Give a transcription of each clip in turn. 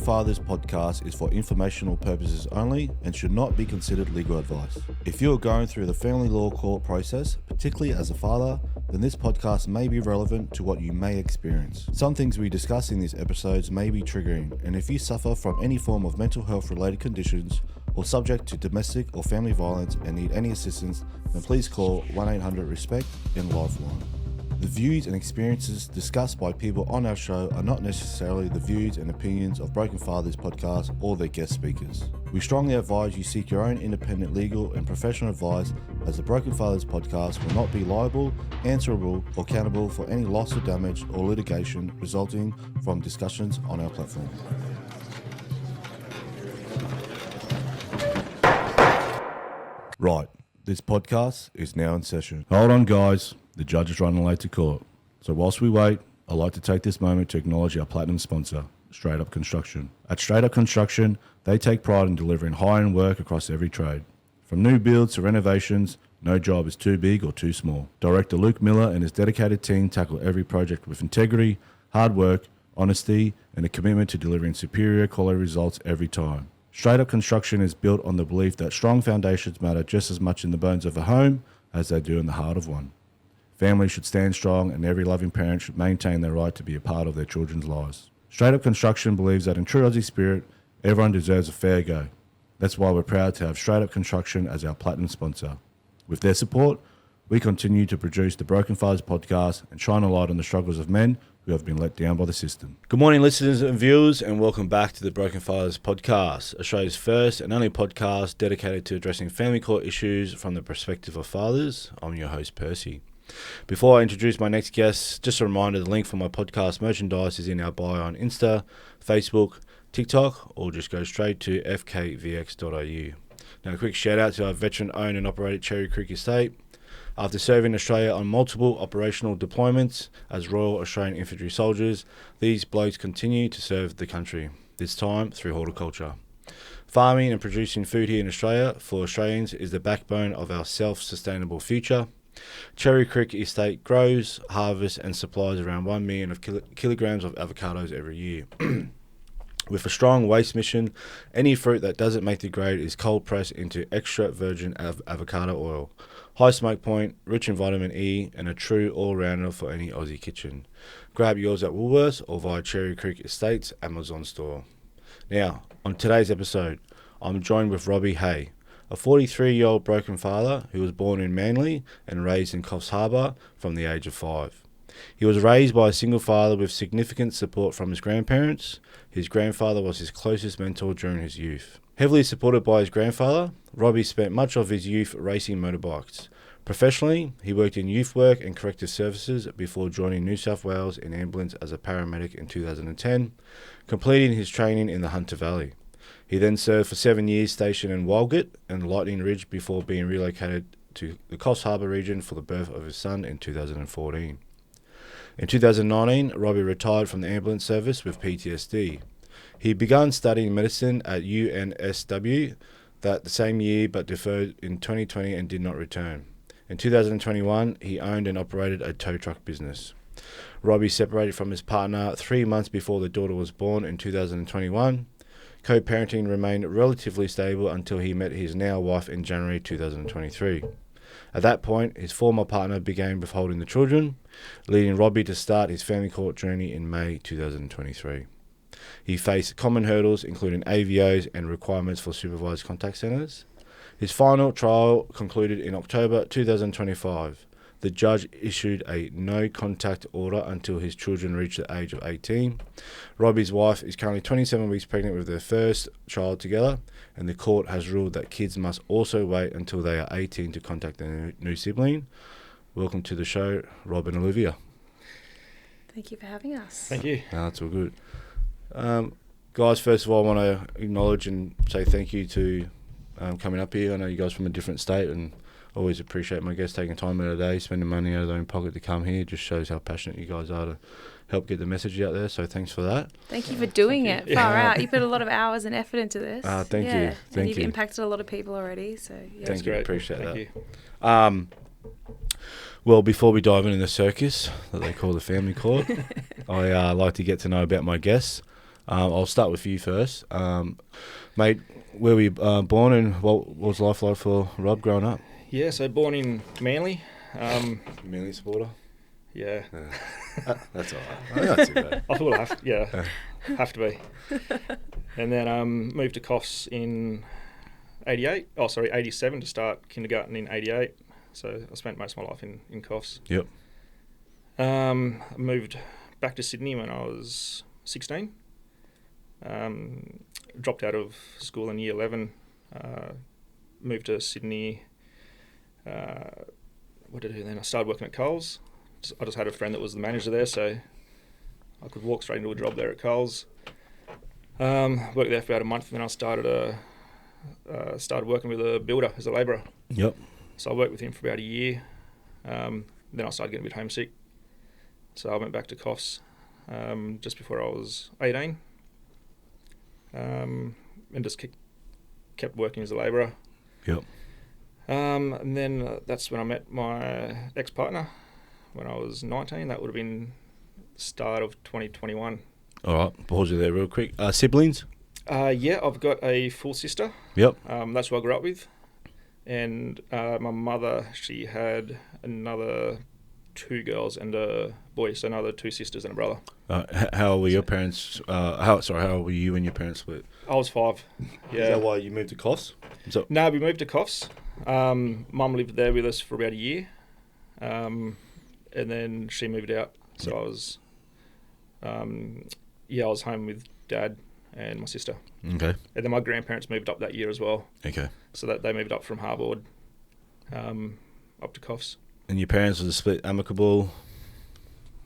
Fathers podcast is for informational purposes only and should not be considered legal advice. If you are going through the family law court process, particularly as a father, then this podcast may be relevant to what you may experience. Some things we discuss in these episodes may be triggering, and if you suffer from any form of mental health related conditions or subject to domestic or family violence and need any assistance, then please call 1-800-RESPECT in Lifeline. The views and experiences discussed by people on our show are not necessarily the views and opinions of Broken Fathers podcast or their guest speakers. We strongly advise you seek your own independent legal and professional advice, as the Broken Fathers podcast will not be liable, answerable, or accountable for any loss or damage or litigation resulting from discussions on our platform. Right, this podcast is now in session. Hold on, guys. The judge is running late to court. So whilst we wait, I'd like to take this moment to acknowledge our platinum sponsor, Straight Up Construction. At Straight Up Construction, they take pride in delivering high-end work across every trade. From new builds to renovations, no job is too big or too small. Director Luke Miller and his dedicated team tackle every project with integrity, hard work, honesty, and a commitment to delivering superior quality results every time. Straight Up Construction is built on the belief that strong foundations matter just as much in the bones of a home as they do in the heart of one. Families should stand strong, and every loving parent should maintain their right to be a part of their children's lives. Straight Up Construction believes that in true Aussie spirit, everyone deserves a fair go. That's why we're proud to have Straight Up Construction as our platinum sponsor. With their support, we continue to produce the Broken Fathers podcast and shine a light on the struggles of men who have been let down by the system. Good morning, listeners and viewers, and welcome back to the Broken Fathers podcast, Australia's first and only podcast dedicated to addressing family court issues from the perspective of fathers. I'm your host, Percy. Before I introduce my next guest, just a reminder, the link for my podcast merchandise is in our bio on Insta, Facebook, TikTok, or just go straight to fkvx.au. Now, a quick shout out to our veteran-owned and operated Cherry Creek estate. After serving Australia on multiple operational deployments as Royal Australian Infantry soldiers, these blokes continue to serve the country, this time through horticulture. Farming and producing food here in Australia for Australians is the backbone of our self-sustainable future. Cherry Creek Estate grows, harvests and supplies around 1 million of kilograms of avocados every year. With a strong waste mission, any fruit that doesn't make the grade is cold pressed into extra virgin avocado oil. High smoke point, rich in vitamin E, and a true all-rounder for any Aussie kitchen. Grab yours at Woolworths or via Cherry Creek Estate's Amazon store. Now, on today's episode, I'm joined with Robbie Hay, a 43-year-old broken father who was born in Manly and raised in Coffs Harbour from the age of 5. He was raised by a single father with significant support from his grandparents. His grandfather was his closest mentor during his youth. Heavily supported by his grandfather, Robbie spent much of his youth racing motorbikes. Professionally, he worked in youth work and corrective services before joining New South Wales in ambulance as a paramedic in 2010, completing his training in the Hunter Valley. He then served for 7 years stationed in Walgett and Lightning Ridge before being relocated to the Coffs Harbour region for the birth of his son in 2014. In 2019, Robbie retired from the ambulance service with PTSD. He began studying medicine at UNSW that the same year but deferred in 2020 and did not return. In 2021, he owned and operated a tow truck business. Robbie separated from his partner 3 months before the daughter was born in 2021. Co-parenting remained relatively stable until he met his now wife in January 2023. At that point, his former partner began withholding the children, leading Robbie to start his family court journey in May 2023. He faced common hurdles including AVOs and requirements for supervised contact centres. His final trial concluded in October 2025. The judge issued a no-contact order until his children reached the age of 18. Robbie's wife is currently 27 weeks pregnant with their first child together, and the court has ruled that kids must also wait until they are 18 to contact their new sibling. Welcome to the show, Robbie and Olivia. Thank you for having us. Thank you. No, that's all good. Guys, first of all, I want to acknowledge and say thank you to coming up here. I know you guys from a different state, and always appreciate my guests taking time out of their day, spending money out of their own pocket to come here. It just shows how passionate you guys are to help get the message out there, so thanks for that. Thank you for doing it. Far out. You put a lot of hours and effort into this. Thank you. And you've impacted a lot of people already, so yeah. Thank you. Appreciate that. You. Well, before we dive into the circus that they call the family court, I like to get to know about my guests. I'll start with you first. Mate, where were you born and what was life like for Rob growing up? Yeah, so born in Manly. Manly supporter? Yeah. That's all right. Not too bad. I thought have to be. And then moved to Coffs in 87 to start kindergarten in 88. So I spent most of my life in Coffs. Yep. Moved back to Sydney when I was 16. Dropped out of school in year 11. Moved to Sydney. What did I do then? I started working at Coles. I just had a friend that was the manager there, so I could walk straight into a job there at Coles. Worked there for about a month, and then I started working with a builder as a labourer. Yep. So I worked with him for about a year. Then I started getting a bit homesick. So I went back to Coffs just before I was 18. And just kept working as a labourer. Yep. And then that's when I met my ex-partner when I was 19. That would have been the start of 2021. All right. Pause you there real quick. Siblings? Yeah, I've got a full sister. Yep. That's who I grew up with. And my mother, she had another 2 girls and a boy, so another 2 sisters and a brother. How were your parents? How were you and your parents split? I was 5. Yeah. Is that why you moved to Coffs? No, we moved to Coffs. Mum lived there with us for about a year, and then she moved out. So I was, I was home with Dad and my sister. Okay. And then my grandparents moved up that year as well. Okay. So that they moved up from Harbord, up to Coffs. And your parents was a split amicable?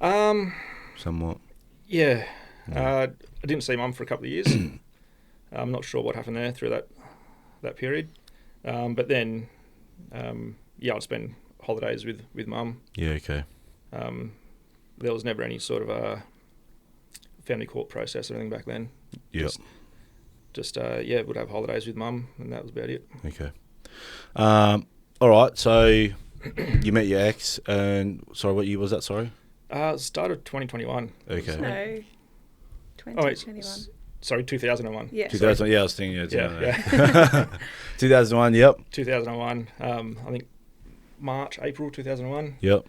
Somewhat. Yeah. I didn't see Mum for a couple of years. I'm not sure what happened there through that period. But then, I'd spend holidays with Mum. Yeah, okay. There was never any sort of a family court process or anything back then. Yep. Just would have holidays with Mum, and that was about it. Okay. All right, so you met your ex, and sorry, what year was that, sorry? Started 2021. Okay. No, 2021. Sorry, 2001. Yeah. 2000, yeah, I was thinking, Yeah. 2001, yep. 2001, I think April 2001. Yep.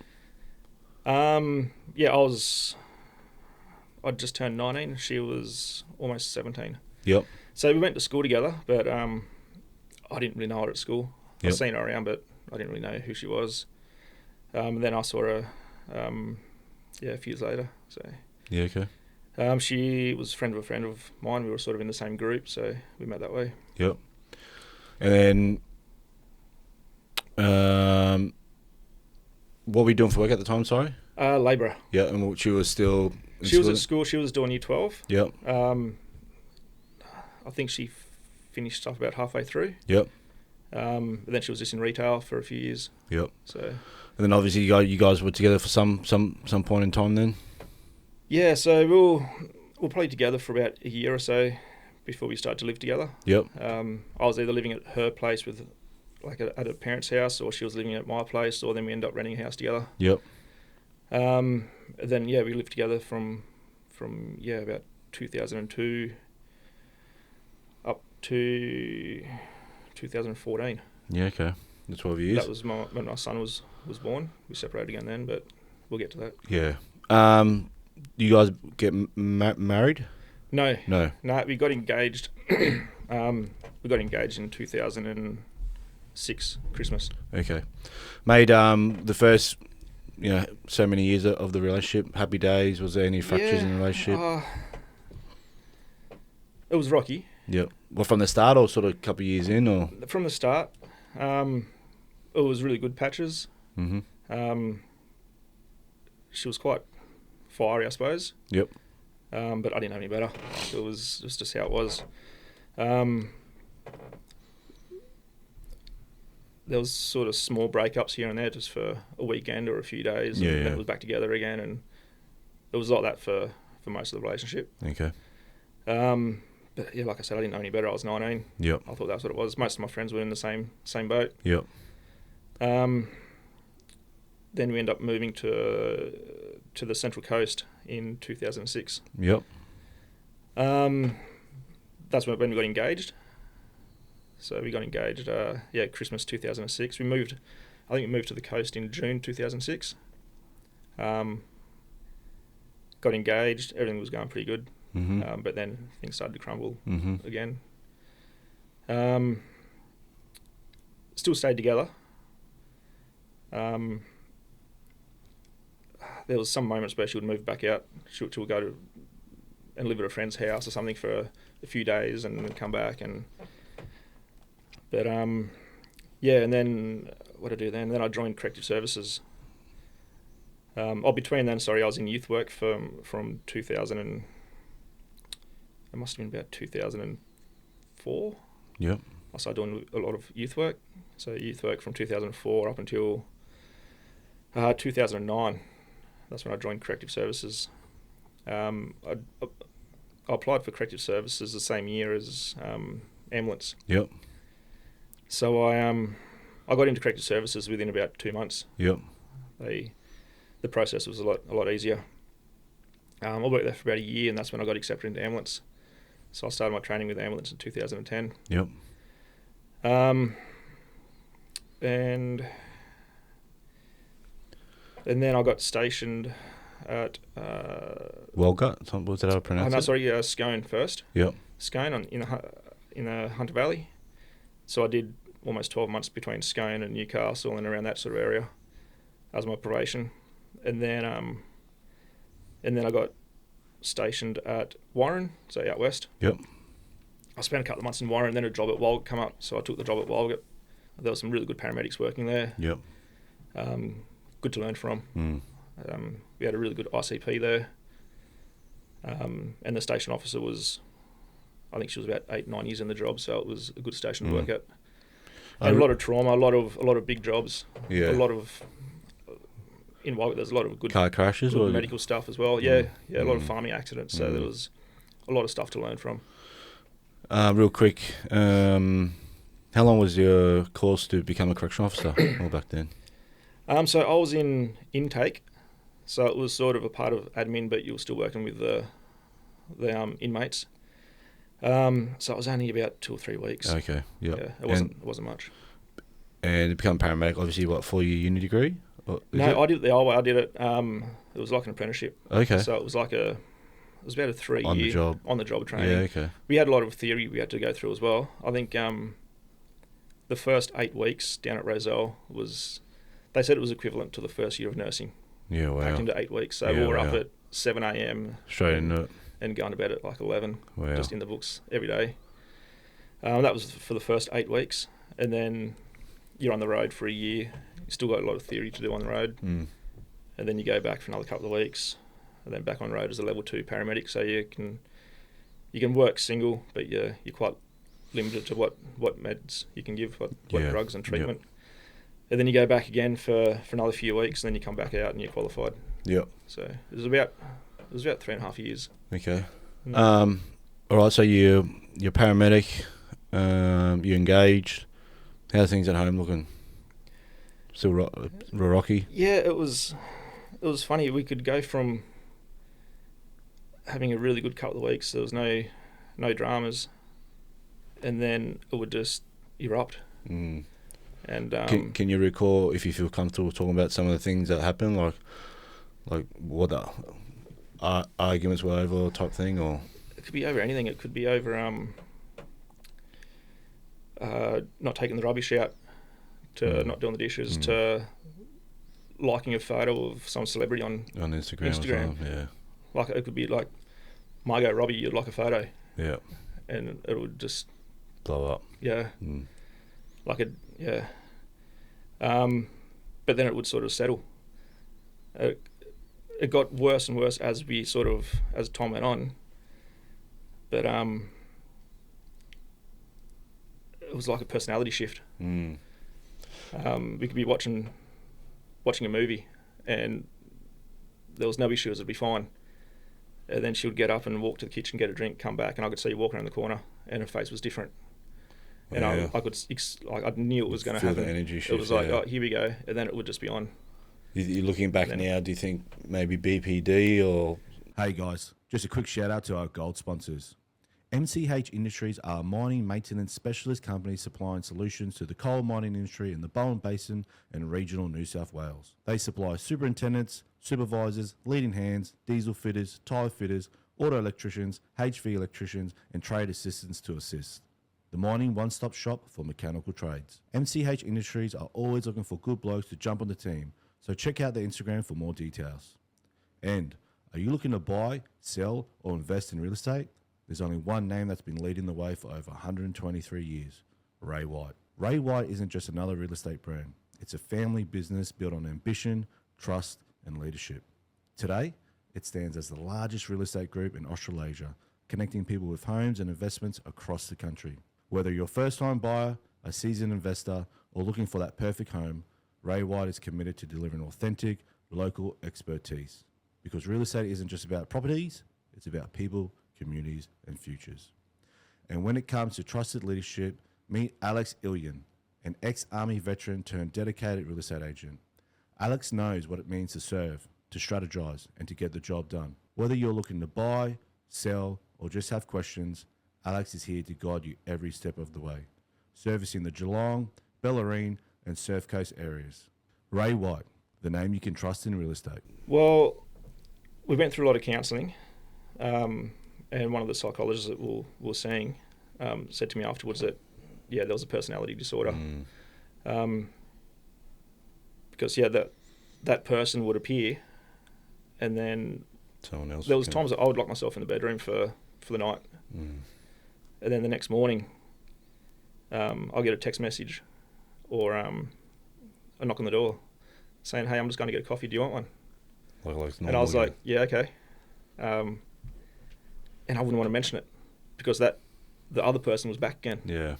I'd just turned 19. She was almost 17. Yep. So we went to school together, but I didn't really know her at school. Yep. I'd seen her around, but I didn't really know who she was. Then I saw her, a few years later. So Yeah, okay. she was a friend of mine. We were sort of in the same group, so we met that way. Yep. And then, what were you doing for work at the time, sorry? Labourer. Yeah, and she was still in She was at school. She was doing year 12. Yep. I think she finished up about halfway through. Yep. Then she was just in retail for a few years. Yep. So. And then obviously you guys were together for some point in time then? Yeah, so we're probably together for about a year or so before we started to live together. Yep. I was either living at her place with, at a parent's house, or she was living at my place, or then we ended up renting a house together. Yep. Then we lived together from about 2002 up to 2014. Yeah, okay. The 12 years. That was when my son was born. We separated again then, but we'll get to that. Yeah. You guys get married? No. No. No, we got engaged. We got engaged in 2006, Christmas. Okay. Made the first, so many years of the relationship, happy days. Was there any fractures in the relationship? It was rocky. Yep. Well, from the start or sort of a couple of years in, or? From the start, it was really good patches. Mm-hmm. She was quite fiery, I suppose. Yep. But I didn't know any better. It was just how it was. There was sort of small breakups here and there just for a weekend or a few days. Yeah, and then it was back together again, and it was like that for most of the relationship. Okay. But yeah, like I said, I didn't know any better. I was 19. Yep. I thought that's what it was. Most of my friends were in the same boat. Yep. Then we ended up moving to the Central Coast in 2006. Yep. That's when we got engaged. So we got engaged, Christmas 2006. I think we moved to the coast in June 2006. Got engaged, everything was going pretty good. Mm-hmm. But then things started to crumble again. Still stayed together. There was some moments where she would move back out. She would go and live at a friend's house or something for a few days and then come back. But and then what did I do then? Then I joined corrective services. Between then, I was in youth work from 2000 and it must have been about 2004. Yep. I started doing a lot of youth work. So youth work from 2004 up until 2009. That's when I joined corrective services. I applied for corrective services the same year as ambulance. Yep. So I got into corrective services within about 2 months. Yep. The process was a lot easier. I worked there for about a year, and that's when I got accepted into ambulance. So I started my training with ambulance in 2010. Yep. And then I got stationed at Walgut, was that how I pronounced it? Scone first. Yep. Scone in the Hunter Valley. So I did almost 12 months between Scone and Newcastle and around that sort of area as my probation. And then I got stationed at Warren, so out west. Yep. I spent a couple of months in Warren, then a job at Walgett come up, so I took the job at Walgett. There were some really good paramedics working there. Yep. Good to learn from. Mm. We had a really good ICP there. And the station officer I think she was about 8-9 years in the job, so it was a good station to work at. And a lot of trauma, a lot of big jobs. Yeah. In Walgett, there's a lot of good car crashes good or medical stuff as well. Yeah, a lot of farming accidents. So there was a lot of stuff to learn from. Real quick, how long was your course to become a correctional officer all back then? So I was in intake, so it was sort of a part of admin, but you were still working with the inmates. So it was only about 2 or 3 weeks. Okay, yep. Yeah, it wasn't much. And to become a paramedic, obviously, 4-year uni degree? I did it the old way. I did it. It was like an apprenticeship. Okay. So it was about a 3-year on the job training. Yeah, okay. We had a lot of theory we had to go through as well. I think the first 8 weeks down at Roselle they said it was equivalent to the first year of nursing. Yeah, wow. Packed into 8 weeks. So we were up at 7 a.m. Straight into it. And going to bed at like 11. Wow. Just in the books every day. That was for the first 8 weeks. And then you're on the road for a year. You still got a lot of theory to do on the road. Mm. And then you go back for another couple of weeks. And then back on road as a level 2 paramedic. So you can work single, but you're quite limited to what meds you can give, what drugs and treatment. Yep. And then you go back again for another few weeks, and then you come back out and you're qualified. Yep. So it was about 3.5 years. Okay. All right. So you're paramedic. You're engaged. How's things at home looking? Still rocky? Yeah, it was funny. We could go from having a really good couple of weeks. There was no dramas, and then it would just erupt. Mm. And can you recall, if you feel comfortable talking about some of the things that happened, like what the arguments were over type thing, or it could be over anything. It could be over not taking the rubbish out, to not doing the dishes, to liking a photo of some celebrity on Instagram. Or something, yeah. Like it could be like Margot Robbie, you'd like a photo. Yeah. And it would just blow up. Yeah. Like it. Yeah. But then it would sort of settle. It got worse and worse as time went on. But it was like a personality shift. We could be watching a movie, and there was no issues. It'd be fine. And then she would get up and walk to the kitchen, get a drink, come back, and I could see her walking around the corner, and her face was different. And I knew it was going to happen. The energy shift, it was like, oh, here we go, and then it would just be on. You're looking back now, do you think maybe BPD or... Hey guys, Just a quick shout out to our gold sponsors. MCH Industries are a mining maintenance specialist company supplying solutions to the coal mining industry in the Bowen Basin and regional New South Wales. They supply superintendents, supervisors, leading hands, diesel fitters, tyre fitters, auto electricians, HV electricians, and trade assistants to assist. The mining one-stop shop for mechanical trades. MCH Industries are always looking for good blokes to jump on the team, so check out their Instagram for more details. And are you looking to buy, sell, or invest in real estate? There's only one name that's been leading the way for over 123 years, Ray White. Ray White isn't just another real estate brand. It's a family business built on ambition, trust, and leadership. Today, it stands as the largest real estate group in Australasia, connecting people with homes and investments across the country. Whether you're a first-time buyer, a seasoned investor, or looking for that perfect home, Ray White is committed to delivering authentic, local expertise. Because real estate isn't just about properties, it's about people, communities, and futures. And when it comes to trusted leadership, meet Alex Illian, an ex-Army veteran turned dedicated real estate agent. Alex knows what it means to serve, to strategize, and to get the job done. Whether you're looking to buy, sell, or just have questions, Alex is here to guide you every step of the way, servicing the Geelong, Bellarine, and Surf Coast areas. Ray White, the name you can trust in real estate. Well, we went through a lot of counselling. And one of the psychologists that we were seeing said to me afterwards that, there was a personality disorder. Because, that person would appear, and then someone else. There was times that I would lock myself in the bedroom for the night. And then the next morning, I'll get a text message or a knock on the door saying, "Hey, I'm just going to get a coffee. Do you want one?" And I was like, "Yeah, okay." And I wouldn't want to mention it because the other person was back again. Yeah.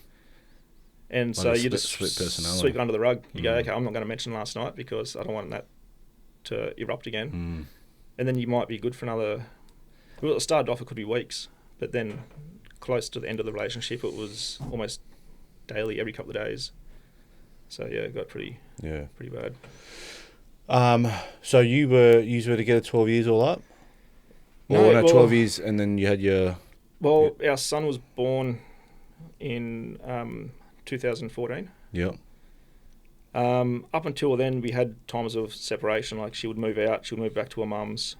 And so you just sweep it under the rug. You go, okay, I'm not going to mention last night because I don't want that to erupt again. And then you might be good for another... Well, it started off, it could be weeks, but then close to the end of the relationship, it was almost daily, every couple of days. So, it got pretty bad. So you were together 12 years all up? Or 12 years, and then you had your... Well, our son was born in 2014. Yep. Up until then, we had times of separation. Like she would move out, she would move back to her mum's.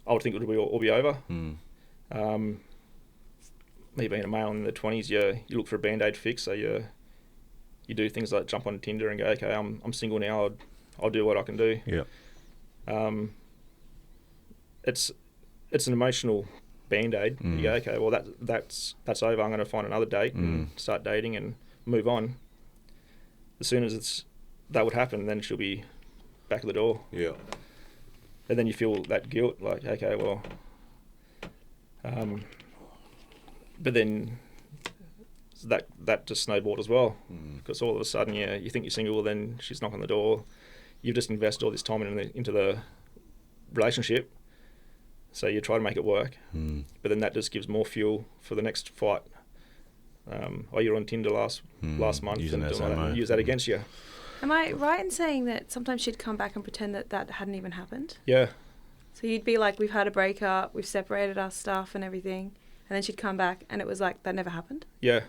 I would think it would all be over. Me being a male in the 20s, you look for a band-aid fix. So you do things like jump on Tinder and go, okay, I'm single now. I'll do what I can do. Yeah. It's an emotional band-aid. You go, okay, well that's over. I'm going to find another date and start dating and move on. As soon as that would happen, then she'll be back at the door. Yeah. And then you feel that guilt, like, okay, well, but then that just snowballed as well, because all of a sudden, you think you're single, then she's knocking on the door. You've just invested all this time into the relationship, so you try to make it work, but then that just gives more fuel for the next fight. You're on Tinder last month and use that against you. Am I right in saying that sometimes she'd come back and pretend that hadn't even happened? Yeah. So you'd be like, we've had a breakup, we've separated our stuff and everything, and then she'd come back and it was like, that never happened? Yeah.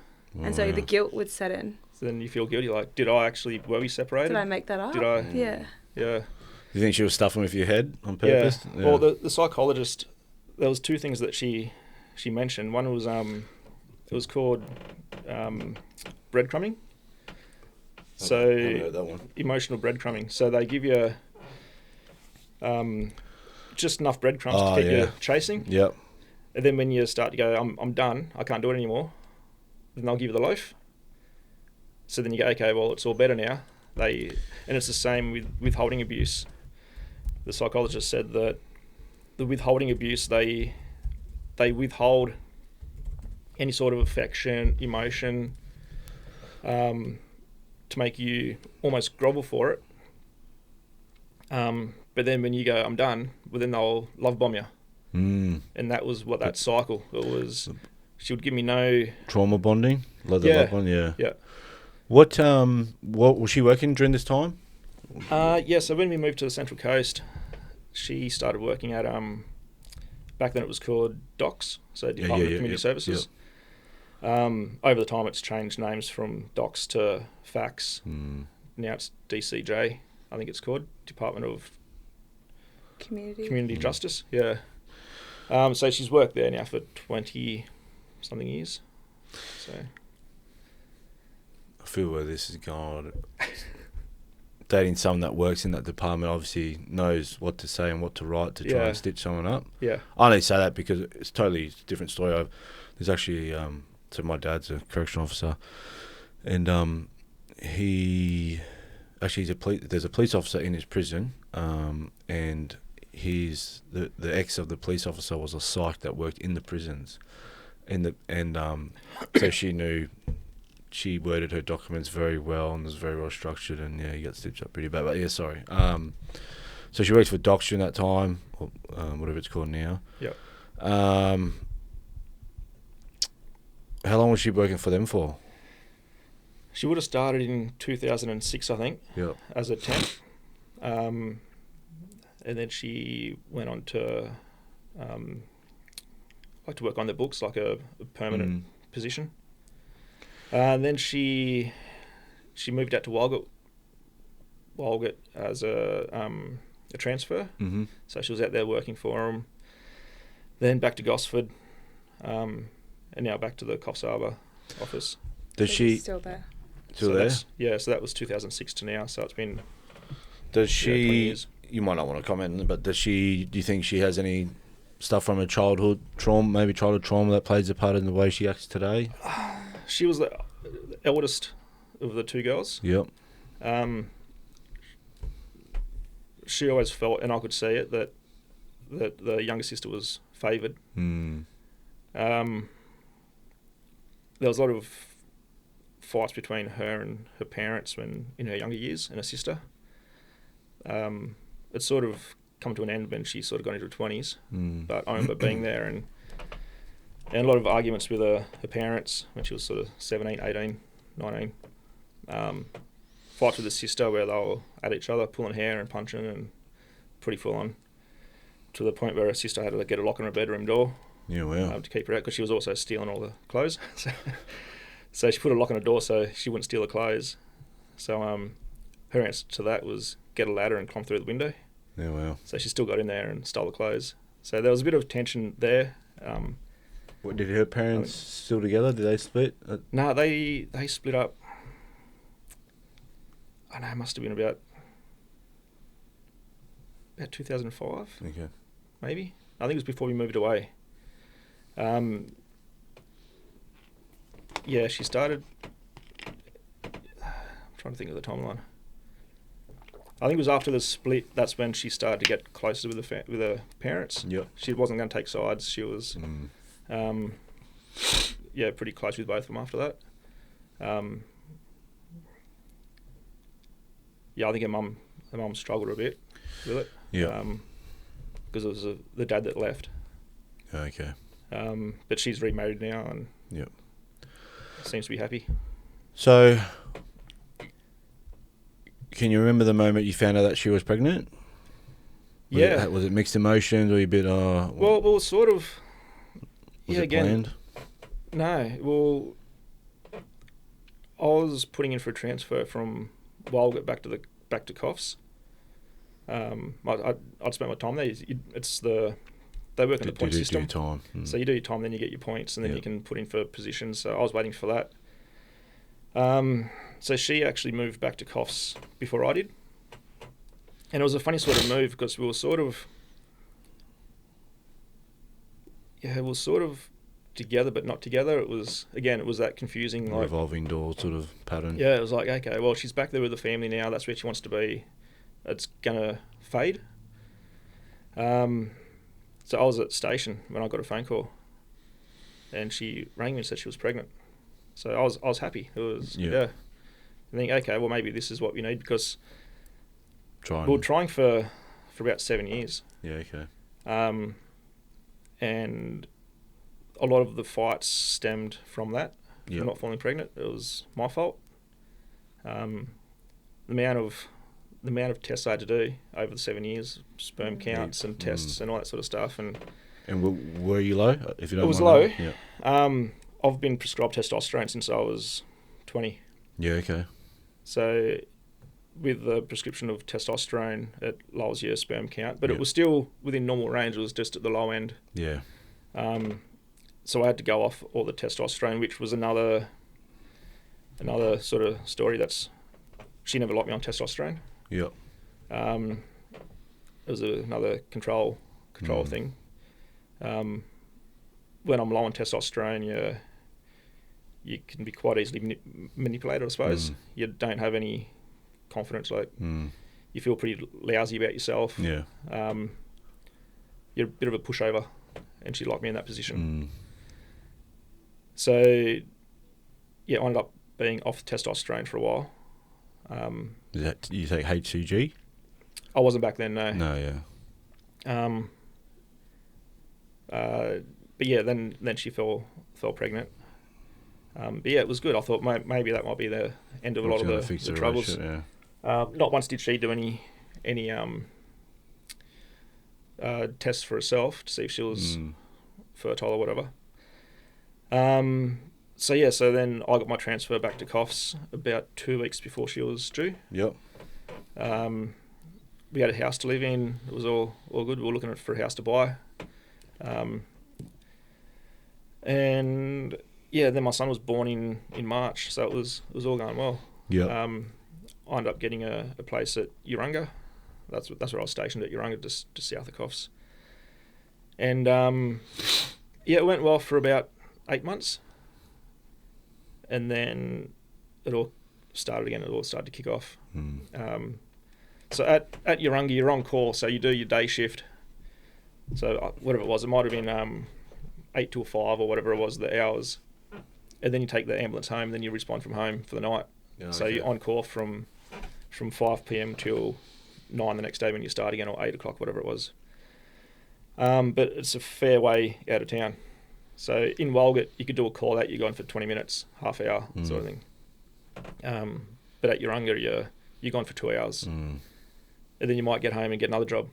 And so the guilt would set in. So then you feel guilty, like, were we separated? Did I make that up? Yeah. Yeah. You think she was stuffing with your head on purpose? Yeah. Well, the psychologist, there was two things that she mentioned. One was it was called breadcrumbing. So I heard that one. Emotional breadcrumbing. So they give you just enough breadcrumbs to keep you chasing. Yep. And then when you start to go, I'm done, I can't do it anymore, then they'll give you the loaf. So then you go, okay, well, it's all better now. And it's the same with withholding abuse. The psychologist said that the withholding abuse, they withhold any sort of affection, emotion, to make you almost grovel for it. But then when you go, I'm done, well, then they'll love bomb you. And that was what that cycle, it was. She would give me no... Trauma bonding? Love one, yeah. Yeah. What was she working during this time? So when we moved to the Central Coast, she started working at a back then it was called DOCS, so Department of Community yep, Services. Over the time, it's changed names from DOCS to FACS. Now it's DCJ, I think it's called, Department of Community Justice. Yeah. So she's worked there now for 20-something years. So I feel where this is going. Dating someone that works in that department obviously knows what to say and what to write to try and stitch someone up. Yeah. I only say that because it's totally a different story. There's actually, so my dad's a correctional officer, and he's there's a police officer in his prison, and he's the ex of the police officer was a psych that worked in the prisons, so she worded her documents very well and was very well structured, and yeah, he got stitched up pretty bad. But yeah, sorry. So she worked for DOCS during that time, or whatever it's called now. Yep. How long was she working for them for? She would have started in 2006, I think, as a temp. And then she went on to work on the books, like a permanent position. And then she moved out to Walgett as a transfer. Mm-hmm. So she was out there working for them. Then back to Gosford, and now back to the Coffs Harbour office. Does she still there? Still there? Yeah, so that was 2006 to now. So it's been. Does she? 20 years. You might not want to comment, but does she? Do you think she has any stuff from her childhood trauma that plays a part in the way she acts today? She was the eldest of the two girls. Yep. She always felt, and I could see it, that the younger sister was favoured. There was a lot of fights between her and her parents when in her younger years, and her sister. It sort of come to an end when she sort of got into her 20s. But I remember being there and a lot of arguments with her parents when she was sort of 17, 18, 19. Fights with her sister where they were at each other, pulling hair and punching, and pretty full on, to the point where her sister had to get a lock on her bedroom door. Yeah, wow. To keep her out, because she was also stealing all the clothes. So she put a lock on her door so she wouldn't steal the clothes. So her answer to that was get a ladder and climb through the window. Yeah, wow. So she still got in there and stole the clothes. So there was a bit of tension there. What, did her parents still together? Did they split? No, they split up. I know, it must have been about 2005. Okay. Maybe. I think it was before we moved away. Yeah, she started. I'm trying to think of the timeline. I think it was after the split. That's when she started to get closer with her parents. Yep. She wasn't going to take sides. She was, pretty close with both of them after that. I think her mum struggled a bit with it. Yeah. Because it was the dad that left. Okay. But she's remarried now and seems to be happy. So, can you remember the moment you found out that she was pregnant? Was it mixed emotions or you a bit? Well, sort of. Was it planned? No. Well, I was putting in for a transfer from Walgett back to Coffs. I'd spent my time there. They work in the point system. Do your time. So you do your time, then you get your points, and then you can put in for positions. So I was waiting for that. So she actually moved back to Coffs before I did. And it was a funny sort of move because we were sort of together but not together. It was that confusing, like revolving door sort of pattern. Yeah, it was like, okay, well, she's back there with the family now. That's where she wants to be. It's gonna fade. So I was at the station when I got a phone call, and she rang me and said she was pregnant. So I was happy. It was I think, okay, well, maybe this is what we need, because we were trying for about 7 years. Yeah, okay. And a lot of the fights stemmed from that. Yep. Not falling pregnant. It was my fault. The amount of tests I had to do over the 7 years, sperm counts and tests and all that sort of stuff, and And were you low? If you don't It was mind low. knowing? Yeah. I've been prescribed testosterone since I was 20. Yeah. Okay. So with the prescription of testosterone, it lowers your sperm count, but Yep. it was still within normal range. It was just at the low end. Yeah. So I had to go off all the testosterone, which was another sort of story. She never liked me on testosterone. Yep. It was another control thing. When I'm low on testosterone, you can be quite easily manipulated, I suppose. You don't have any confidence. You feel pretty lousy about yourself. Yeah. You're a bit of a pushover, and she liked me in that position. So, yeah, I ended up being off testosterone for a while. Is that you say HCG? I wasn't back then, no. No. Yeah. But yeah, then she fell pregnant. But yeah, it was good. I thought maybe that might be the end of a lot of the troubles. Yeah. Not once did she do any tests for herself to see if she was fertile or whatever. So then I got my transfer back to Coffs about 2 weeks before she was due. Yep. We had a house to live in. It was all good. We were looking for a house to buy. And yeah, then my son was born in March, so it was all going well. Yeah. I ended up getting a place at Urunga. That's where I was stationed, at Urunga, just south of Coffs. And yeah, it went well for about 8 months, and then it all started again. It all started to kick off. So at Urunga, you're on call, so you do your day shift. So whatever it was, it might have been 8 till 5 or whatever it was, the hours, and then you take the ambulance home. Then you respond from home for the night. So you're on call from 5 p.m. till 9 the next day when you start again, or 8 o'clock, whatever it was. But it's a fair way out of town. So in Walgett, you could do a call out. You're going for 20 minutes, half hour, sort of thing. But at Urunga, you're gone for 2 hours, and then you might get home and get another job.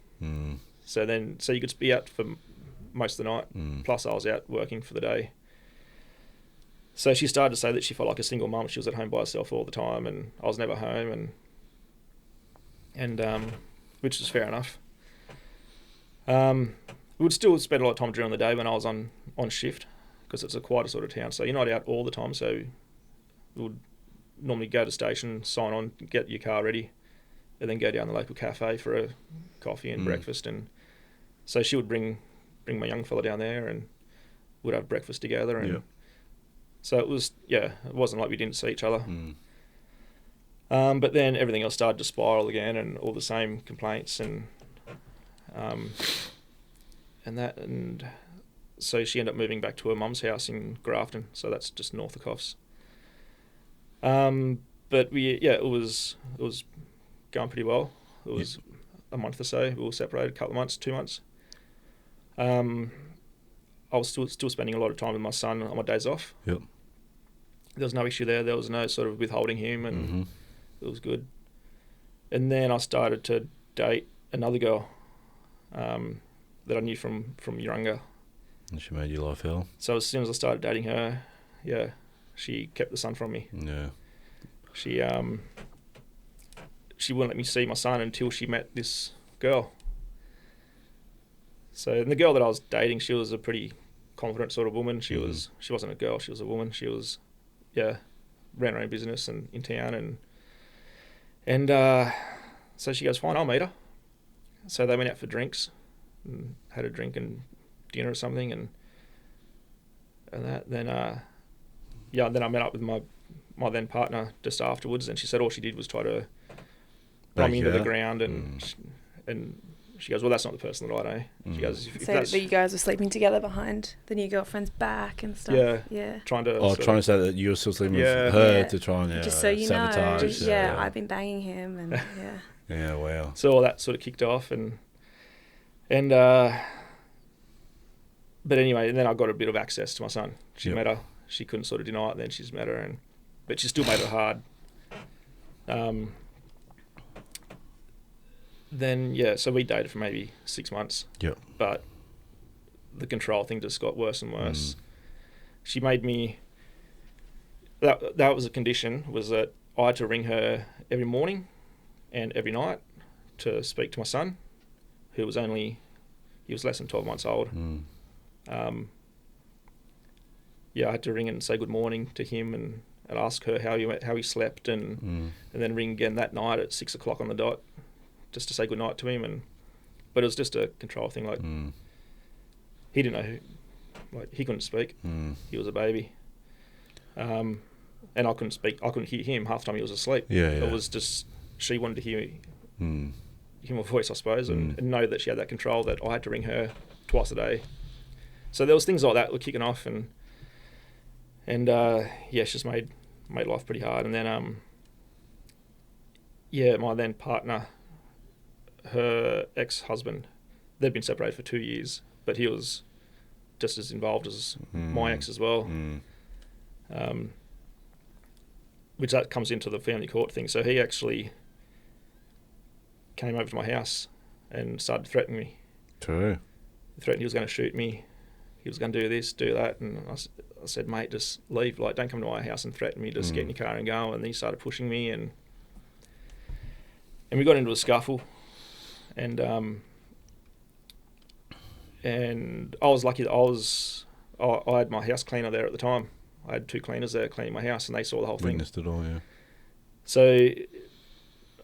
So you could be out for most of the night. Plus, I was out working for the day. So she started to say that she felt like a single mum. She was at home by herself all the time, and I was never home, and which is fair enough. We would still spend a lot of time during the day when I was on shift, because it's a quieter sort of town. So you're not out all the time. So we would normally go to station, sign on, get your car ready, and then go down to the local cafe for a coffee and breakfast. And so she would bring my young fella down there, and we'd have breakfast together. And so it wasn't like we didn't see each other. But then everything else started to spiral again, and all the same complaints and so she ended up moving back to her mum's house in Grafton. So that's just north of Coffs. But it was going pretty well. It was a month or so. We were separated, a couple of months, 2 months. I was still spending a lot of time with my son on my days off. Yep. There was no issue there. There was no sort of withholding him, and it was good. And then I started to date another girl that I knew from Urunga. And she made your life hell. So as soon as I started dating her, she kept the son from me. Yeah. She wouldn't let me see my son until she met this girl. So, and the girl that I was dating, she was a pretty confident sort of woman. She wasn't a girl, she was a woman. She was, ran her own business and in town, and so she goes, fine, I'll meet her. So they went out for drinks and had a drink and dinner or something, and that. Then then I met up with my then partner just afterwards, and she said all she did was try to run me into the ground, and she goes, well, that's not the person that I know. She goes, if so that's... that you guys were sleeping together behind the new girlfriend's back and stuff. Yeah. Trying to say that you were still sleeping with her to try and just so you sabotage. know, I've been banging him, and Yeah, wow. So all that sort of kicked off, and but anyway, and then I got a bit of access to my son. She met her. She couldn't sort of deny it. Then she's met her, but she still made it hard. Then so we dated for maybe 6 months. Yep. But the control thing just got worse and worse. She made me. That was a condition, was that I had to ring her every morning and every night to speak to my son, who was less than 12 months old. I had to ring and say good morning to him and ask her how he slept, and then ring again that night at 6 o'clock on the dot, just to say good night to him. But it was just a control thing. Like he didn't know, he couldn't speak. He was a baby, and I couldn't speak. I couldn't hear him half the time he was asleep. It was just she wanted to hear my voice, I suppose, and know that she had that control, that I had to ring her twice a day. So there was things like that were kicking off, and it's just made life pretty hard. And then my then partner, her ex-husband, they'd been separated for 2 years, but he was just as involved as my ex as well. Which that comes into the family court thing. So he actually came over to my house and started threatening me. True. He threatened he was going to shoot me. He was going to do this, do that. And I said, mate, just leave. Like, don't come to my house and threaten me. Just get in your car and go. And then he started pushing me, and we got into a scuffle. And I was lucky that I had my house cleaner there at the time. I had 2 cleaners there cleaning my house, and they saw the whole thing. Witnessed it all, yeah. So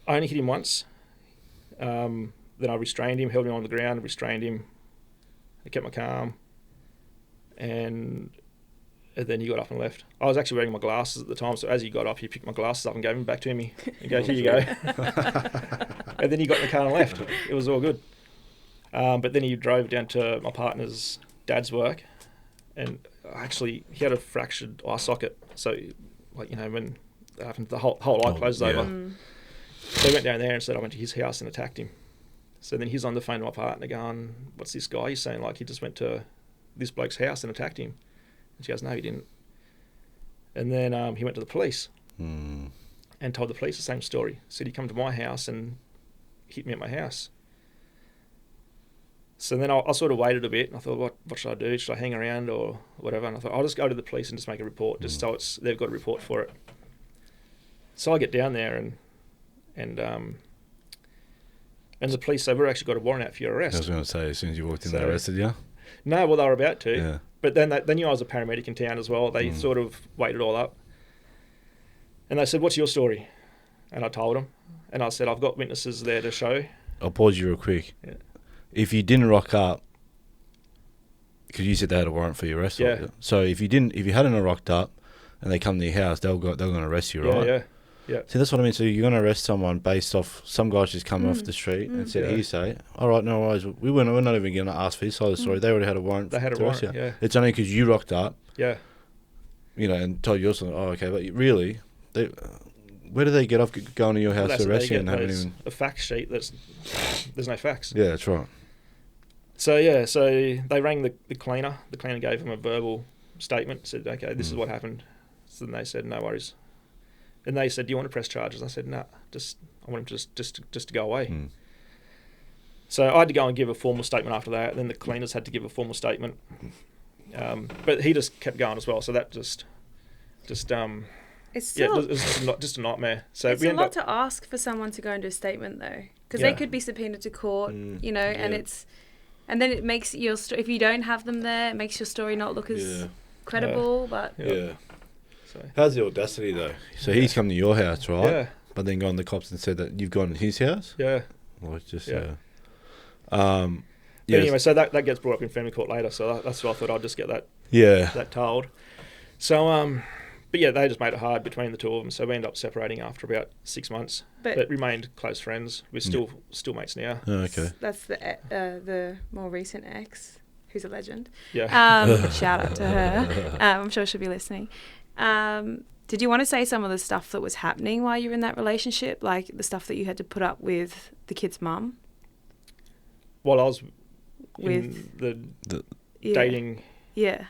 I only hit him once. Then I restrained him, held him on the ground, restrained him. I kept my calm. And then he got up and left. I was actually wearing my glasses at the time, so as he got up, he picked my glasses up and gave them back to me. And go, here you go. And then he got in the car and left. It was all good. But then he drove down to my partner's dad's work, and actually he had a fractured eye socket. So, when that happened, the whole eye closes over. So he went down there and said I went to his house and attacked him. So then he's on the phone to my partner going, what's this guy? He's saying like he just went to this bloke's house and attacked him. And she goes, no, he didn't. And then he went to the police and told the police the same story. Said he come to my house and hit me at my house. So then I sort of waited a bit, and I thought, what should I do? Should I hang around or whatever? And I thought, I'll just go to the police and just make a report, just so they've got a report for it. So I get down there, and the police say, we've actually got a warrant out for your arrest. I was going to say, as soon as you walked in, they arrested you? No, well, they were about to. Yeah. But then they knew I was a paramedic in town as well. They sort of weighed it all up. And they said, what's your story? And I told them. And I said, I've got witnesses there to show. I'll pause you real quick. Yeah. If you didn't rock up, because you said they had a warrant for your arrest. Yeah. So if you hadn't rocked up and they come to your house, they're going to arrest you, right? Yeah. See, that's what I mean. So you're going to arrest someone based off some guys just coming off the street and said hearsay. All right, no worries. We're not even going to ask for his side of the story. They already had a warrant. They had a warrant, yeah. It's only because you rocked up. Yeah. And told you something. Oh, okay. But really, where do they get off going to your house to arrest you and haven't even... a fact sheet there's no facts. Yeah, that's right. So they rang the cleaner. The cleaner gave him a verbal statement, said, okay, this is what happened. So then they said, no worries. And they said, do you want to press charges? I said, no, I want him just to go away. So I had to go and give a formal statement after that. Then the cleaners had to give a formal statement. But he just kept going as well. So that just it's still, it was just a nightmare. So it's a lot to ask for someone to go and do a statement though, because they could be subpoenaed to court, and and then it makes your if you don't have them there, it makes your story not look as credible. But So. How's the audacity though? So he's come to your house, right? Yeah. But then gone to the cops and said that you've gone to his house? Yeah. Well, it's just anyway, so that gets brought up in family court later. So that's why I thought I'd just get that told. So but yeah, they just made it hard between the two of them. So we ended up separating after about 6 months, but remained close friends. We're still mates now. Oh, okay. That's the more recent ex, who's a legend. Yeah. Shout out to her. I'm sure she'll be listening. Did you want to say some of the stuff that was happening while you were in that relationship, like the stuff that you had to put up with the kid's mum? While I was with the dating. Yeah.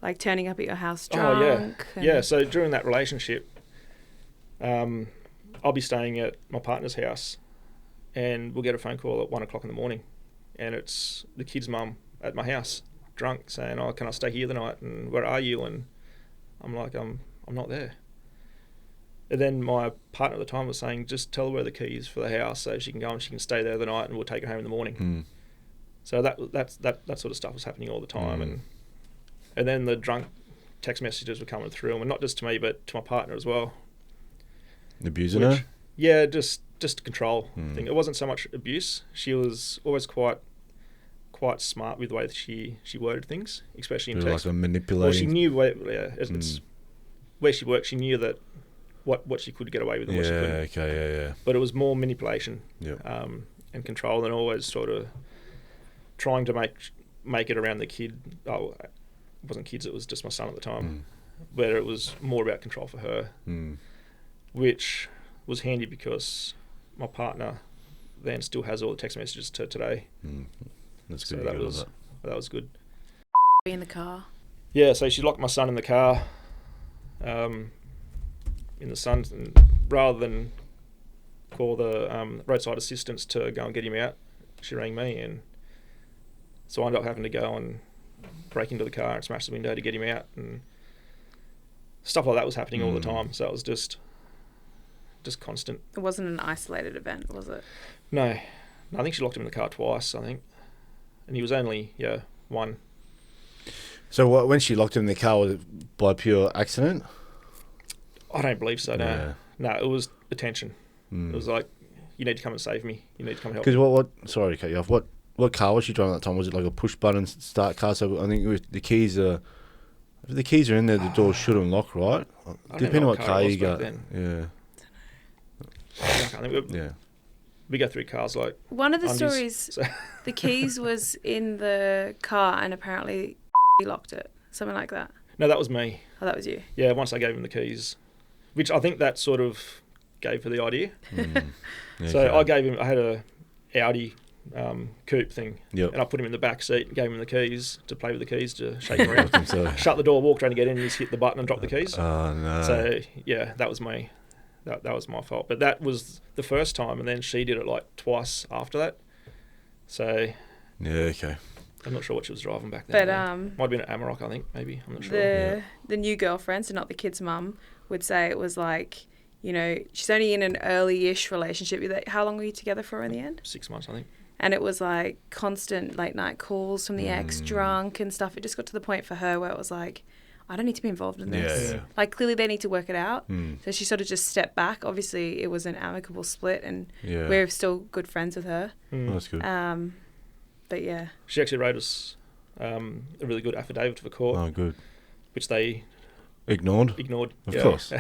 Like turning up at your house drunk. Oh, yeah. So during that relationship, I'll be staying at my partner's house and we'll get a phone call at 1 o'clock in the morning, and it's the kid's mum at my house, drunk, saying, "Oh, can I stay here the night? And where are you?" And I'm like, I'm not there. And then my partner at the time was saying, "Just tell her where the keys for the house so she can go and she can stay there the night and we'll take her home in the morning." So that sort of stuff was happening all the time, and then the drunk text messages were coming through, and not just to me but to my partner as well. Abusing her? Yeah, just control thing. It wasn't so much abuse. She was always quite smart with the way that she worded things, especially in text. Like a manipulating. Well, she knew it's where she worked. She knew that what she could get away with and what she couldn't. Yeah. But it was more manipulation, Yeah. and control, and always sort of trying to make it around the kid. Oh, it wasn't kids; it was just my son at the time. Where it was more about control for her, which was handy because my partner then still has all the text messages to today. That's good. So that was good. In the car. Yeah, so she locked my son in the car, in the sun, and rather than call the roadside assistance to go and get him out, she rang me, and so I ended up having to go and break into the car and smash the window to get him out, and stuff like that was happening all the time. So it was just constant. It wasn't an isolated event, was it? No, I think she locked him in the car twice, I think, and he was only one. So when she locked him in the car, was it by pure accident? I don't believe so. No, Yeah. no, it was attention. It was like, "You need to come and save me. You need to come and help me." Because what? Sorry to cut you off. What car was she driving at that time? Was it like a push button start car? So I think it was the keys are. If the keys are in there, the door shouldn't lock, right? Depending on what car you got. Yeah. I think we go through cars like one of the undies, stories. so. The keys was in the car, and apparently he locked it. Something like that. No, that was me. Oh, that was you. Yeah, once I gave him the keys, which I think that sort of gave her the idea. So I had a Audi coupe thing, and I put him in the back seat and gave him the keys to play with the keys, to shake him around. Shut the door, walked around to get in, and just hit the button and drop the keys. Oh, no. So, yeah, that was me. That was my fault. But that was the first time, and then she did it like twice after that. So... Yeah, okay. I'm not sure what she was driving back then. But might have been an Amarok, I think, maybe. I'm not sure. The new girlfriend, so not the kid's mum, would say it was like, you know, she's only in an early-ish relationship. How long were you together for in the end? 6 months, I think. And it was like constant late-night calls from the ex, drunk and stuff. It just got to the point for her where it was like, I don't need to be involved in this. Yeah. Like, clearly they need to work it out. So she sort of just stepped back. Obviously, it was an amicable split, and we're still good friends with her. Oh, that's good. But yeah. She actually wrote us a really good affidavit to the court. Oh, good. Which they ignored. Of course.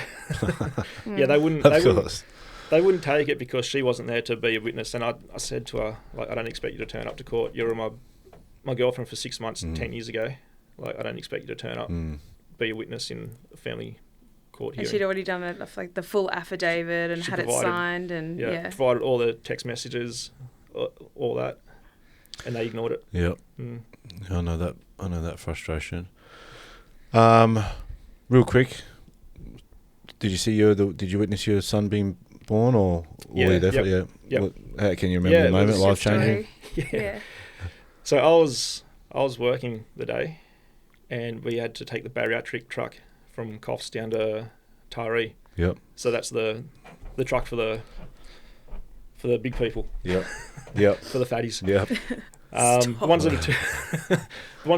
Yeah, they wouldn't take it because she wasn't there to be a witness. And I said to her, like, I don't expect you to turn up to court. You were my girlfriend for 6 months 10 years ago. Like, I don't expect you to turn up, be a witness in a family court hearing. And she'd already done it, like the full affidavit, and had it signed, and provided all the text messages, all that, and they ignored it. Yep. I know that frustration. Real quick, did you witness your son being born, or were you there for? How can you remember the moment? Life changing. Yeah. So I was working the day, and we had to take the bariatric truck from Coffs down to Taree. Yep. So that's the truck for the big people. Yep. For the fatties. Yep. The ones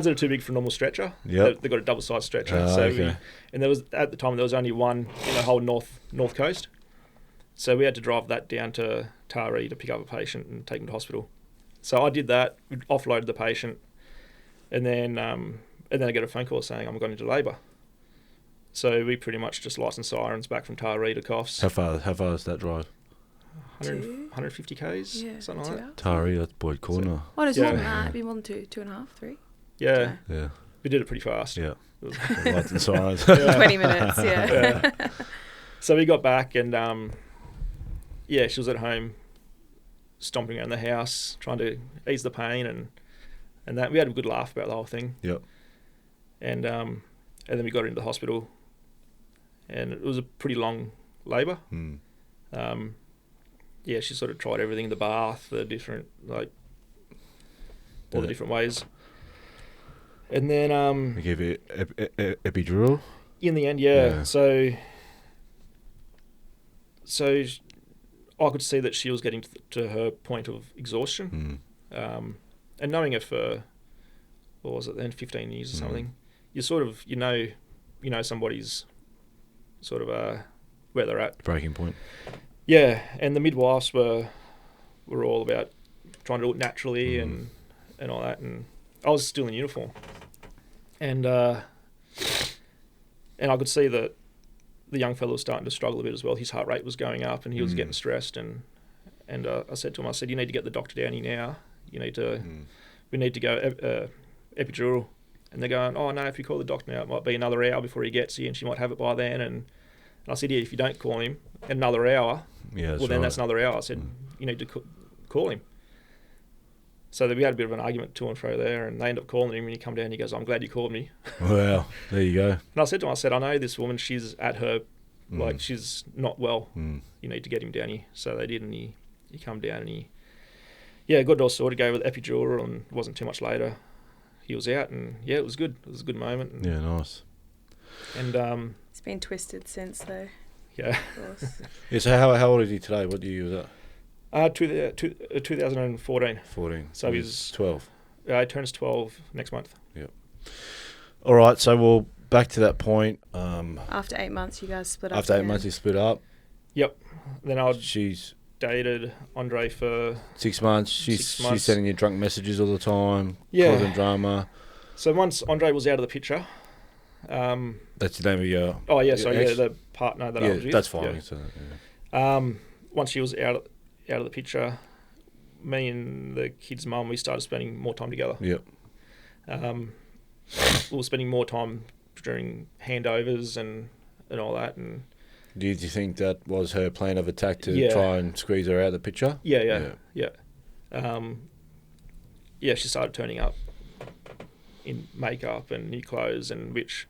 that are too big for a normal stretcher. Yep. They've got a double-sized stretcher. And there was at the time there was only one in the whole north coast. So we had to drive that down to Taree to pick up a patient and take him to hospital. So I did that. We offloaded the patient, and then I get a phone call saying I'm going into labour. So we pretty much just licensed sirens back from Taree to Coffs. How far is that drive? 150 k's, something like that. Taree, that's Boyd Corner. Oh, it's more than that. It'd be more than 2.5, 3. Yeah. Yeah. We did it pretty fast. Yeah. Lights and sirens. 20 minutes, yeah. So we got back, and she was at home stomping around the house trying to ease the pain, and that we had a good laugh about the whole thing. Yep. And then we got her into the hospital, and it was a pretty long labour. She sort of tried everything, the bath, the different, like, all the different ways. And then They gave you epidural. in the end, yeah. So I could see that she was getting to her point of exhaustion. And knowing her for, what was it then, 15 years or something, you sort of, you know somebody's sort of where they're at. Breaking point. Yeah, and the midwives were all about trying to do it naturally and all that, and I was still in uniform. And I could see that the young fellow was starting to struggle a bit as well. His heart rate was going up and he was getting stressed, and I said to him, you need to get the doctor down here now. You need to, we need to go epidural. And they're going, oh no, if you call the doctor now, it might be another hour before he gets here and she might have it by then. And I said, yeah, if you don't call him in another hour, that's another hour. I said, you need to call him. So we had a bit of an argument to and fro there, and they ended up calling him, and he come down and he goes, I'm glad you called me. Well, there you go. And I said to him, I know this woman, she's at her, like she's not well. You need to get him down here. So they did, and he come down and he got it all sorted, gave her the epidural, and it wasn't too much later. He was out, and it was good. It was a good moment. And, yeah, nice. And it's been twisted since though. Yeah. Of course. Yeah. So how old is he today? What year was that? 2014. 14. So he's 12. He turns 12 next month. Yep. All right. So we'll back to that point. After 8 months, you guys split up. After 8 months, you split up. Yep. Then She's dated Andre for 6 months. She's sending you drunk messages all the time. Yeah. Causing drama. So once Andre was out of the picture. That's the name of your. Oh yeah, so yeah, the partner that I was with. That's fine. Yeah. So, yeah. Once she was out of the picture, me and the kid's mum, we started spending more time together. Yep. We were spending more time during handovers and all that. And do you think that was her plan of attack to try and squeeze her out of the picture? Yeah. She started turning up in makeup and new clothes, and which,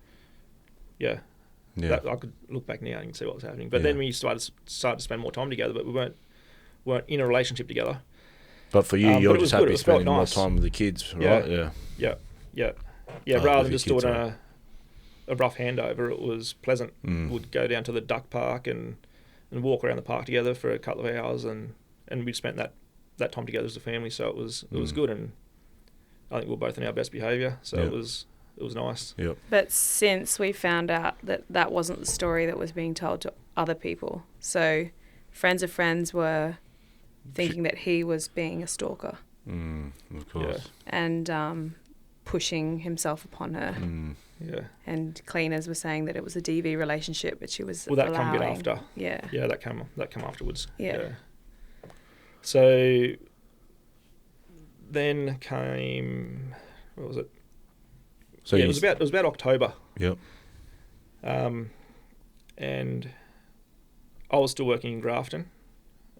that I could look back now and see what was happening. But then we started to spend more time together, but we weren't in a relationship together. But for you, you're just happy spending more nice. time with the kids, right? Yeah. Rather than just doing a rough handover, it was pleasant. We'd go down to the duck park and walk around the park together for a couple of hours, and we spent that time together as a family. So it was good, and I think we were both in our best behaviour. So it was nice. Yep. But since we found out that wasn't the story that was being told to other people, so friends of friends were thinking that he was being a stalker. Of course. And pushing himself upon her. Yeah. And cleaners were saying that it was a DV relationship, but she was that came a bit after. Yeah. Yeah, that came afterwards. Yeah. So then came, what was it? So it was about October. Yep. And I was still working in Grafton,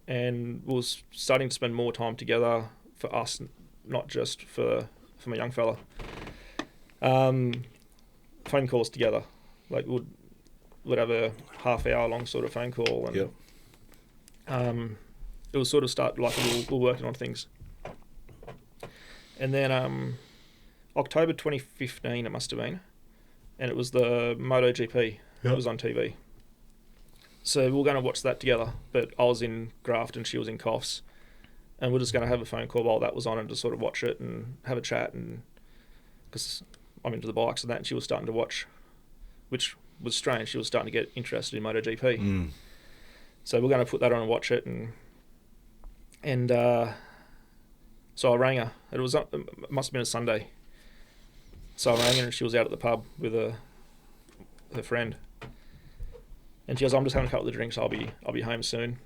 and we was starting to spend more time together for us, not just for my young fella. Phone calls together, like we'd have a half-hour long sort of phone call, and it was sort of start like we were working on things. And then October 2015 it must have been, and it was the MotoGP. It was on TV. So we were going to watch that together, but I was in Grafton, she was in Coffs, and we're just going to have a phone call while that was on and just sort of watch it and have a chat, and because I'm into the bikes and that, and she was starting to watch, which was strange. She was starting to get interested in MotoGP. So we're going to put that on and watch it, and so I rang her. It must have been a Sunday. So I rang her, and she was out at the pub with her friend. And she goes, I'm just having a couple of drinks. I'll be home soon.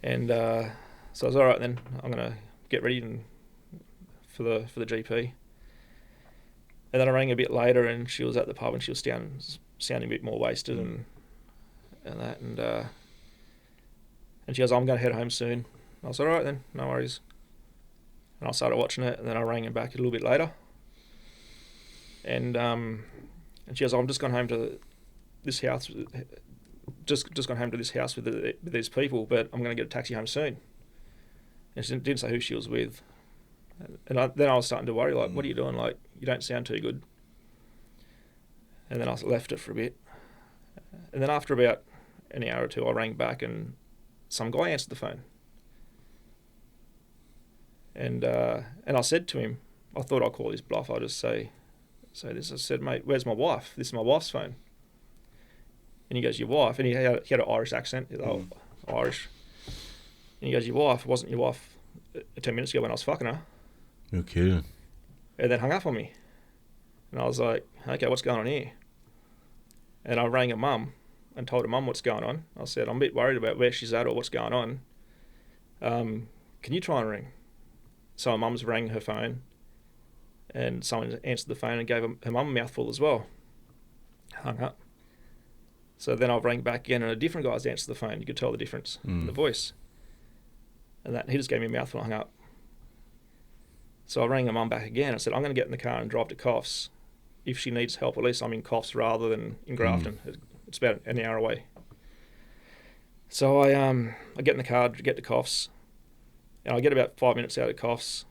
And so I was all right then. I'm gonna get ready for the GP. And then I rang a bit later, and she was at the pub, and she was sounding a bit more wasted and that. And she goes, I'm gonna head home soon. I was all right then, no worries. And I started watching it, and then I rang her back a little bit later. And she goes, I'm just gone home to this house, just gone home to this house with these people, but I'm going to get a taxi home soon. And she didn't say who she was with. And then I was starting to worry, like, what are you doing? Like, you don't sound too good. And then I left it for a bit. And then after about an hour or two, I rang back and some guy answered the phone. And I said to him, I thought I'd call his bluff. I'll just say this. I said, mate, where's my wife? This is my wife's phone. And he goes, your wife? And he had an Irish accent, Irish. And he goes, your wife? It wasn't your wife 10 minutes ago when I was fucking her. You're kidding. And then hung up on me. And I was like, okay, what's going on here? And I rang her mum and told her mum what's going on. I said, I'm a bit worried about where she's at or what's going on. Can you try and ring? So her mum's rang her phone and someone answered the phone and gave her mum a mouthful as well. Hung up. So then I rang back again and a different guy's answered the phone. You could tell the difference in the voice. And he just gave me a mouthful and hung up. So I rang her mum back again. I said, I'm going to get in the car and drive to Coffs. If she needs help, at least I'm in Coffs rather than in Grafton. It's about an hour away. So I get in the car, get to Coffs, and I get about 5 minutes out of Coffs,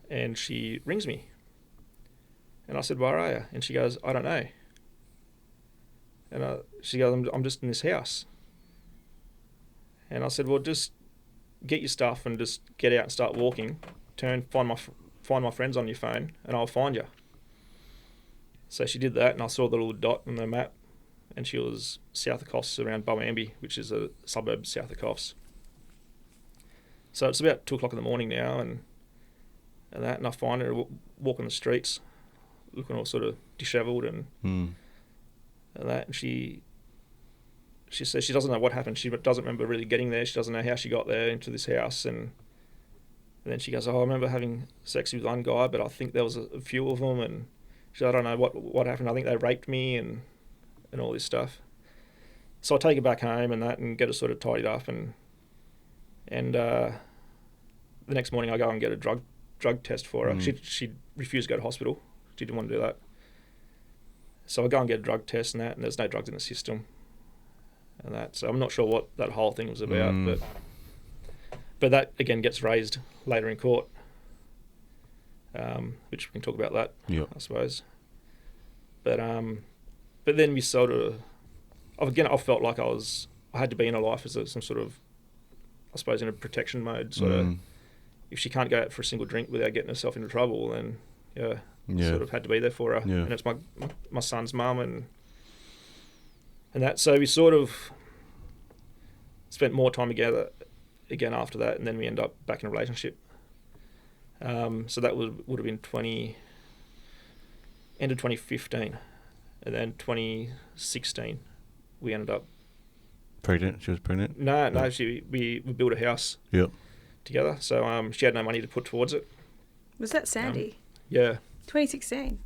and she rings me. And I said, where are you? And she goes, I don't know. And she goes, I'm just in this house. And I said, well, just get your stuff and just get out and start walking. Find my friends on your phone, and I'll find you. So she did that, and I saw the little dot on the map, and she was south of Coffs, around Boambi, which is a suburb south of Coffs. So it's about 2 o'clock in the morning now, and I find her walking the streets, looking all sort of dishevelled and that. And she says she doesn't know what happened. She doesn't remember really getting there. She doesn't know how she got there into this house. And then she goes, I remember having sex with one guy, but I think there was a few of them. And she said, I don't know what happened. I think they raped me and all this stuff. So I take her back home and get her sort of tidied up. And the next morning I go and get a drug test for her. She refused to go to hospital. She didn't want to do that. So I go and get a drug test and there's no drugs in the system. And that, so I'm not sure what that whole thing was about, but that again gets raised later in court, which we can talk about that, I suppose. But then we sort of, again, I felt like I had to be in her life as some sort of, I suppose, in a protection mode. Sort of, if she can't go out for a single drink without getting herself into trouble, then sort of had to be there for her. And it's my son's mum and that. So we sort of spent more time together again after that, and then we end up back in a relationship. So that would have been end of 2015, and then 2016 we ended up pregnant. She was pregnant. No. We built a house. Together. So she had no money to put towards it. Was that Sandy? Yeah. 2016.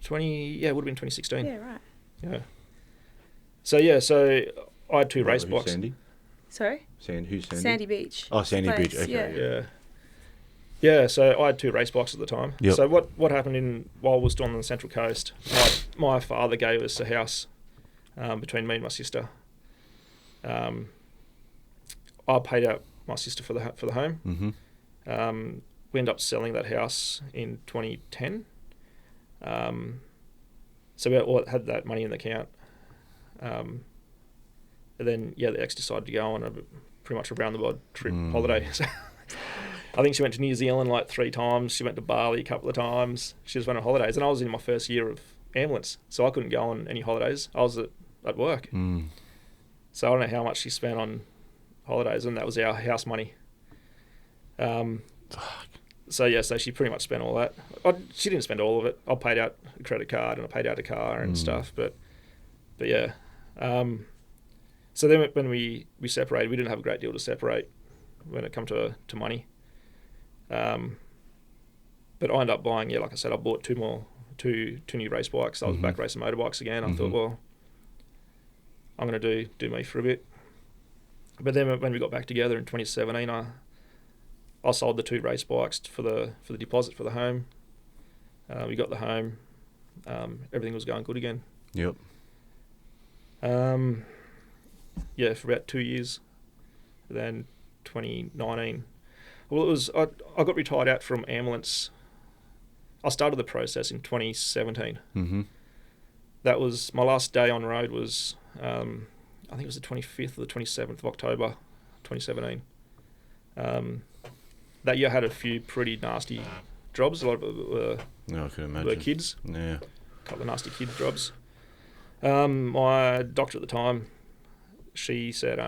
It would have been 2016. Yeah, right. Yeah. So I had 2 race bikes. Sandy? Sorry? Who's Sandy? Sandy Beach. Oh, Sandy Place, Beach. Okay. Yeah. So I had 2 race bikes at the time. Yep. So what happened while we were still on the Central Coast? My father gave us a house between me and my sister. I paid out my sister for the home. We ended up selling that house in 2010. So we had that money in the account. And then, the ex decided to go on pretty much a round-the-world trip holiday. So I think she went to New Zealand like 3 times. She went to Bali a couple of times. She just went on holidays. And I was in my first year of ambulance, so I couldn't go on any holidays. I was at work. So I don't know how much she spent on holidays, and that was our house money. So she pretty much spent all that. She didn't spend all of it. I paid out a credit card and I paid out a car and stuff. But yeah. So then when we separated, we didn't have a great deal to separate when it come to money. But I ended up buying, like I said, I bought two new race bikes. I was back racing motorbikes again. I thought, well, I'm going to do me for a bit. But then when we got back together in 2017, I sold the 2 race bikes for the deposit for the home. We got the home. Everything was going good again. Yep. For about 2 years. Then 2019, Well, it was I got retired out from ambulance. I started the process in 2017. Mm-hmm. That was my last day on road. Was I think it was the 25th or the 27th of October, 2017. That year I had a few pretty nasty jobs. A lot of it were, I can imagine. were kids. Yeah. A couple of nasty kid jobs. My doctor at the time, she said,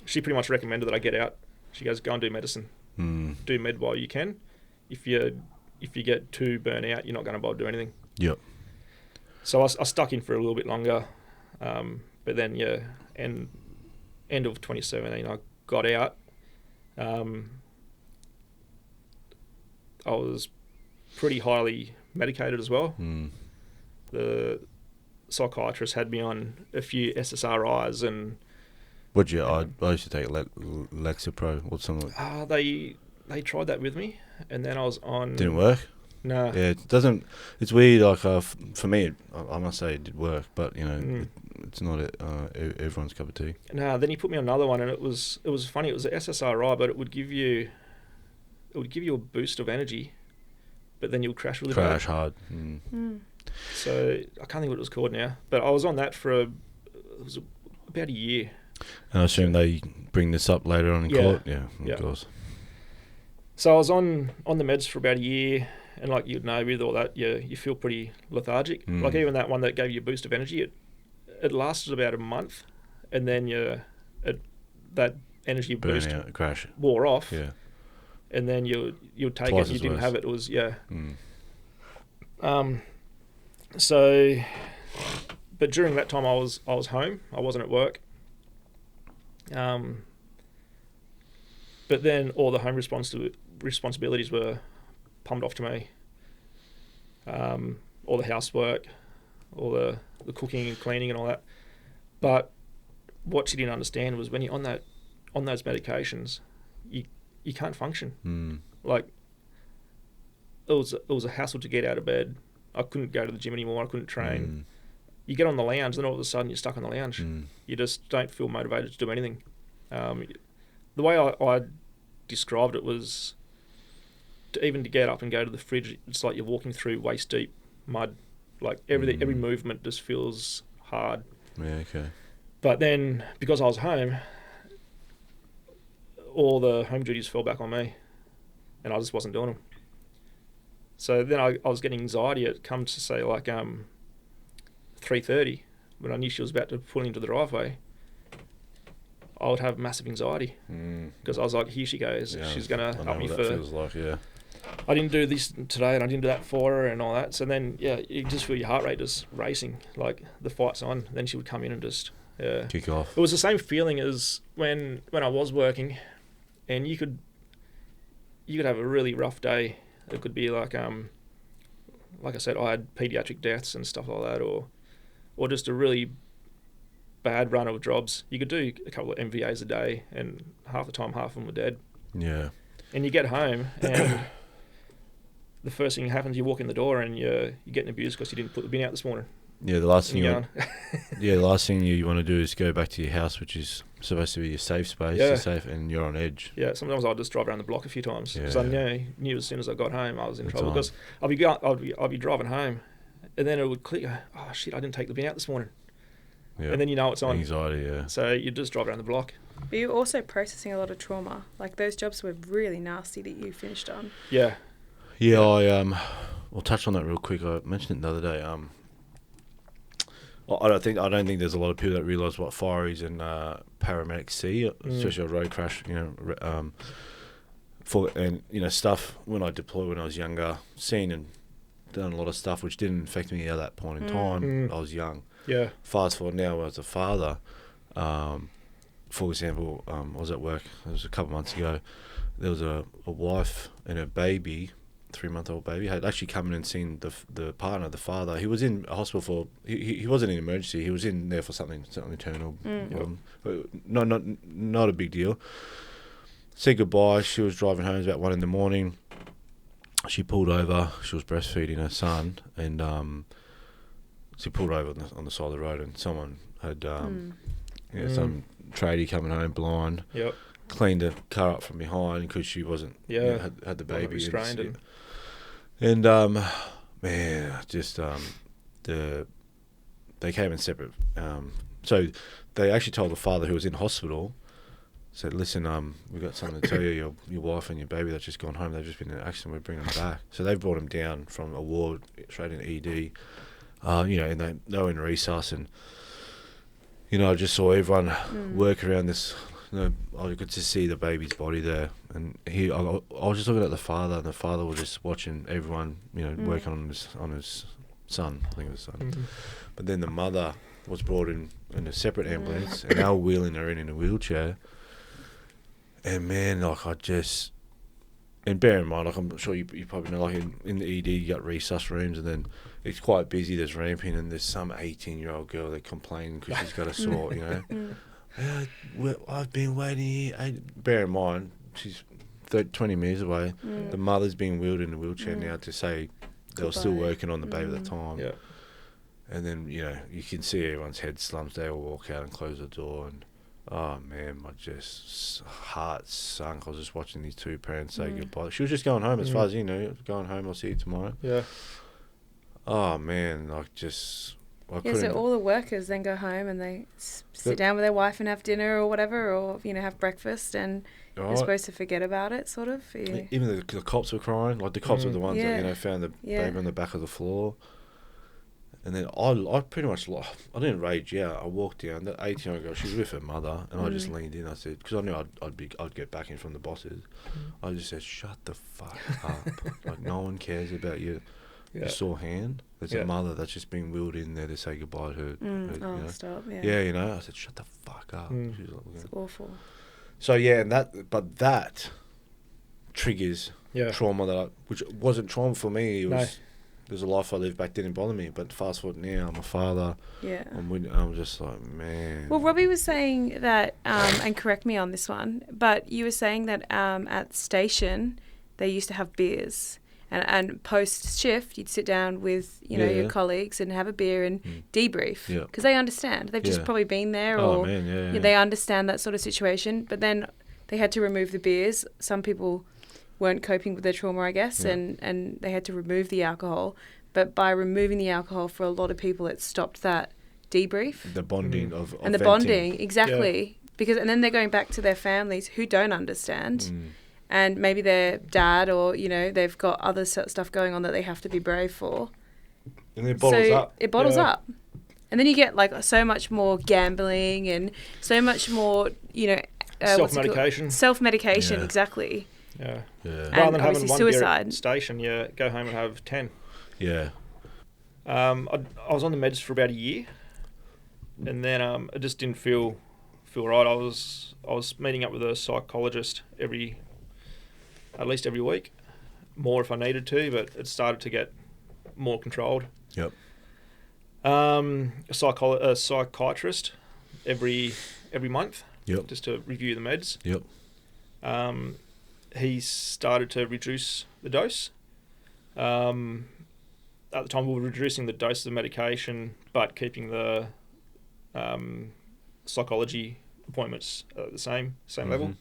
she pretty much recommended that I get out. She goes, go and do medicine. Do med while you can. If you get too burnt out, you're not going to bother do anything. Yep. So I stuck in for a little bit longer. But then, end of 2017, I got out. I was pretty highly medicated as well. The psychiatrist had me on a few SSRIs and... What'd you... I used to take Lexapro or something like They tried that with me, and then I was on... Didn't work? No. Yeah, it doesn't... It's weird, like, for me, I must say it did work, but, you know, it's not everyone's cup of tea. No, then he put me on another one, and it was funny. It was an SSRI, but it would give you a boost of energy, but then you'll crash really bad. Crash hard. So I can't think what it was called now, but I was on that for about a year. And I assume they bring this up later on in court? Yeah, of course. So I was on the meds for about a year, and like you'd know with all that, you feel pretty lethargic. Like even that one that gave you a boost of energy, it lasted about a month, and then that energy boost crash wore off. Yeah. And then you'd take Twice it, you as didn't worse. have it. It was So, but during that time I was home. I wasn't at work. But then all the home responsibilities were pumped off to me. All the housework, all the cooking and cleaning and all that. But what she didn't understand was when you're on those medications, you can't function. Like it was a hassle to get out of bed. I couldn't go to the gym anymore. I couldn't train. You get on the lounge, then all of a sudden you're stuck on the lounge. You just don't feel motivated to do anything. The way I described it was to get up and go to the fridge, it's like you're walking through waist deep mud. Like every movement just feels hard. Yeah, okay. But then because I was home, all the home duties fell back on me, and I just wasn't doing them. So then I was getting anxiety. It come to say like 3:30 when I knew she was about to pull into the driveway. I would have massive anxiety because I was like, here she goes. Yeah, she's gonna help me for. Feels like, yeah. I didn't do this today, and I didn't do that for her, and all that. So then, you just feel your heart rate just racing, like the fight's on. Then she would come in and just kick off. It was the same feeling as when I was working, and you could have a really rough day. It could be like I said, I had pediatric deaths and stuff like that, or just a really bad run of jobs. You could do a couple of MVAs a day, and half the time, half of them were dead. Yeah. And you get home, and the first thing that happens, you walk in the door, and you're getting abused because you didn't put the bin out this morning. Yeah, the last thing the last thing you want to do is go back to your house, which is supposed to be your safe space. You're safe, and you're on edge. Yeah, sometimes I'll just drive around the block a few times because I knew as soon as I got home I was in trouble. On. Because I'll be driving home, and then it would click. Oh shit! I didn't take the bin out this morning. Yeah. And then you know it's on. Anxiety, yeah. So you just drive around the block. But you're also processing a lot of trauma. Like those jobs were really nasty that you finished on. Yeah. Yeah, I'll touch on that real quick. I mentioned it the other day. I don't think there's a lot of people that realise what fireys and paramedics see, especially a road crash. Stuff when I deployed when I was younger, seen and done a lot of stuff which didn't affect me at that point in time. I was young. Yeah. Fast forward now, as a father, for example, I was at work. It was a couple of months ago. There was a wife and her baby. 3-month-old baby had actually come in and seen the partner, the father. He was in a hospital for he wasn't in emergency. He was in there for something internal. Not a big deal. Said goodbye. She was driving home. It was about 1 a.m. She pulled over. She was breastfeeding her son, and she pulled over on the side of the road, and someone had some tradie coming home blind. Yep. cleaned the car up from behind because she wasn't, had the baby. Restrained and man, just they came in separate. So they actually told the father who was in hospital, said, listen, we've got something to tell you. Your wife and your baby that's just gone home, they've just been in an accident. We're bringing them back. So they've brought him down from a ward straight in ED. And they were in resus, and I just saw everyone work around this. I could just see the baby's body there, and I was just looking at the father, and the father was just watching everyone, working on his son. I think it was son. Mm-hmm. But then the mother was brought in a separate ambulance, and they were wheeling her in a wheelchair. And man, and bear in mind, I'm sure you probably know, in the ED you got resus rooms, and then it's quite busy. There's ramping, and there's some 18-year-old girl that complaining because she's got a sore, I've been waiting here. Bear in mind, she's 20 metres away. The mother's being wheeled in a wheelchair now to say they were still working on the baby at the time. Yeah. And then, you can see everyone's head slumps. They all walk out and close the door, and oh man, my heart sunk. I was just watching these two parents say goodbye. She was just going home, as far as going home. I'll see you tomorrow. Yeah. Oh man, couldn't. So all the workers then go home and they sit down with their wife and have dinner or whatever, or have breakfast, and they're supposed to forget about it, sort of. Yeah. Even the cops were crying. Like the cops were the ones that found the baby on the back of the floor. And then I pretty much, I didn't rage out. I walked down. That 18-year-old girl, she was with her mother, and I just leaned in. I said, because I knew I'd get backing from the bosses. I just said, shut the fuck up. No one cares about you. Yeah. Sore hand. There's a mother that's just been wheeled in there to say goodbye to her. Stop. Yeah. Yeah, I said, shut the fuck up. She was it's awful. So and that triggers trauma which wasn't trauma for me. It was. There's a life I lived back didn't bother me, but fast forward now, I'm a father. Yeah. I'm just like, man. Well, Robbie was saying that, and correct me on this one, but you were saying that at station they used to have beers, and post shift you'd sit down with your colleagues and have a beer and debrief because they understand. They've just probably been there, or they understand that sort of situation. But then they had to remove the beers. Some people weren't coping with their trauma, I guess, and they had to remove the alcohol. But by removing the alcohol, for a lot of people, it stopped that debrief. The bonding of and the venting. Bonding, exactly. Yeah. And then they're going back to their families who don't understand. And maybe their dad or, they've got other stuff going on that they have to be brave for. And it bottles up. It bottles up. And then you get, so much more gambling and so much more, self-medication. Self-medication, exactly. Yeah. And rather than having one suicide. beer at station, go home and have 10. Yeah. I was on the meds for about a year, and then it just didn't feel right. I was meeting up with a psychologist at least every week, more if I needed to, but it started to get more controlled. Yep. A psychiatrist every month. Yep. Just to review the meds. Yep. He started to reduce the dose. At the time, we were reducing the dose of the medication, but keeping the psychology appointments at the same level.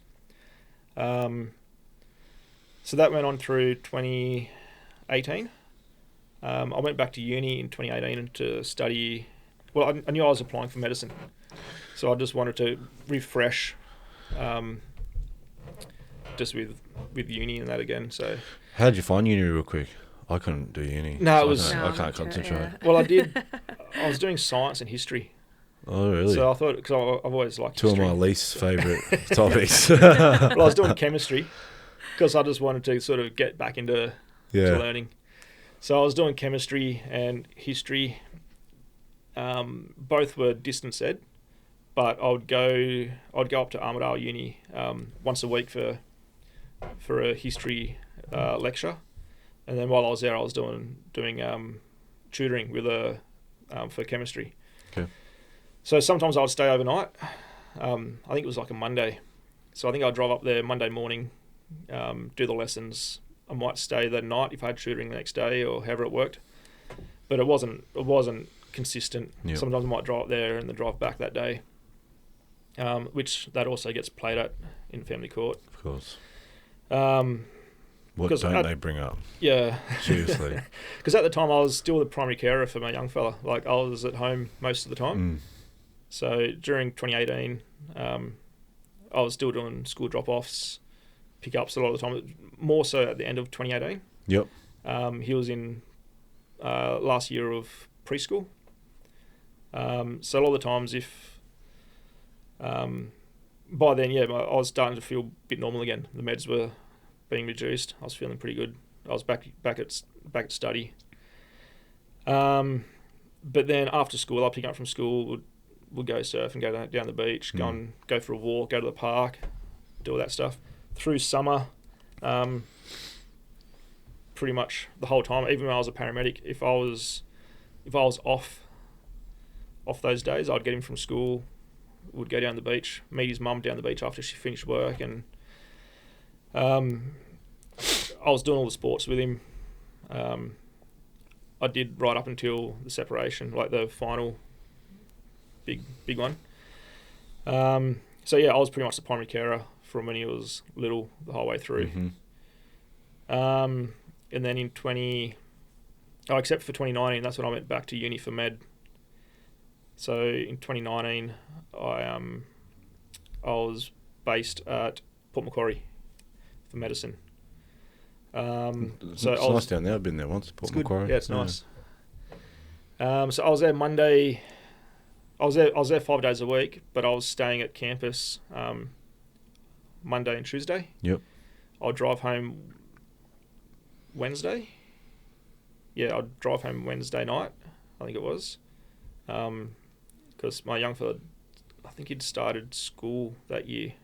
So that went on through 2018. I went back to uni in 2018 to study. Well, I knew I was applying for medicine, so I just wanted to refresh. Just with uni and that again. So how did you find uni real quick? I couldn't do uni. No, I can't concentrate. Yeah. Well, I was doing science and history. Oh, really? So I thought, because I've always liked two history. of my least favourite topics. Well, I was doing chemistry because I just wanted to sort of get back into learning. So I was doing chemistry and history. Both were distance ed, but I'd go up to Armidale Uni once a week for a history lecture, and then while I was there, I was doing tutoring with for chemistry. Okay. So sometimes I would stay overnight. I think it was like a Monday, so I think I'd drive up there Monday morning, do the lessons. I might stay that night if I had tutoring the next day or however it worked, but it wasn't consistent. Yep. Sometimes I might drive up there and then drive back that day, which that also gets played at in family court. Of course. What 'cause don't they bring up? Yeah. Seriously. Because at the time I was still the primary carer for my young fella. Like, I was at home most of the time. So during 2018, I was still doing school drop-offs, pick-ups a lot of the time. More so at the end of 2018. Yep. He was in last year of preschool. So a lot of the times, if by then, I was starting to feel a bit normal again. The meds were being reduced. I was feeling pretty good. I was back at study. But then after school, I'd pick up from school, would go surf and go down the beach, go for a walk, go to the park, do all that stuff. Through summer, pretty much the whole time, even when I was a paramedic, if I was off those days, I'd get him from school, would go down the beach, meet his mum down the beach after she finished work, and I was doing all the sports with him. I did right up until the separation, like the final big one. So I was pretty much the primary carer from when he was little the whole way through. And then in except for 2019, that's when I went back to uni for med. So in 2019, I was based at Port Macquarie for medicine. It's nice down there. I've been there once. Port Macquarie. Yeah, it's nice. So I was there Monday. I was there 5 days a week, but I was staying at campus Monday and Tuesday. Yep. I'll drive home Wednesday. Yeah, I'd drive home Wednesday night, I think it was. Because my young fella, I think he'd started school that year.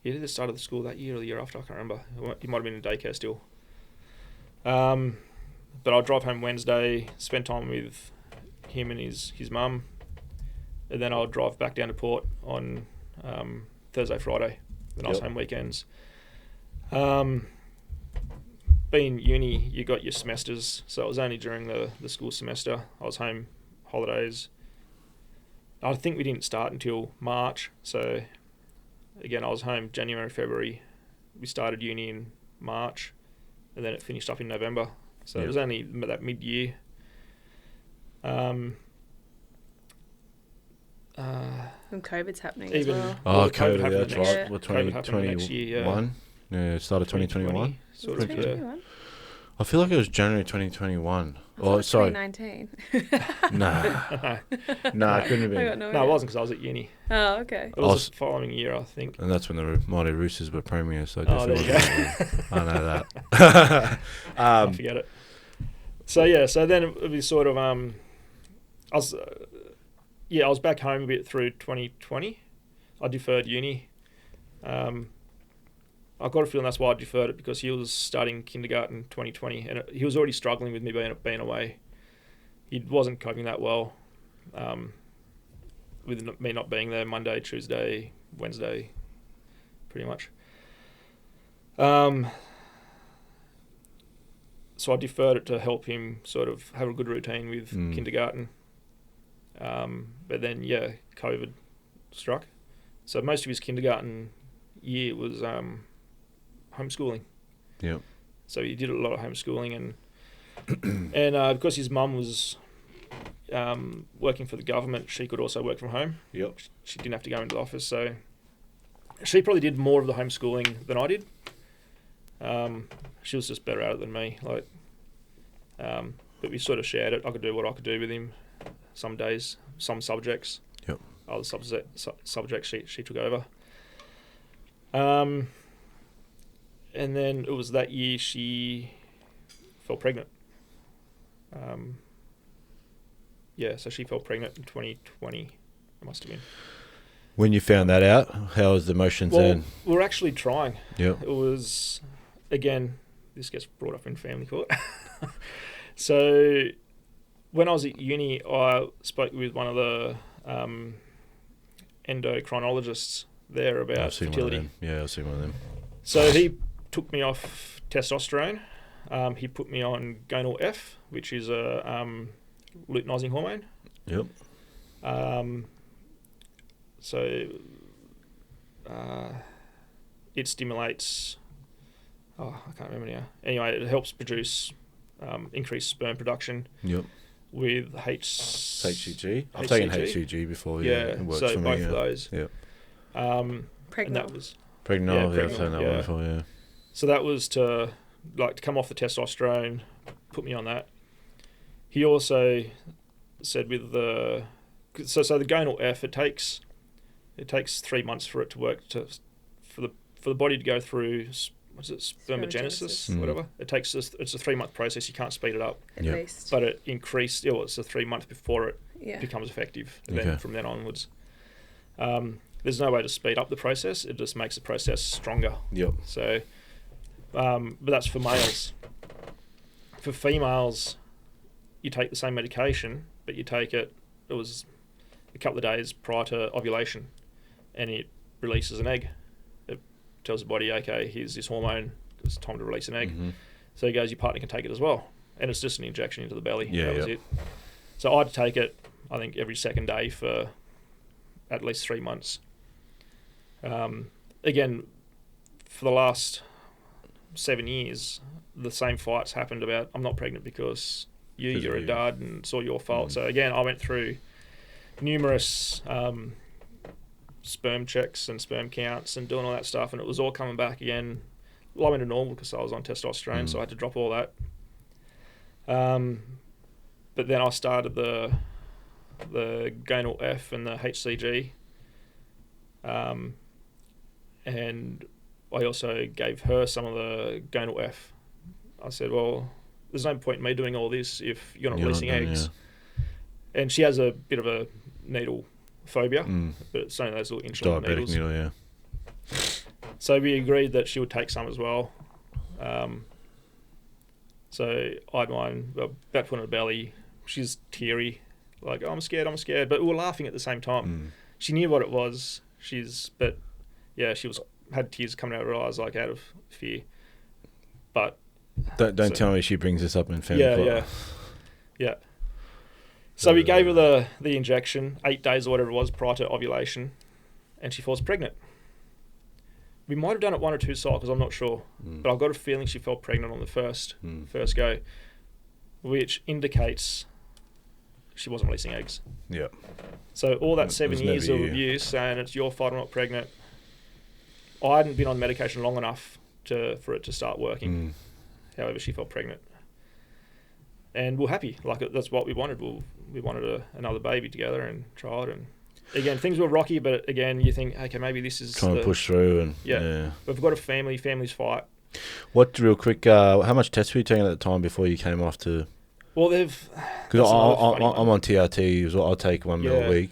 He either started the school that year or the year after, I can't remember. He might have been in daycare still. But I'll drive home Wednesday, spend time with him and his mum, and then I'll drive back down to Port on Thursday, Friday. Then I was home weekends. Being uni, you got your semesters, so it was only during the school semester. I was home holidays. I think we didn't start until March, so again, I was home January, February. We started uni in March, and then it finished up in November. So it was only that mid-year. And COVID's happening as Even- well. Oh, Well, COVID, happened that's the right. next- Well, COVID happened the next year, 2021. Yeah, started 2021. Sort of, 2021? I feel like it was January 2021. I thought it was Sorry. 2019. Nah, it couldn't have I been. got no No, idea. it wasn't because I was at uni. Oh, okay. It was the following year, I think. And that's when the Mighty Roosters were premier, so I Oh, there definitely you go. I know that. I forget it. So then it was sort of I was back home a bit through 2020. I deferred uni. I got a feeling that's why I deferred it, because he was starting kindergarten 2020, and he was already struggling with me being away. He wasn't coping that well with me not being there Monday, Tuesday, Wednesday, pretty much. So I deferred it to help him sort of have a good routine with kindergarten. But then, COVID struck. So most of his kindergarten year was homeschooling. Yep. So he did a lot of homeschooling, and because his mum was working for the government, she could also work from home. Yep. She didn't have to go into the office, so she probably did more of the homeschooling than I did. She was just better at it than me. But we sort of shared it. I could do what I could do with him. Some days, some subjects. Yep. Other subjects she took over. And then it was that year she fell pregnant. So she fell pregnant in 2020. It must have been. When you found that out, how was the emotions then? We were actually trying. Yep. It was, again, this gets brought up in family court. So when I was at uni, I spoke with one of the endocrinologists there about I've seen fertility. one of them. Yeah, I've seen one of them. So he took me off testosterone. He put me on gonal F, which is a luteinizing hormone. Yep. So it stimulates. Oh, I can't remember now. Anyway, it helps produce increased sperm production. Yep. With HCG. I've taken HCG before. Yeah. It works so for me, both of those. Yep. And Pregnant. that was Pregnant. Yeah, I've taken that one before. Yeah. So that was to come off the testosterone, put me on that. He also said with the so the gonal F, it takes 3 months for it to work for the body to go through. What's it, spermagenesis, whatever. It's a 3-month process. You can't speed it up. At least. But it increased. It's a 3 month before it becomes effective. Then from then onwards, there's no way to speed up the process. It just makes the process stronger. Yep. So, but that's for males. For females, you take the same medication, but you take it. It was a couple of days prior to ovulation, and it releases an egg. Tells the body, okay, here's this hormone, it's time to release an egg. Mm-hmm. So he goes, your partner can take it as well. And it's just an injection into the belly. Yeah, that was it. So I'd take it, I think, every second day for at least 3 months. Again, for the last 7 years, the same fights happened about, I'm not pregnant because you're a dad and it's all your fault. So again, I went through numerous sperm checks and sperm counts and doing all that stuff, and it was all coming back again low into normal because I was on testosterone, so I had to drop all that. But then I started the gonal F and the HCG, and I also gave her some of the gonal F. I said, well, there's no point in me doing all this if you're not releasing eggs. And she has a bit of a needle phobia, but it's only those little insulin diabetic needles. needle, yeah. So we agreed that she would take some as well. So I had mine about put on her belly. She's teary, like, oh, I'm scared. But we were laughing at the same time. She knew what it was. She had tears coming out of her eyes, like out of fear. But don't tell me she brings this up in family. Yeah. So we gave her the injection, 8 days or whatever it was prior to ovulation, and she falls pregnant. We might have done it 1 or 2 cycles, I'm not sure, but I've got a feeling she fell pregnant on the first go, which indicates she wasn't releasing eggs. Yeah. So all that 7 years of abuse saying it's your fault I'm not pregnant, I hadn't been on medication long enough for it to start working. However, she fell pregnant. And we're happy. Like, that's what we wanted. We wanted another baby together and tried. And again, things were rocky, but again, you think, okay, maybe this is trying to push through. And We've got a family. Families fight. What, real quick, how much tests were you taking at the time before you came off to? Well, because I'm on TRT as well. I'll take 1 mil a week,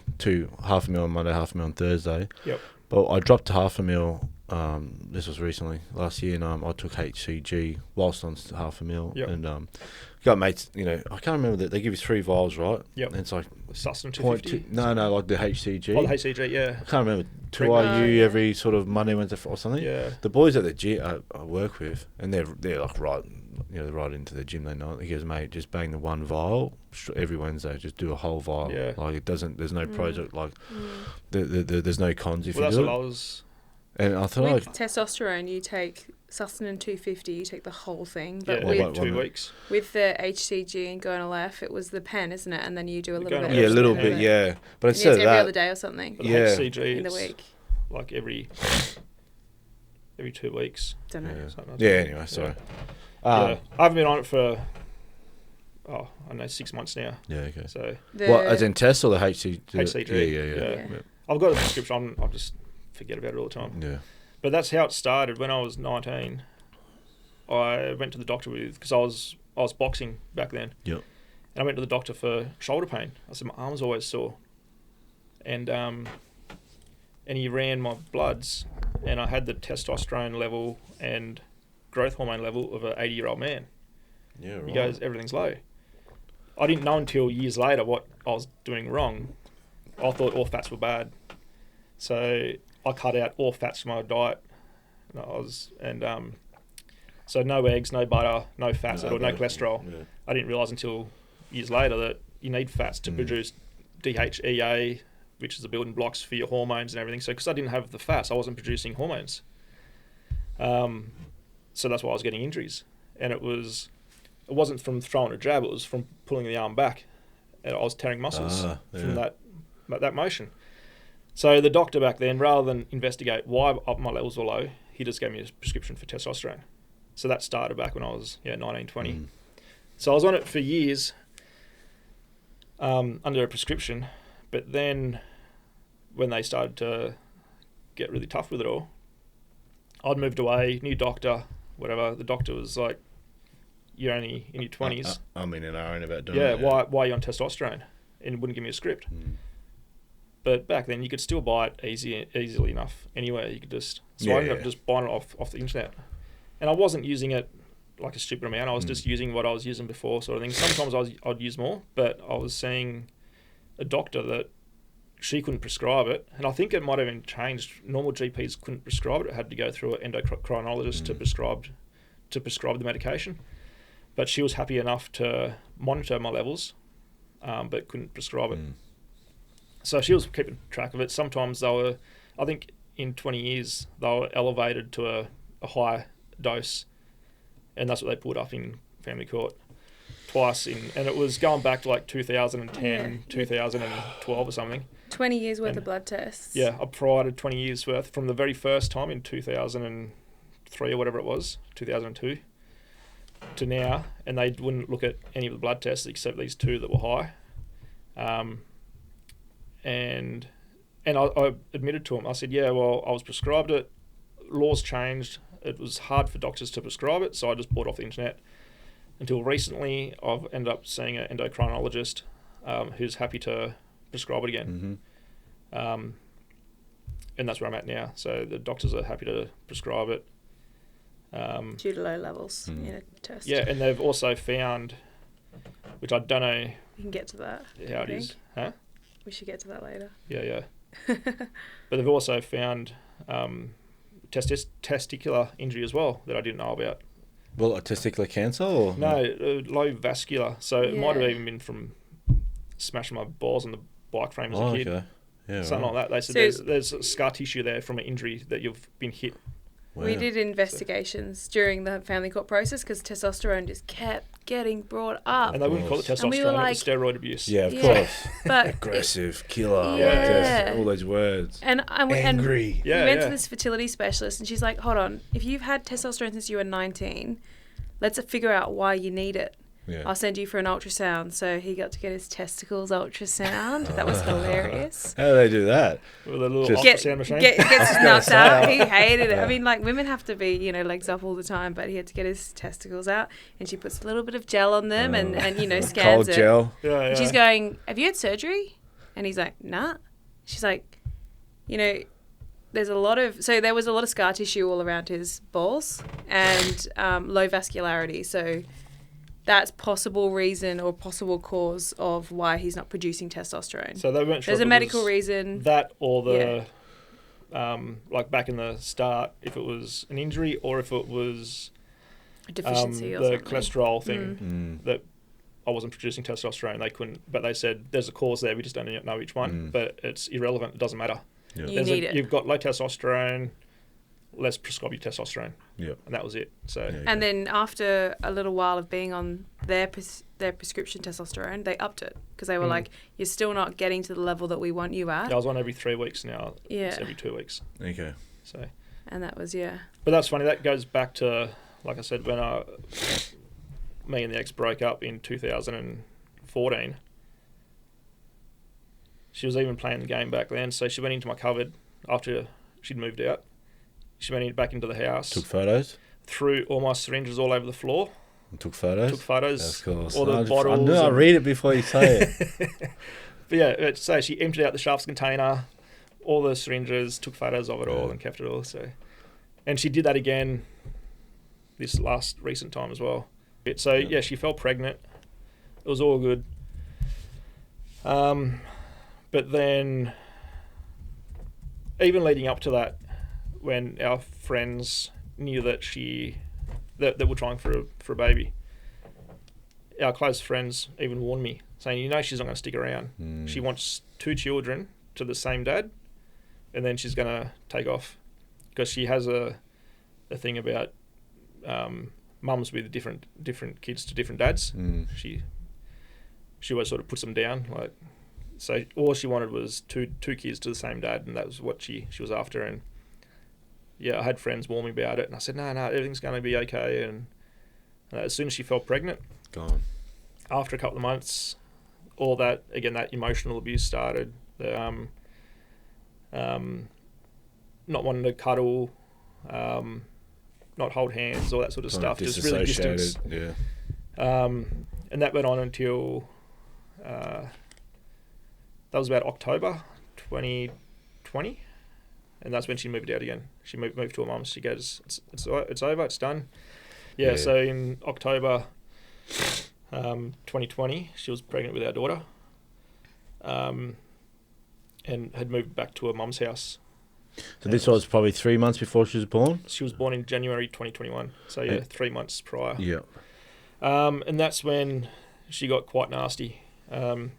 half a mil on Monday, half a mil on Thursday. Yep. But I dropped to half a mil. This was recently, last year, and I took HCG whilst on half a mil. Yep. And got mates, I can't remember that they give you 3 vials, right? Yep. And it's like Sustenance 250. No, like the HCG. Oh, the HCG, yeah. I can't remember 2 IU every sort of Monday, Wednesday, or something. Yeah. The boys at the gym I work with, and they're like right, they're right into the gym. They know it. He goes, mate, just bang the 1 vial every Wednesday. Just do a whole vial. Yeah. Like it doesn't. There's no project. Like there's no cons if you do it. Well, that's what I was. And I thought, with testosterone, you take Sustenance 250, you take the whole thing. But with 2 weeks. With the HCG and gonal F, it was the pen, isn't it? And then you do a little bit. Yeah, a little bit, yeah. But instead of every other day or something. But HCG in the week. Like every 2 weeks. Don't know. Yeah, anyway, sorry. I haven't been on it for, I don't know, 6 months now. Yeah, okay. So what, as in tests or the HCG? HCG. Yeah. I've got a prescription. I'll just forget about it all the time. Yeah. But that's how it started. When I was 19, I went to the doctor because I was boxing back then. Yep. And I went to the doctor for shoulder pain. I said my arm was always sore, and he ran my bloods, and I had the testosterone level and growth hormone level of an 80-year-old man. Yeah, right. He goes, everything's low. I didn't know until years later what I was doing wrong. I thought all fats were bad, so I cut out all fats from my diet. So no eggs, no butter, no fats at all, no cholesterol. Yeah. I didn't realise until years later that you need fats to produce DHEA, which is the building blocks for your hormones and everything. So because I didn't have the fats, I wasn't producing hormones. So that's why I was getting injuries. And it wasn't from throwing a jab, it was from pulling the arm back. And I was tearing muscles from that motion. So the doctor back then, rather than investigate why my levels were low, he just gave me a prescription for testosterone. So that started back when I was 19, 20. So I was on it for years under a prescription. But then when they started to get really tough with it all, I'd moved away, new doctor, whatever. The doctor was like, you're only in your 20s. I'm in an iron about doing it. Why are you on testosterone? And wouldn't give me a script. But back then, you could still buy it easily enough anywhere. You could just... So I ended up just buying it off the internet. And I wasn't using it like a stupid amount. I was just using what I was using before, sort of thing. Sometimes I'd use more, but I was seeing a doctor that she couldn't prescribe it. And I think it might have even changed. Normal GPs couldn't prescribe it. It had to go through an endocrinologist to prescribe the medication. But she was happy enough to monitor my levels, but couldn't prescribe it. So she was keeping track of it. Sometimes they were, I think in 20 years, they were elevated to a high dose. And that's what they put up in family court twice. And it was going back to like 2010, 2012 or something. 20 years worth of blood tests. Yeah, I provided 20 years worth from the very first time in 2003 or whatever it was, 2002. To now, and they wouldn't look at any of the blood tests except these two that were high. And I admitted to them. I said, yeah, well, I was prescribed it. Laws changed. It was hard for doctors to prescribe it, so I just bought it off the internet. Until recently, I've ended up seeing an endocrinologist who's happy to prescribe it again. And that's where I'm at now. So the doctors are happy to prescribe it. Due to low levels in a test. Yeah, and they've also found, which I don't know... We can get to that. How it is. Huh? We should get to that later. Yeah. But they've also found testicular injury as well that I didn't know about. Well, a testicular cancer? Or? No, low vascular. So it might have even been from smashing my balls on the bike frame as a kid. Okay. Yeah, something like that. They said there's scar tissue there from an injury that you've been hit. Wow. We did investigations during the family court process because testosterone just kept getting brought up. And they wouldn't call it testosterone, it was steroid abuse. Yeah, of course. But aggressive, killer, all those words. And angry. We went to this fertility specialist and she's like, hold on, if you've had testosterone since you were 19, let's figure out why you need it. Yeah. I'll send you for an ultrasound. So he got to get his testicles ultrasound. That was hilarious. How do they do that? With a little ultrasound machine? Gets his nuts out. He hated it. I mean, like, women have to be, legs up all the time, but he had to get his testicles out. And she puts a little bit of gel on them and scans cold it. Gel. Yeah. And she's going, have you had surgery? And he's like, nah. She's like, there was a lot of scar tissue all around his balls and low vascularity. So that's possible reason or possible cause of why he's not producing testosterone. So they weren't sure. There's a medical reason. That or the, like back in the start, if it was an injury or if it was a deficiency or the something. cholesterol thing that I wasn't producing testosterone. They couldn't, but they said there's a cause there. We just don't know which one, but it's irrelevant. It doesn't matter. Yeah. You need it. You've got low testosterone. Let's prescribe you testosterone. Yeah. And that was it. So. And then after a little while of being on their prescription testosterone, they upped it because they were like, you're still not getting to the level that we want you at. Yeah, I was on every 3 weeks now. Yeah. It's every 2 weeks. Okay. So. And that was, But that's funny. That goes back to, like I said, when me and the ex broke up in 2014. She was even playing the game back then. So she went into my cupboard after she'd moved out. She went back into the house. Took photos? Threw all my syringes all over the floor. And took photos? Took photos. Of course. All the bottles. I knew I'd read it before you say it. But yeah, so she emptied out the sharps container, all the syringes, took photos of it all and kept it all. So, and she did that again this recent time as well. So yeah, she fell pregnant. It was all good. But then, even leading up to that, when our friends knew that that we're trying for a baby, our close friends even warned me, saying, she's not going to stick around. She wants 2 children to the same dad, and then she's going to take off, because she has a thing about mums with different kids to different dads. She always sort of puts them down, like, so all she wanted was two kids to the same dad, and that was what she was after. And yeah, I had friends warn me about it, and I said, no, everything's going to be okay. And as soon as she fell pregnant, gone. After a couple of months, all that, again, that emotional abuse started. The not wanting to cuddle, not hold hands, all that sort of stuff. Just really distance. Yeah. And that went on until that was about October 2020, and that's when she moved out again. She moved to her mum's. She goes, it's over, it's done. Yeah. So in October 2020, she was pregnant with our daughter, and had moved back to her mum's house. So this was probably 3 months before she was born? She was born in January 2021, so yeah, 3 months prior. Yeah. And that's when she got quite nasty, because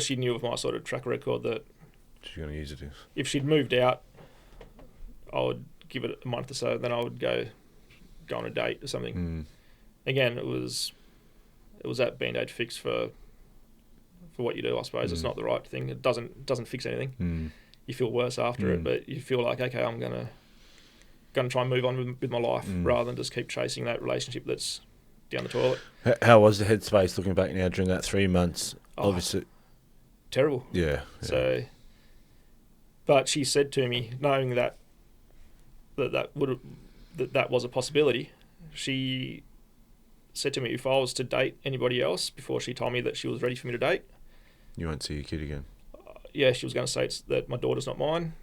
she knew of my sort of track record that She's going to use it. if she'd moved out, I would give it a month or so, then I would go on a date or something. Again, it was that Band-Aid fix for what you do, I suppose. It's not the right thing. It doesn't fix anything. You feel worse after it, but you feel like, okay, I'm gonna try and move on with my life, rather than just keep chasing that relationship that's down the toilet. How was the headspace looking back now during that 3 months? Obviously, terrible. Yeah. So, but she said to me, knowing that was a possibility, she said to me, if I was to date anybody else before she told me that she was ready for me to date, you won't see your kid again. Yeah, she was going to say that my daughter's not mine.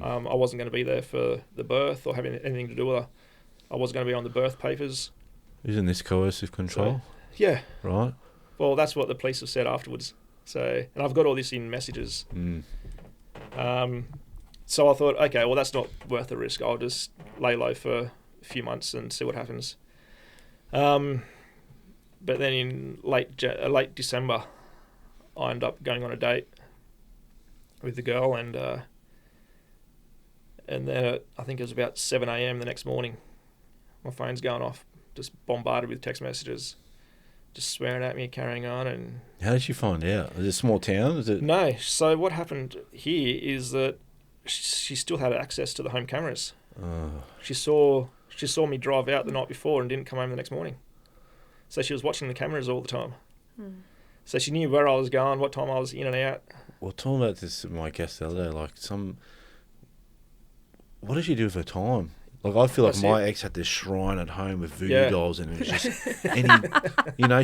I wasn't going to be there for the birth or having anything to do with her. I wasn't going to be on the birth papers. Isn't this coercive control? So, yeah. Right. Well, that's what the police have said afterwards. So, and I've got all this in messages. So I thought, okay, well, that's not worth the risk. I'll just lay low for a few months and see what happens. But then in late December, I ended up going on a date with the girl, and then I think it was about 7 a.m. the next morning, my phone's going off, just bombarded with text messages, just swearing at me, carrying on. And how did you find out? Is it a small town? Is it? No. So what happened here is that she still had access to the home cameras. She saw me drive out the night before and didn't come home the next morning. So she was watching the cameras all the time. So she knew where I was going, what time I was in and out. Well, talking about this with my guest the other day, what did she do with her time? Like, I feel like my ex had this shrine at home with voodoo dolls, and it was just,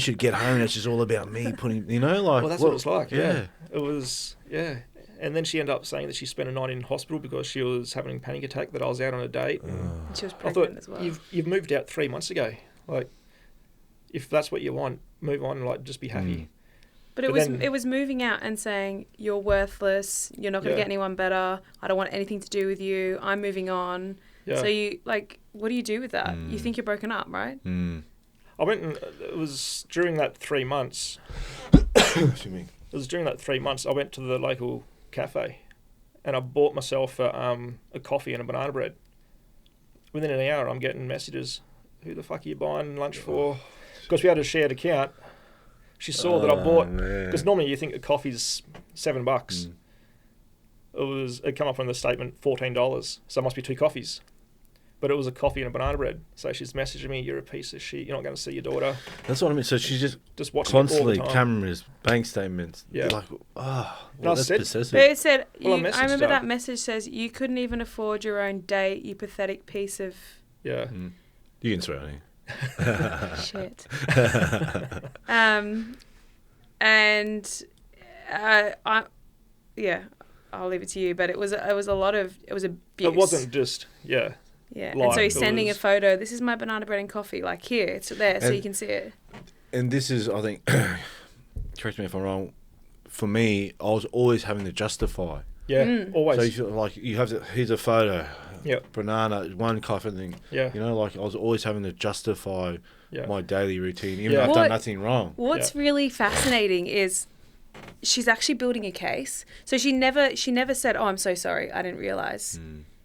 she'd get home and it's just all about me putting, like. Well, that's what it's like. Yeah. It was, yeah. And then she ended up saying that she spent a night in hospital because she was having a panic attack, that I was out on a date. She was pregnant as well. You've moved out 3 months ago. Like, if that's what you want, move on and just be happy. But it was moving out and saying, you're worthless, you're not going to get anyone better, I don't want anything to do with you, I'm moving on. Yeah. So you, what do you do with that? You think you're broken up, right? I went and it was during that 3 months. Excuse me. It was during that 3 months I went to the local cafe and I bought myself a coffee and a banana bread. Within an hour I'm getting messages, who the fuck are you buying lunch for? Because we had a shared account. She saw that I bought, because normally you think a coffee's $7. It come up on the statement $14, so it must be 2 coffees. But it was a coffee and a banana bread. So she's messaging me, you're a piece of shit, you're not going to see your daughter. That's what I mean. So she's just watching constantly it all the time. Cameras, bank statements. Yeah. That's possessive. But it said, I remember that message says, you couldn't even afford your own date, you pathetic piece of... Yeah. You can swear on it. Shit. I'll leave it to you. But it was a lot of abuse. It wasn't just Yeah, and so he's sending a photo. This is my banana bread and coffee. Like, here, it's there, so you can see it. And this is, I think, correct me if I'm wrong. For me, I was always having to justify. Yeah, always. So you have here's a photo. Yeah. Banana, one coffee thing. Yeah. I was always having to justify my daily routine, even though I've done nothing wrong. What's really fascinating is she's actually building a case. So she never said, "Oh, I'm so sorry, I didn't realize."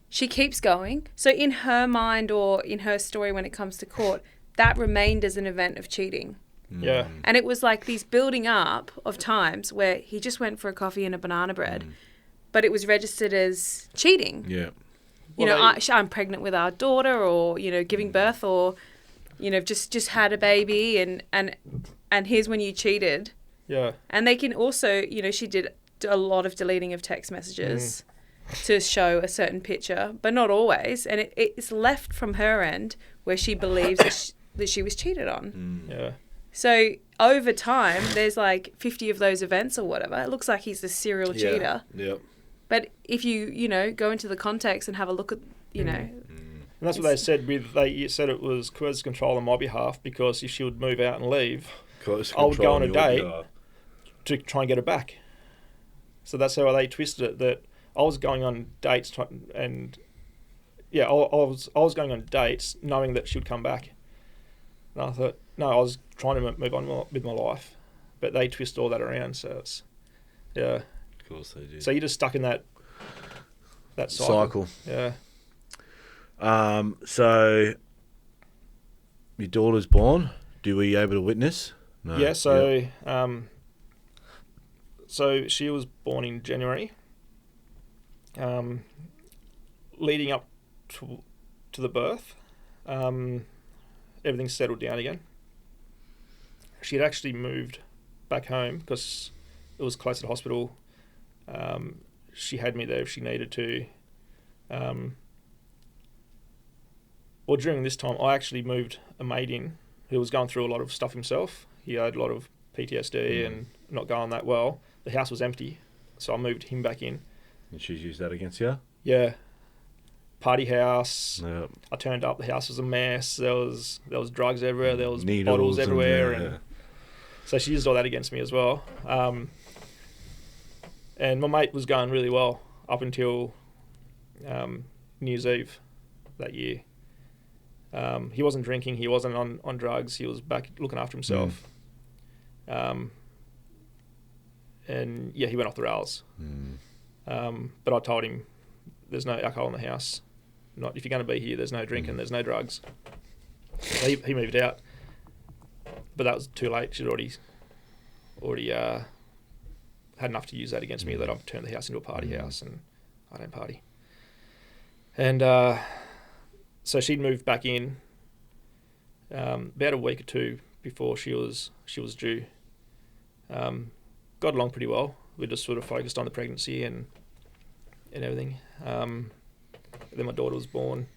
She keeps going. So in her mind or in her story when it comes to court, that remained as an event of cheating. Yeah. And it was like these building up of times where he just went for a coffee and a banana bread, but it was registered as cheating. Yeah. You know, I'm pregnant with our daughter, or, you know, giving birth, or, you know, just had a baby, and here's when you cheated. Yeah. And they can also, you know, she did a lot of deleting of text messages to show a certain picture, but not always. And it's left from her end where she believes that she was cheated on. Yeah. So over time, there's like 50 of those events or whatever. It looks like he's a serial cheater. Yep. But if you know, go into the context and have a look at, you know. And that's what they said they said it was coercive control on my behalf, because if she would move out and leave, I would go on a date to try and get her back. So that's how they twisted it, that I was going on dates and I was going on dates knowing that she would come back. And I thought, no, I was trying to move on with my life, but they twist all that around. So it's, yeah. Of course they do. So you're just stuck in that cycle. Yeah. So your daughter's born. Were you able to witness? No. Yeah. So, so she was born in January. Leading up to the birth, everything settled down again. She had actually moved back home because it was close to the hospital. She had me there if she needed to. Well, during this time, I actually moved a mate in who was going through a lot of stuff himself. He had a lot of PTSD and not going that well. The house was empty, so I moved him back in. And she's used that against you? Yeah. Party house. Yep. I turned up. The house was a mess. There was drugs everywhere. There was Needles bottles everywhere, and so she used all that against me as well. And my mate was going really well up until New Year's Eve that year. He wasn't drinking. He wasn't on drugs. He was back looking after himself. And yeah, he went off the rails. But I told him, there's no alcohol in the house. Not if you're going to be here, there's no drinking, there's no drugs. So he moved out. But that was too late. She'd already had enough to use that against me, that I've turned the house into a party house, and I don't party. And so she'd moved back in about a week or two before she was due. Got along pretty well. We just sort of focused on the pregnancy and everything. Then my daughter was born.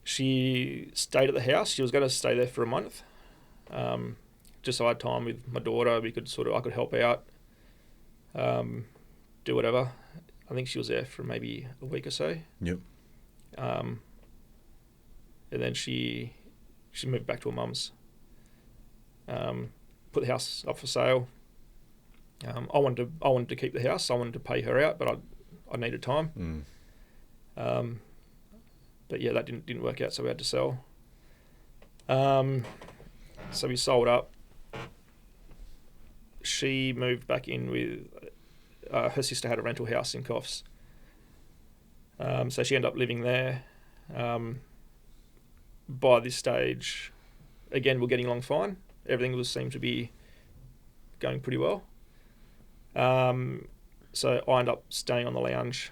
She stayed at the house. She was going to stay there for a month. Just so I had time with my daughter. I could help out, do whatever. I think she was there for maybe a week or so. Yep. And then she moved back to her mum's. Put the house up for sale. I wanted to keep the house. I wanted to pay her out, but I needed time. But yeah, that didn't work out, so we had to sell. So we sold up. She moved back in with her sister had a rental house in Coffs. So she ended up living there. By this stage, again, we're getting along fine. Everything seemed to be going pretty well. So I ended up staying on the lounge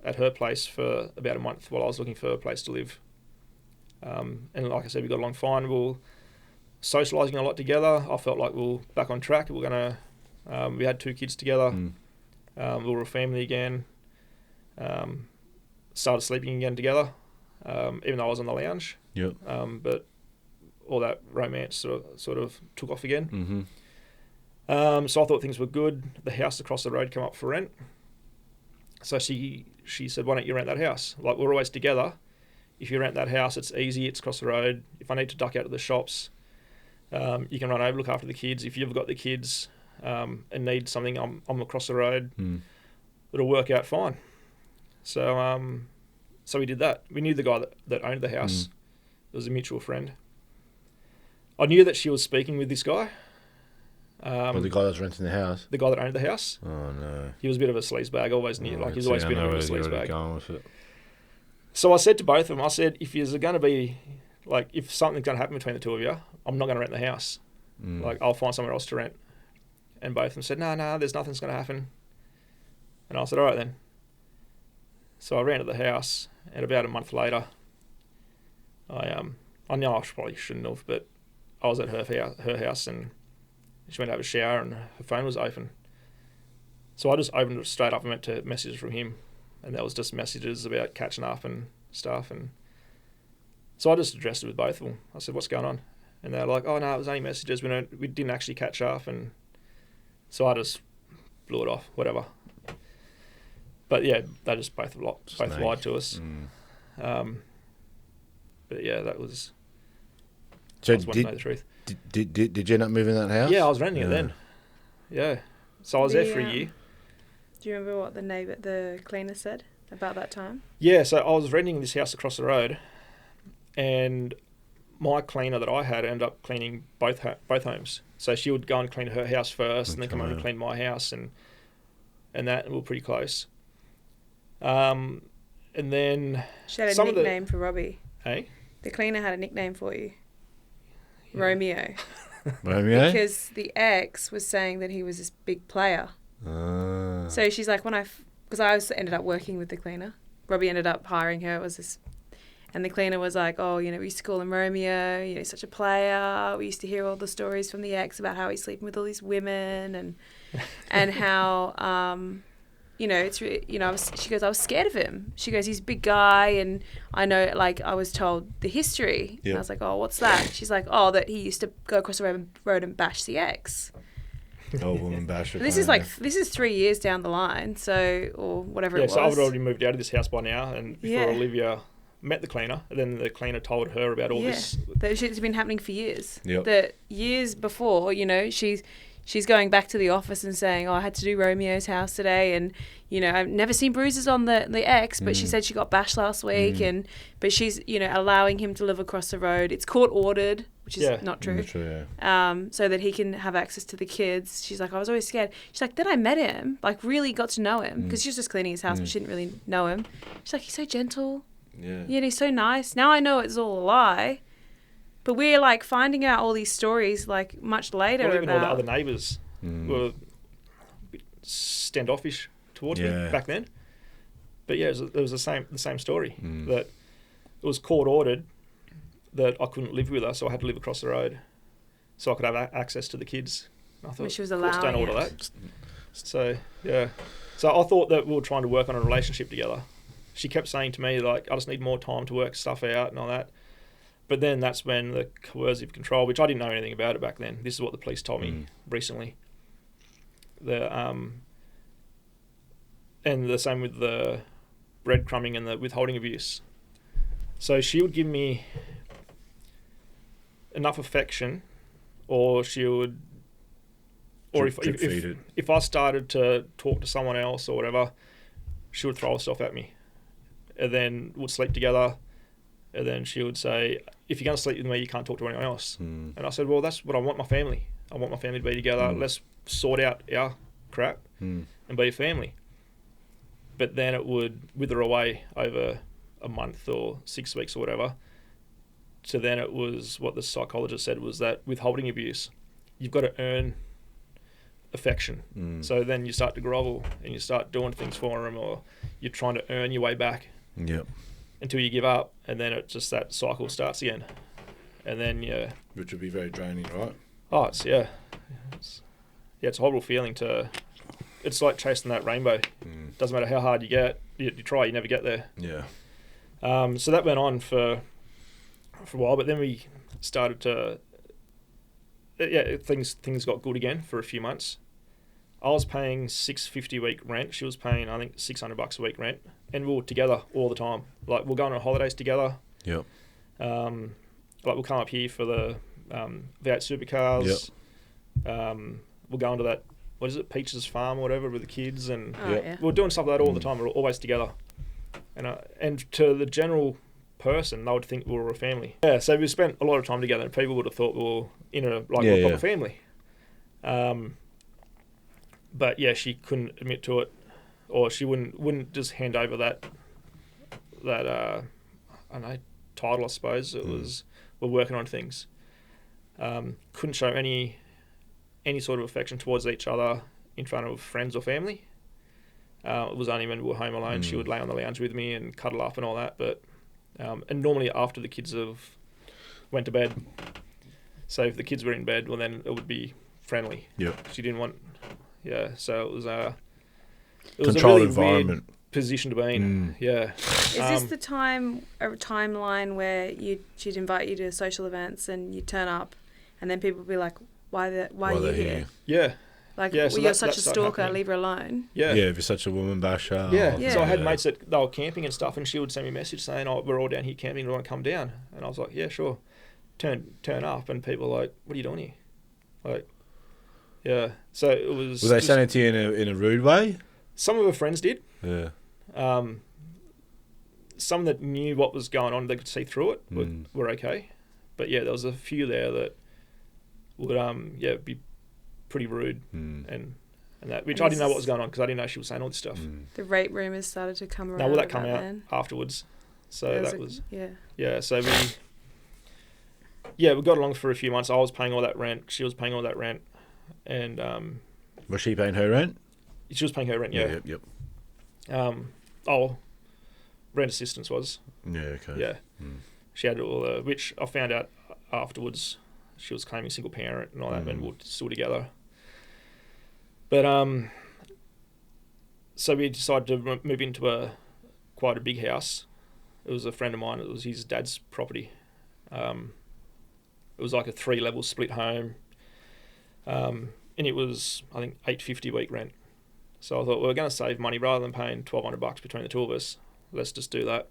at her place for about a month while I was looking for a place to live. And like I said, we got along fine. We were socialising a lot together. I felt like we were back on track. We had 2 kids together. We were a family again. Started sleeping again together, even though I was on the lounge. Yep. But all that romance sort of took off again. So I thought things were good. The house across the road came up for rent. So she said, why don't you rent that house? Like, we're always together. If you rent that house, it's easy. It's across the road. If I need to duck out to the shops, you can run over, look after the kids. If you've got the kids and need something, I'm across the road. It'll work out fine. So so we did that. We knew the guy that owned the house. It was a mutual friend. I knew that she was speaking with this guy. Well, the guy that's renting the house. The guy that owned the house. Oh no. He was a bit of a sleazebag. Always knew, he's always been a bit of a sleazebag. Going with it. So I said to both of them, I said, if you're going to be, if something's going to happen between the two of you, I'm not going to rent the house. I'll find somewhere else to rent. And both of them said, no, there's nothing's going to happen. And I said, all right then. So I rented the house, and about a month later, I know I probably shouldn't have, but I was at her house, and she went to have a shower, and her phone was open. So I just opened it straight up and went to messages from him, and that was just messages about catching up and stuff. And so I just addressed it with both of them. I said, what's going on? And they're like, oh no, it was only messages. We didn't actually catch up. And so I just blew it off, whatever. But yeah, they just both lied to us. But yeah, that was. So I just wanted to know the truth. Did you end up moving that house? Yeah, I was renting it then. Yeah, so I was there for a year. Do you remember what the cleaner said about that time? Yeah, so I was renting this house across the road, and my cleaner that I had ended up cleaning both homes. So she would go and clean her house first, and then come over and clean my house, and that, and we were pretty close. And then she had a nickname for Robbie. Hey? The cleaner had a nickname for you. Yeah. Romeo. Romeo? Because the ex was saying that he was this big player. So she's like, because I also ended up working with the cleaner. Robbie ended up hiring her. It was this, and the cleaner was like, oh, we used to call him Romeo. He's such a player. We used to hear all the stories from the ex about how he's sleeping with all these women and how she goes, I was scared of him. She goes, he's a big guy, and I know, I was told the history. Yep. And I was like, oh, what's that? She's like, oh, that he used to go across the road and bash the ex. Oh, woman basher. This is 3 years down the line, or whatever it was. Yeah, so I've already moved out of this house by now, and before Olivia met the cleaner, and then the cleaner told her about all this. That shit's been happening for years. Yep. That years before, she's going back to the office and saying, oh, I had to do Romeo's house today, and I've never seen bruises on the ex, but she said she got bashed last week, but she's allowing him to live across the road. It's court ordered, which is not true. So that he can have access to the kids. She's like, I was always scared. She's like, then I met him, really got to know him, because she was just cleaning his house, but she didn't really know him. She's like, he's so gentle. Yeah, he's so nice. Now I know it's all a lie. But we're finding out all these stories much later even about all the other neighbours were a bit standoffish towards me back then. But yeah, it was the same story that it was court ordered that I couldn't live with her, so I had to live across the road, so I could have access to the kids. And I thought, she was allowing don't order that. So yeah, so I thought that we were trying to work on a relationship together. She kept saying to me I just need more time to work stuff out and all that. But then that's when the coercive control, which I didn't know anything about it back then. This is what the police told me recently. And the same with the breadcrumbing and the withholding abuse. So she would give me enough affection, or she would, or if I started to talk to someone else or whatever, she would throw herself at me, and then would sleep together. And then she would say, if you're going to sleep with me, you can't talk to anyone else. And I said, well, that's what I want my family. I want my family to be together. Let's sort out our crap and be a family. But then it would wither away over a month or 6 weeks or whatever. So then it was what the psychologist said was that withholding abuse, you've got to earn affection. So then you start to grovel and you start doing things for them, or you're trying to earn your way back. Yep. Until you give up, and then it just that cycle starts again, and then which would be very draining, right? Oh, it's a horrible feeling to. It's like chasing that rainbow. Doesn't matter how hard you get, you try, you never get there. Yeah. So that went on for a while, but then we started to. Things got good again for a few months. I was paying $650 a week rent. She was paying, I think, $600 a week rent. And we were together all the time. We're going on holidays together. Yep. We'll come up here for the V8 supercars. Yep. We'll go into that, what is it, Peaches Farm or whatever with the kids. And we're doing stuff like that all the time. We're always together. And to the general person, they would think we were a family. Yeah, so we spent a lot of time together, and people would have thought we were in a proper family. But yeah, she couldn't admit to it, or she wouldn't just hand over that I don't know, title, I suppose. It was, we're working on things. Couldn't show any sort of affection towards each other in front of friends or family. It was only when we were home alone she would lay on the lounge with me and cuddle up and all that. But and normally after the kids have went to bed. So if the kids were in bed, well then it would be friendly. Yep. She didn't want. Yeah. So it was a Controlled really environment. weird position to be in. Yeah. Is this the timeline where she'd invite you to social events and you turn up, and then people would be like, "Why are you here?" Yeah. Like, Yeah, so you're such a that started stalker, happening. leave her alone. Yeah. Yeah, if you're such a woman basher. Yeah. Yeah. So I had mates that they were camping and stuff, and she would send me a message saying, "Oh, we're all down here camping. Do you want to come down?" And I was like, "Yeah, sure." Turn up, and people were like, "What are you doing here?" Like, yeah. So it was. Were they saying it to you in a rude way? Some of her friends did. Yeah. Some that knew what was going on, they could see through it, were okay. But yeah, there was a few there that would be pretty rude and that, which I didn't know what was going on because I didn't know she was saying all this stuff. The rape rumours started to come around. No, well, that came out then. afterwards. So that was yeah. Yeah, so we got along for a few months. I was paying all that rent. She was paying all that rent. And was she paying her rent? she was paying her rent, yeah. Yep. Rent assistance was. Yeah, okay. Yeah. She had all which I found out afterwards. She was claiming single parent and all that, and we were still together. But so we decided to move into quite a big house. It was a friend of mine. It was his dad's property. It was like a 3-level split home, and it was, I think, $850 a week rent. So I thought, we're going to save money rather than paying $1,200 between the two of us. Let's just do that.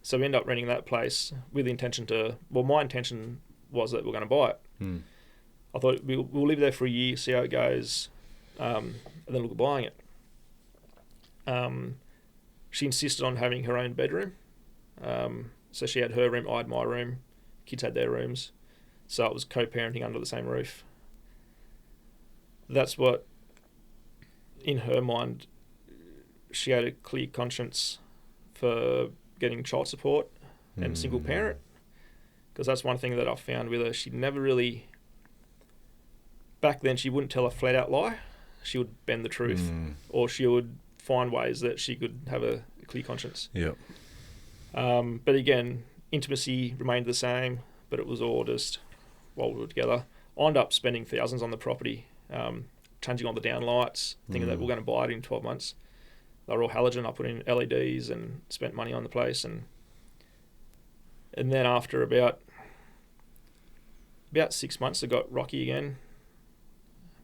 So we ended up renting that place with the intention my intention was that we're going to buy it. I thought we'll live there for a year, see how it goes, and then look at buying it. She insisted on having her own bedroom. So she had her room, I had my room, kids had their rooms. So it was co-parenting under the same roof. That's what, in her mind, she had a clear conscience for getting child support and single parent. Because that's one thing that I found with her. She never really... Back then, she wouldn't tell a flat-out lie. She would bend the truth. Or she would find ways that she could have a clear conscience. Yep. But again, intimacy remained the same, but it was all just while we were together. I ended up spending thousands on the property, changing all the down lights, thinking that we're going to buy it in 12 months. They were all halogen. I put in LEDs and spent money on the place. And then after about 6 months, it got rocky again.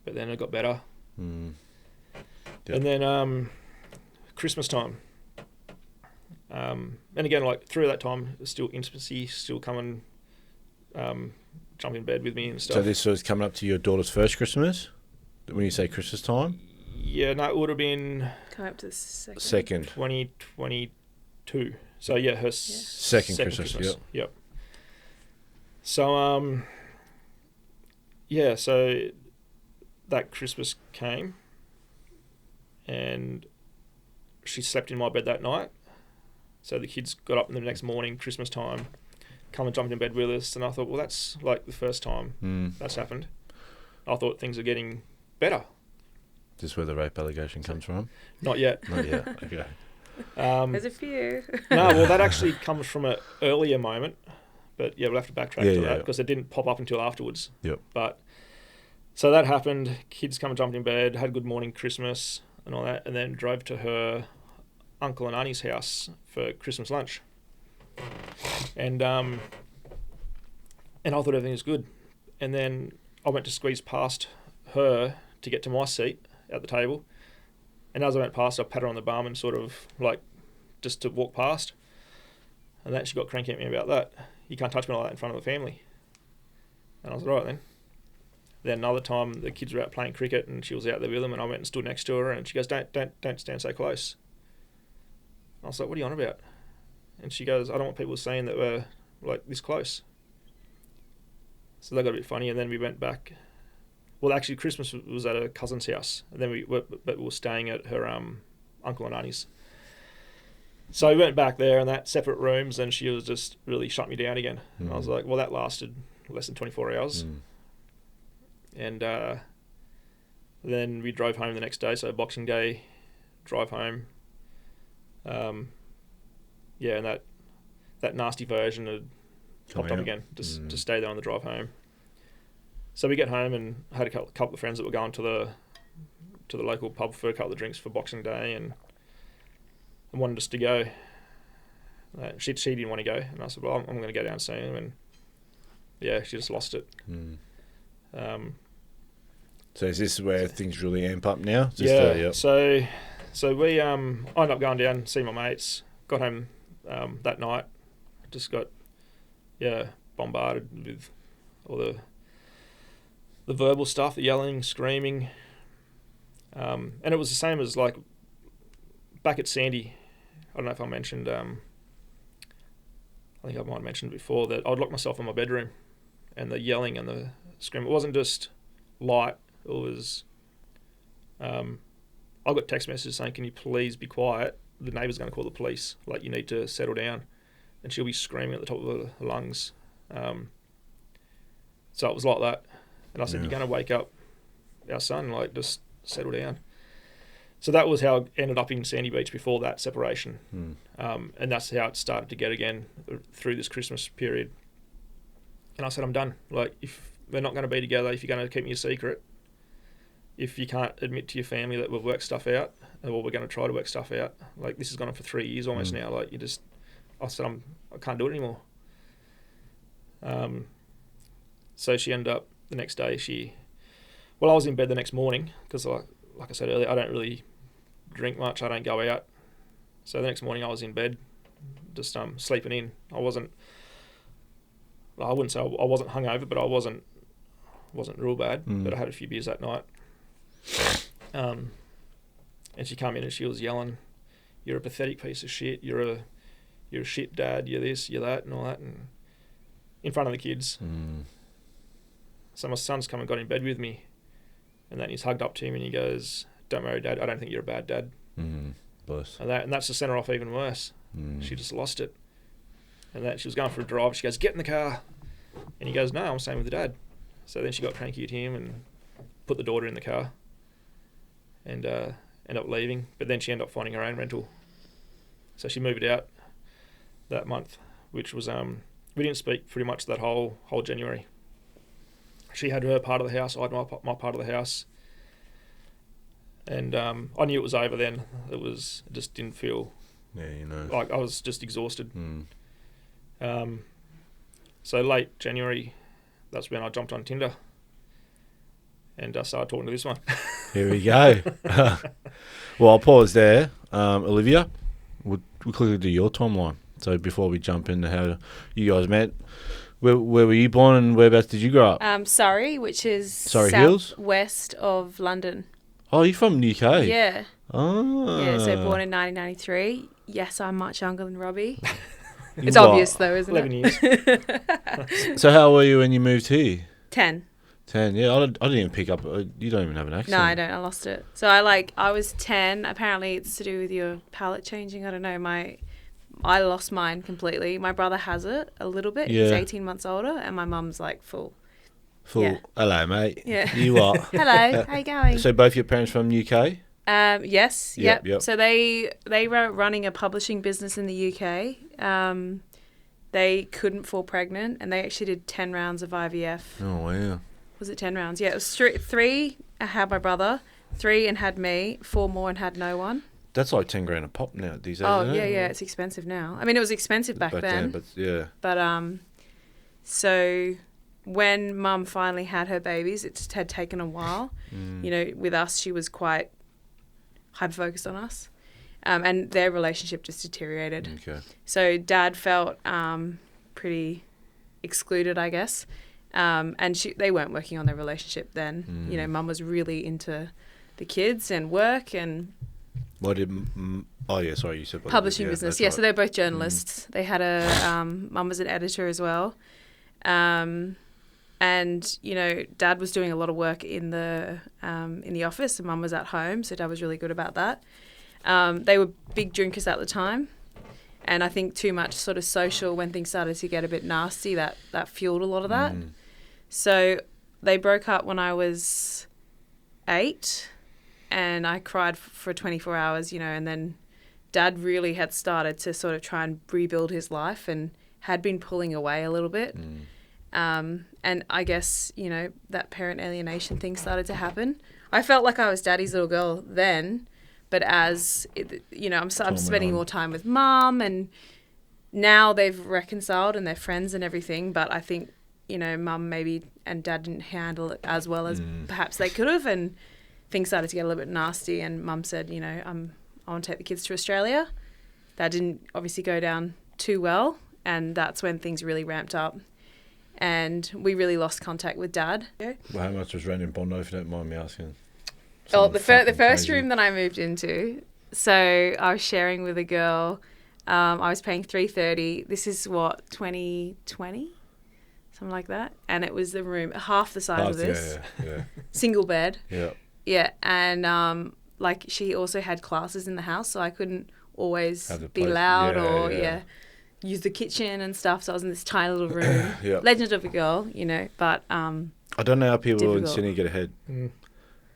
But then it got better. Yep. And then Christmas time. And again, like through that time, still intimacy, still coming, jump in bed with me and stuff. So this was coming up to your daughter's first Christmas? When you say Christmas time? Yeah, no, it would have been... Coming up to the second. Second. 2022. So yeah, her second Christmas. Yep. So so that Christmas came, and she slept in my bed that night. So the kids got up in the next morning, Christmas time, come and jumped in bed with us, and I thought, well, that's like the first time that's happened. I thought things are getting better. Is this where the rape allegation comes from? Not yet. Not yet. Okay. There's a few. No, well, that actually comes from an earlier moment, but yeah, we'll have to backtrack to that because it didn't pop up until afterwards. Yep. But so that happened. Kids come and jumped in bed, had a good morning Christmas and all that, and then drove to her uncle and auntie's house for Christmas lunch. And I thought everything was good. And then I went to squeeze past her to get to my seat at the table. And as I went past, I pat her on the bum and sort of like just to walk past. And then she got cranky at me about that. You can't touch me like that in front of the family. And I was like, right then. Then another time the kids were out playing cricket and she was out there with them and I went and stood next to her and she goes, don't stand so close. I was like, what are you on about? And she goes, I don't want people seeing that we're like this close. So that got a bit funny, and then we went back Well, actually, Christmas was at a cousin's house, and then we were staying at her uncle and auntie's. So we went back there in that separate rooms, and she was just really shut me down again. And I was like, well, that lasted less than 24 hours. And then we drove home the next day, so Boxing Day, drive home. And that nasty version had popped up again, just to stay there on the drive home. So we get home and had a couple of friends that were going to the local pub for a couple of drinks for Boxing Day and wanted us to go. She didn't want to go, and I said, well, I'm going to go down and see him. And yeah, she just lost it. So is this where things really amp up now? So we ended up going down, see my mates, got home that night, just got bombarded with all the verbal stuff, the yelling, screaming, and it was the same as like back at Sandy. I don't know if I mentioned, I think I might have mentioned before that I'd lock myself in my bedroom, and the yelling and the screaming, it wasn't just light, it was, I got text messages saying, can you please be quiet, the neighbour's going to call the police, like you need to settle down, and she'll be screaming at the top of her lungs. So it was like that. And I said, you're going to wake up our son, like, just settle down. So that was how it ended up in Sandy Beach before that separation. And that's how it started to get again through this Christmas period. And I said, I'm done. Like, if we're not going to be together, if you're going to keep me a secret, if you can't admit to your family that we've worked stuff out, or we're going to try to work stuff out, like, this has gone on for 3 years almost now. Like, I said, I can't do it anymore. So she ended up, the next day, I was in bed the next morning because, like I said earlier, I don't really drink much. I don't go out. So the next morning I was in bed, just sleeping in. I wouldn't say I wasn't hungover, but I wasn't real bad. But I had a few beers that night. And she came in and she was yelling, "You're a pathetic piece of shit. You're a shit dad. You're this, you're that, and all that," and in front of the kids. So my son's come and got in bed with me, and then he's hugged up to him and he goes, "Don't worry, Dad. I don't think you're a bad dad." Bless. And that's to send her off even worse. She just lost it. And that she was going for a drive. She goes, "Get in the car," and he goes, "No, I'm staying with the dad." So then she got cranky at him and put the daughter in the car, and ended up leaving. But then she ended up finding her own rental. So she moved out that month, which was we didn't speak pretty much that whole January. She had her part of the house, I had my part of the house. And I knew it was over then. It just didn't feel... like I was just exhausted. So late January, that's when I jumped on Tinder. And I started talking to this one. Here we go. Well, I'll pause there. Olivia, we'll quickly do your timeline. So before we jump into how you guys met... Where were you born and whereabouts did you grow up? Surrey, which is southwest of London. Oh, you're from the UK? Yeah. Oh. Yeah, so born in 1993. Yes, I'm much younger than Robbie. It's obvious though, isn't 11 it? 11 years. So how old were you when you moved here? 10. 10, yeah. I didn't even pick up. You don't even have an accent. No, I don't. I lost it. So I was 10. Apparently it's to do with your palate changing. I don't know. I lost mine completely. My brother has it a little bit. Yeah. He's 18 months older, and my mum's like full. Yeah. Hello, mate. Yeah. You what? Hello. How you going? So both your parents from UK? Yes. Yep. So they were running a publishing business in the UK. They couldn't fall pregnant, and they actually did 10 rounds of IVF. Oh, wow. Was it 10 rounds? Yeah, it was 3 had my brother, 3 and had me, 4 more and had no one. That's like 10 grand a pop now these days. Oh, isn't it? yeah, it's expensive now. I mean, it was expensive back then. But yeah. But so when Mum finally had her babies, it just had taken a while. You know, with us, she was quite hyper-focused on us. And their relationship just deteriorated. Okay. So Dad felt pretty excluded, I guess. And they weren't working on their relationship then. You know, Mum was really into the kids and work and... What did... Oh, yeah, sorry, you said... Publishing business, yeah. Right. So they're both journalists. They had a... Mum was an editor as well. And, you know, Dad was doing a lot of work in the office and Mum was at home, so Dad was really good about that. They were big drinkers at the time, and I think too much sort of social, when things started to get a bit nasty, that fueled a lot of that. So they broke up when I was 8, and I cried for 24 hours, you know, and then Dad really had started to sort of try and rebuild his life and had been pulling away a little bit. And I guess, you know, that parent alienation thing started to happen. I felt like I was Daddy's little girl then, but as, you know, I'm spending more time with Mum, and now they've reconciled and they're friends and everything, but I think, you know, Mum maybe and Dad didn't handle it as well as perhaps they could have, and things started to get a little bit nasty, and Mum said, you know, I want to take the kids to Australia. That didn't obviously go down too well, and that's when things really ramped up. And we really lost contact with Dad. Well, how much was rent in Bondi, if you don't mind me asking? The first room that I moved into, so I was sharing with a girl. I was paying $330. This is what, 2020, something like that. And it was the room half the size of this. Yeah. Single bed. Yeah. Yeah, and like she also had classes in the house, so I couldn't always be loud or use the kitchen and stuff. So I was in this tiny little room. Legend of a girl, you know. But I don't know how people difficult. in Sydney get ahead,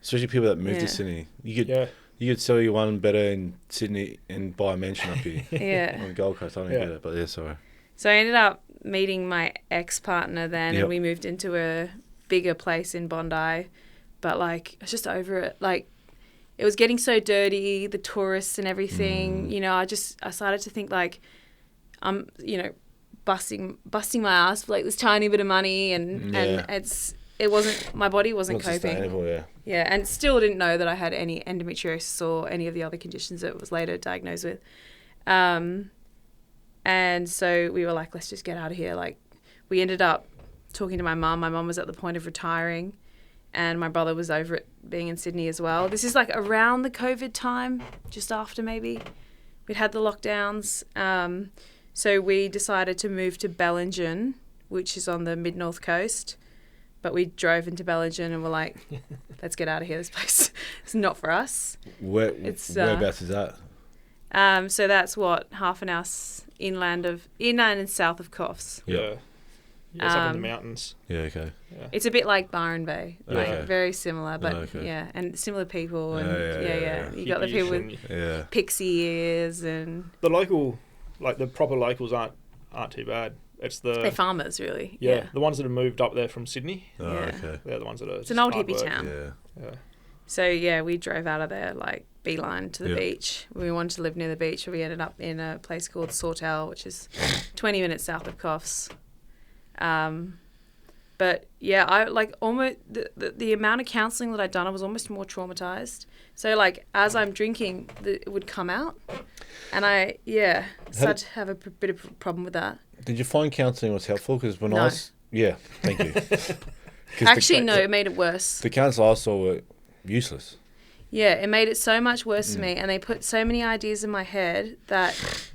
especially people that move to Sydney. You could sell you one better in Sydney and buy a mansion up here. On the Gold Coast. I don't get it, but sorry. So I ended up meeting my ex-partner then, and we moved into a bigger place in Bondi. But like, I was just over it. Like, it was getting so dirty, the tourists and everything. You know, I started to think like, I'm, you know, busting my ass for like this tiny bit of money, and it wasn't, my body wasn't coping. Yeah, and still didn't know that I had any endometriosis or any of the other conditions that was later diagnosed with. And so we were like, let's just get out of here. Like, we ended up talking to my mum. My mum was at the point of retiring, and my brother was over it being in Sydney as well. This is like around the COVID time, just after maybe. We'd had the lockdowns. So we decided to move to Bellingen, which is on the mid-north coast. But we drove into Bellingen and were like, let's get out of here. This place is not for us. Whereabouts is that? So that's what, half an hour inland and south of Coffs. Yeah. It's up in the mountains. Yeah, okay. Yeah. It's a bit like Byron Bay. Like, Okay. very similar, but and similar people. And You got the people with pixie ears and... The local, like the proper locals aren't too bad. They're farmers, really. Yeah, the ones that have moved up there from Sydney. Oh, okay. They're the ones that are... It's an old hippie town. Yeah. So, we drove out of there, like, beeline to the beach. We wanted to live near the beach, so we ended up in a place called Sawtell, which is 20 minutes south of Coffs. But I like almost the amount of counselling that I'd done, I was almost more traumatized. So like as I'm drinking, it would come out, and I started to have a bit of a problem with that. Did you find counselling was helpful? Because when No. thank you. Actually, no, it made it worse. The counsellor I saw were useless. Yeah, it made it so much worse for me, and they put so many ideas in my head that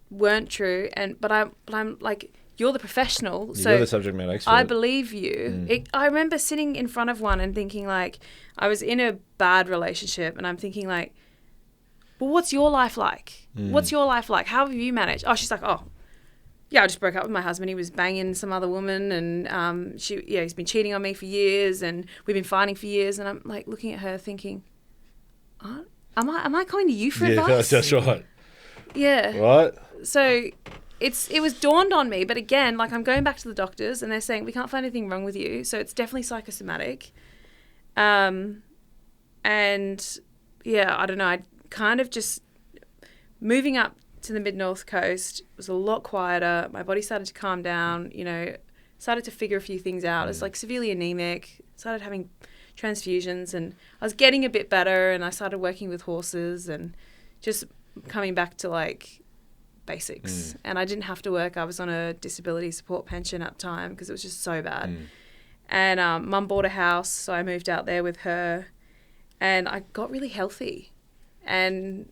weren't true. But I'm like, you're the professional, so you're the subject matter expert. I believe you. I remember sitting in front of one and thinking like, I was in a bad relationship, and I'm thinking like, well, what's your life like? What's your life like? How have you managed? Oh, she's like, I just broke up with my husband. He was banging some other woman, and he's been cheating on me for years, and we've been fighting for years. And I'm like looking at her, thinking, am I coming to you for advice? Yeah, that's right. Yeah. Right. So it was dawned on me, but again, like I'm going back to the doctors, and they're saying we can't find anything wrong with you, so it's definitely psychosomatic. And I don't know. I kind of just moving up to the mid-north coast was a lot quieter. My body started to calm down, started to figure a few things out. I was like severely anemic, started having transfusions, and I was getting a bit better, and I started working with horses and just coming back to like basics. And I didn't have to work. I was on a disability support pension at the time because it was just so bad. And Mum bought a house, so I moved out there with her, and I got really healthy. And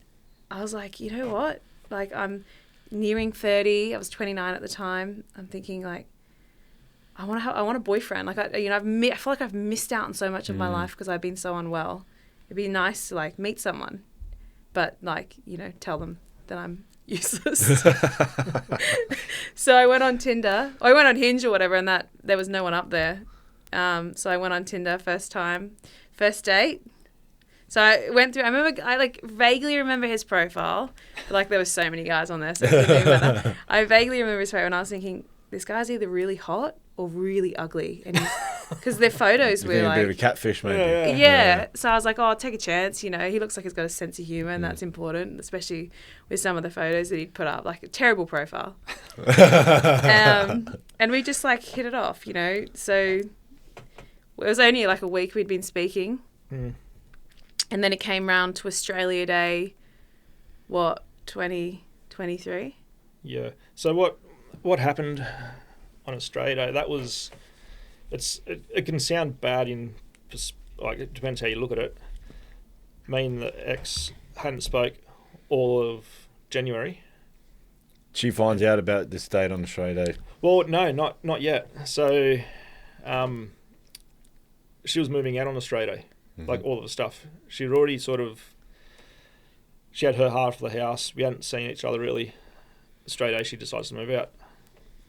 I was like, you know what? Like, I'm nearing 30. I was 29 at the time. I'm thinking, like, I want a boyfriend. Like, I feel like I've missed out on so much of my life because I've been so unwell. It'd be nice to like meet someone, but like, tell them that I'm useless. So I went on Tinder. I went on Hinge or whatever, and that there was no one up there. So I went on Tinder first date. So I went through. I like vaguely remember his profile, but like there was so many guys on there, so it didn't matter. I vaguely remember his profile, and I was thinking, this guy's either really hot or really ugly, and because their photos were like a bit of a catfish, maybe. Yeah. So I was like, oh, I'll take a chance. He looks like he's got a sense of humour, and that's important, especially with some of the photos that he'd put up. Like a terrible profile. And we just like hit it off, So it was only like a week we'd been speaking. And then it came round to Australia Day, 2023? Yeah. So what happened on Australia Day? That was, it can sound bad like it depends how you look at it. Me and the ex hadn't spoke all of January. She finds out about this date on Australia Day. Well, no, not yet. So, she was moving out on Australia Day. Like all of the stuff. She'd already she had her half of the house. We hadn't seen each other really. Australia Day, she decides to move out.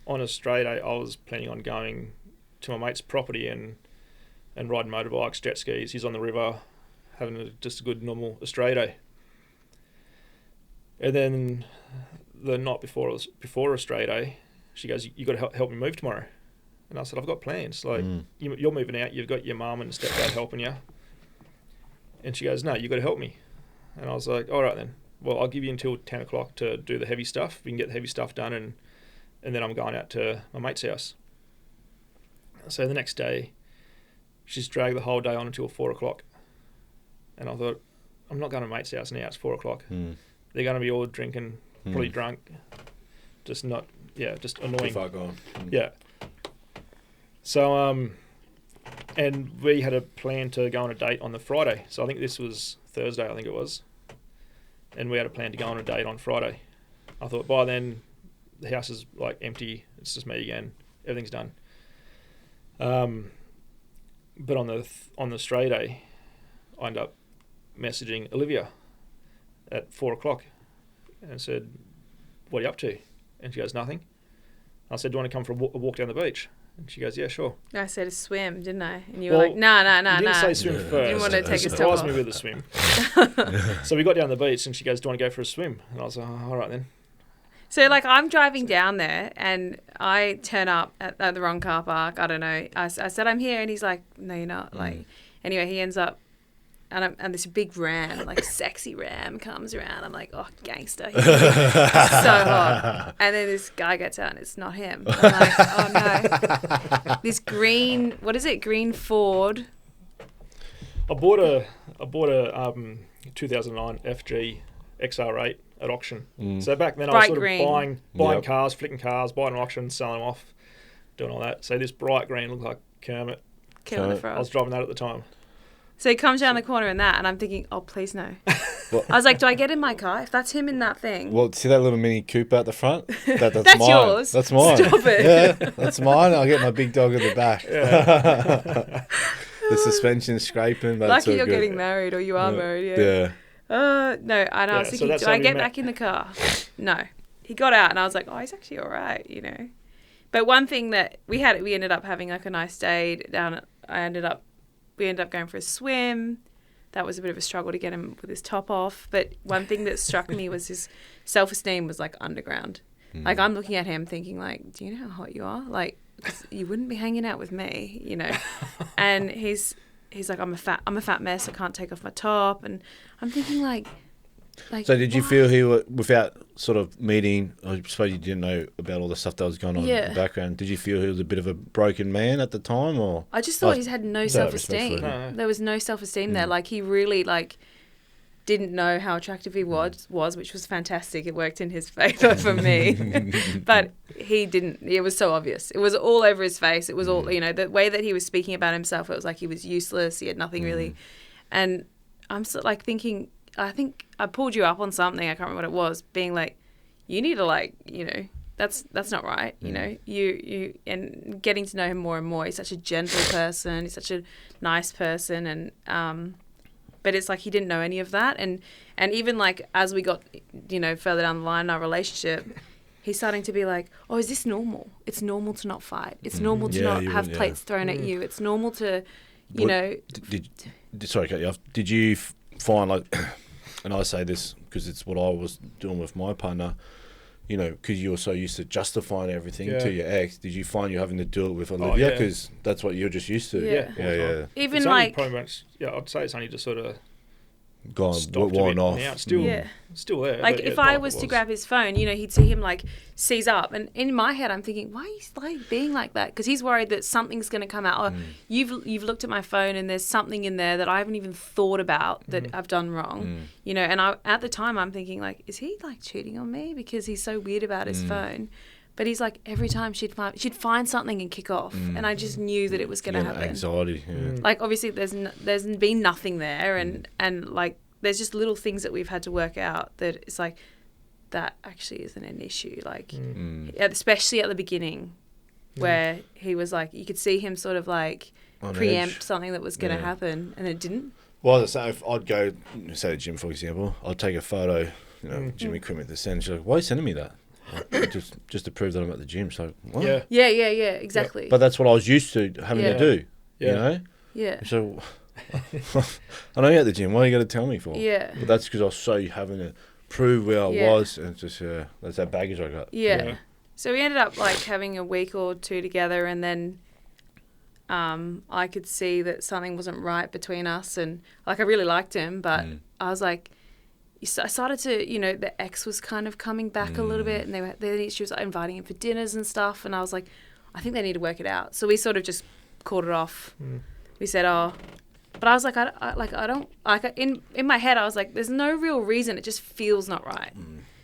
On Australia Day, I was planning on going to my mate's property and riding motorbikes, jet skis. He's on the river, having just a good normal Australia Day. And then the night before Australia Day, she goes, "You got to help me move tomorrow." And I said, "I've got plans. Like you're moving out. You've got your mum and stepdad helping you." And she goes, "No, you got to help me." And I was like, "All right then. Well, I'll give you until 10 o'clock to do the heavy stuff. We can get the heavy stuff done, and then I'm going out to my mate's house." So the next day, she's dragged the whole day on until 4 o'clock. And I thought, I'm not going to my mate's house now. It's 4 o'clock. They're going to be all drinking, probably drunk, just annoying. Too far gone. Yeah. So, and we had a plan to go on a date on the Friday. So I think this was Thursday, I think it was. And we had a plan to go on a date on Friday. I thought by then the house is like empty. It's just me again. Everything's done. But on the Australia Day, I ended up messaging Olivia at 4 o'clock and said, "What are you up to?" And she goes, "Nothing." I said, "Do you want to come for a walk down the beach?" And she goes, "Yeah, sure." I said a swim, didn't I? And you were like, nah. You didn't say swim first. You didn't want to take a surprised step me with a swim. So we got down the beach and she goes, "Do you want to go for a swim?" And I was like, "Oh, all right then." So like I'm driving down there and I turn up at the wrong car park. I don't know. I said I'm here and he's like, "No, you're not." Like anyway, he ends up and this big ram, like sexy ram, comes around. I'm like, "Oh, gangster." He's so hot. And then this guy gets out and it's not him. I'm like, "Oh no." This green, what is it? Green Ford. I bought a 2009 FG XR8 at auction. So back then I was sort of buying cars, flicking cars, buying an auction, selling them off, doing all that. So this bright green looked like Kermit. The Frog. I was driving that at the time. So he comes down the corner in that, and I'm thinking, "Oh, please no." I was like, "Do I get in my car? If that's him in that thing." Well, see that little Mini Cooper at the front? That's That's mine. yours. That's mine. Stop it. Yeah, that's mine. I'll get my big dog at the back. Yeah. The suspension scraping. But Lucky it's you're good. getting married, or you are married. Yeah. No, and I was thinking, do I get back in the car? No. He got out, and I was like, "Oh, he's actually all right, But one thing that we ended up having like a nice day down. We ended up going for a swim. That was a bit of a struggle to get him with his top off. But one thing that struck me was his self-esteem was like underground. Like I'm looking at him thinking like, "Do you know how hot you are? Like, 'cause you wouldn't be hanging out with me, And he's like, I'm a fat mess. I can't take off my top." And I'm thinking like. So did you feel he was, without sort of meeting, I suppose you didn't know about all the stuff that was going on in the background, did you feel he was a bit of a broken man at the time? Or I just thought he had no self-esteem. No. There was no self-esteem there. Like he really didn't know how attractive he was, which was fantastic. It worked in his favour for me. But he didn't. It was so obvious. It was all over his face. It was all, the way that he was speaking about himself, it was like he was useless. He had nothing really. And I'm sort of like thinking, I think I pulled you up on something, I can't remember what it was, being like, you need to that's not right. You know, you and getting to know him more and more. He's such a gentle person. He's such a nice person, and but it's like he didn't know any of that, and even like as we got, you know, further down the line in our relationship, he's starting to be like, oh, is this normal? It's normal to not fight. It's normal to not have plates thrown at you. It's normal to, you know. Sorry, cut you off. Did you find like, and I say this because it's what I was doing with my partner, you know, because you were so used to justifying everything to your ex. Did you find you're having to do it with Olivia because that's what you're just used to? Yeah. Even it's like, pretty much, I'd say it's only just sort of gone worn off. Now. It's still there. Like if I was to grab his phone, you know, he'd see him like seize up, and in my head I'm thinking, why is he like being like that? Because he's worried that something's going to come out. Or you've looked at my phone and there's something in there that I haven't even thought about that I've done wrong. You know, and at the time I'm thinking like, is he like cheating on me because he's so weird about his phone? But he's like, every time she'd find something and kick off, and I just knew that it was going to happen. Anxiety. Like obviously there's been nothing there, and like there's just little things that we've had to work out that it's like that actually isn't an issue. Like especially at the beginning, where he was like, you could see him sort of like preempt something that was going to happen, and it didn't. Well, as I say, if I'd go say to Jim, for example, I'd take a photo, you know, Jimmy Crim at the centre. She's like, why are you sending me that? just to prove that I'm at the gym. So what? Yeah, exactly. But that's what I was used to having to do. You know. Yeah. So I know you're at the gym. Why are you going to tell me for? Yeah. But that's because I was so having to prove where I was, and it's just that's that baggage I got. Yeah. So we ended up like having a week or two together, and then I could see that something wasn't right between us, and like I really liked him, but I was like, I started to, you know, the ex was kind of coming back a little bit, and she was inviting him for dinners and stuff, and I was like, I think they need to work it out. So we sort of just called it off. We said, but I was like, I don't like in my head I was like, there's no real reason. It just feels not right.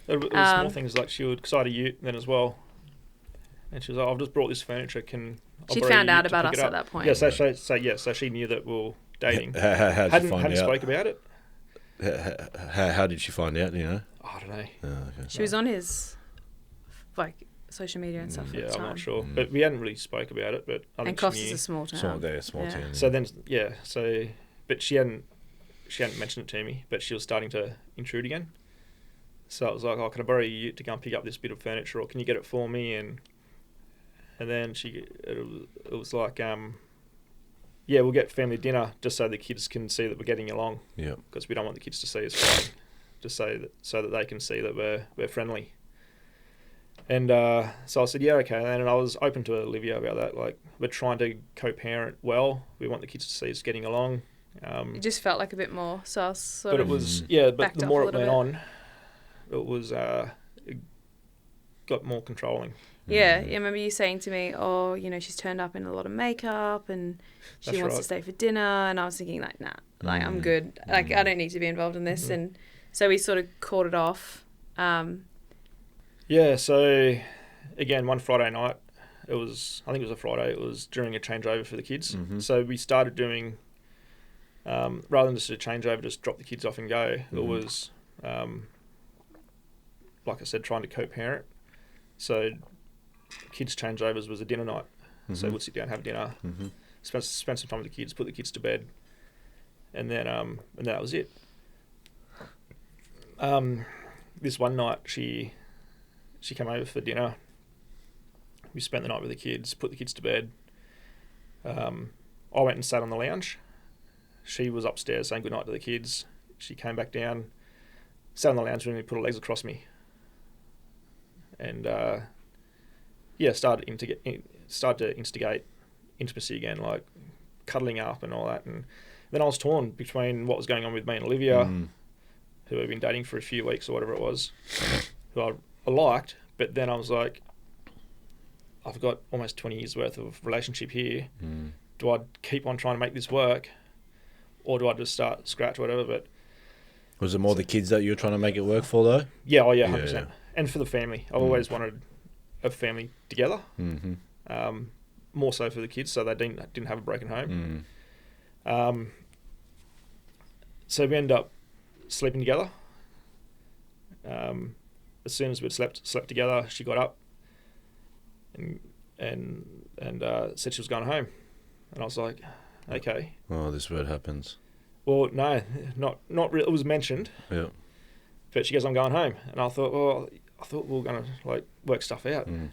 It was small things like she would, because I had a ute then as well, and she was like, I've just brought this furniture. She'd found out about us at that point. Yeah, so she knew that we were dating. How did you find hadn't out? spoke about it. How did she find out? You know, I don't know. Oh, okay. She was on his like social media and stuff. At the time. I'm not sure, but we hadn't really spoke about it. But I think Cost she is knew. a small town. Small town. So then, but she hadn't mentioned it to me, but she was starting to intrude again. So it was like, can I borrow you to go and pick up this bit of furniture, or can you get it for me? And then it was like, we'll get family dinner just so the kids can see that we're getting along. Yeah. Because we don't want the kids to see us fighting, just so that they can see that we're friendly. And so I said, yeah, okay. And I was open to Olivia about that. Like, we're trying to co-parent well. We want the kids to see us getting along. It just felt like a bit more. So I was sort but of it was but the more it went on, it was it got more controlling. Yeah, I remember you saying to me, oh, you know, she's turned up in a lot of makeup and she wants to stay for dinner. And I was thinking like, nah, like I'm good. Like I don't need to be involved in this. And so we sort of called it off. So again, one Friday night, I think it was a Friday, it was during a changeover for the kids. So we started doing, rather than just a changeover, just drop the kids off and go, it was, like I said, trying to co-parent. So kids' changeovers was a dinner night. So we'd sit down, have dinner, spend some time with the kids, put the kids to bed, and then that was it. This one night, she came over for dinner. We spent the night with the kids, put the kids to bed. I went and sat on the lounge. She was upstairs saying goodnight to the kids. She came back down, sat on the lounge and put her legs across me. And started to instigate intimacy again, like cuddling up and all that. And then I was torn between what was going on with me and Olivia, who had been dating for a few weeks or whatever it was, who I liked, but then I was like, I've got almost 20 years worth of relationship here. Do I keep on trying to make this work, or do I just start scratch or whatever? But was it more the kids that you were trying to make it work for though? Yeah, 100%. And for the family, I've always wanted a family together. More so for the kids, so they didn't have a broken home. So we ended up sleeping together. As soon as we'd slept together, she got up, and said she was going home, and I was like, okay. Oh, this word happens. Well, no, not really. It was mentioned. Yeah. But she goes, I'm going home, and I thought, well, we were gonna like work stuff out. Mm.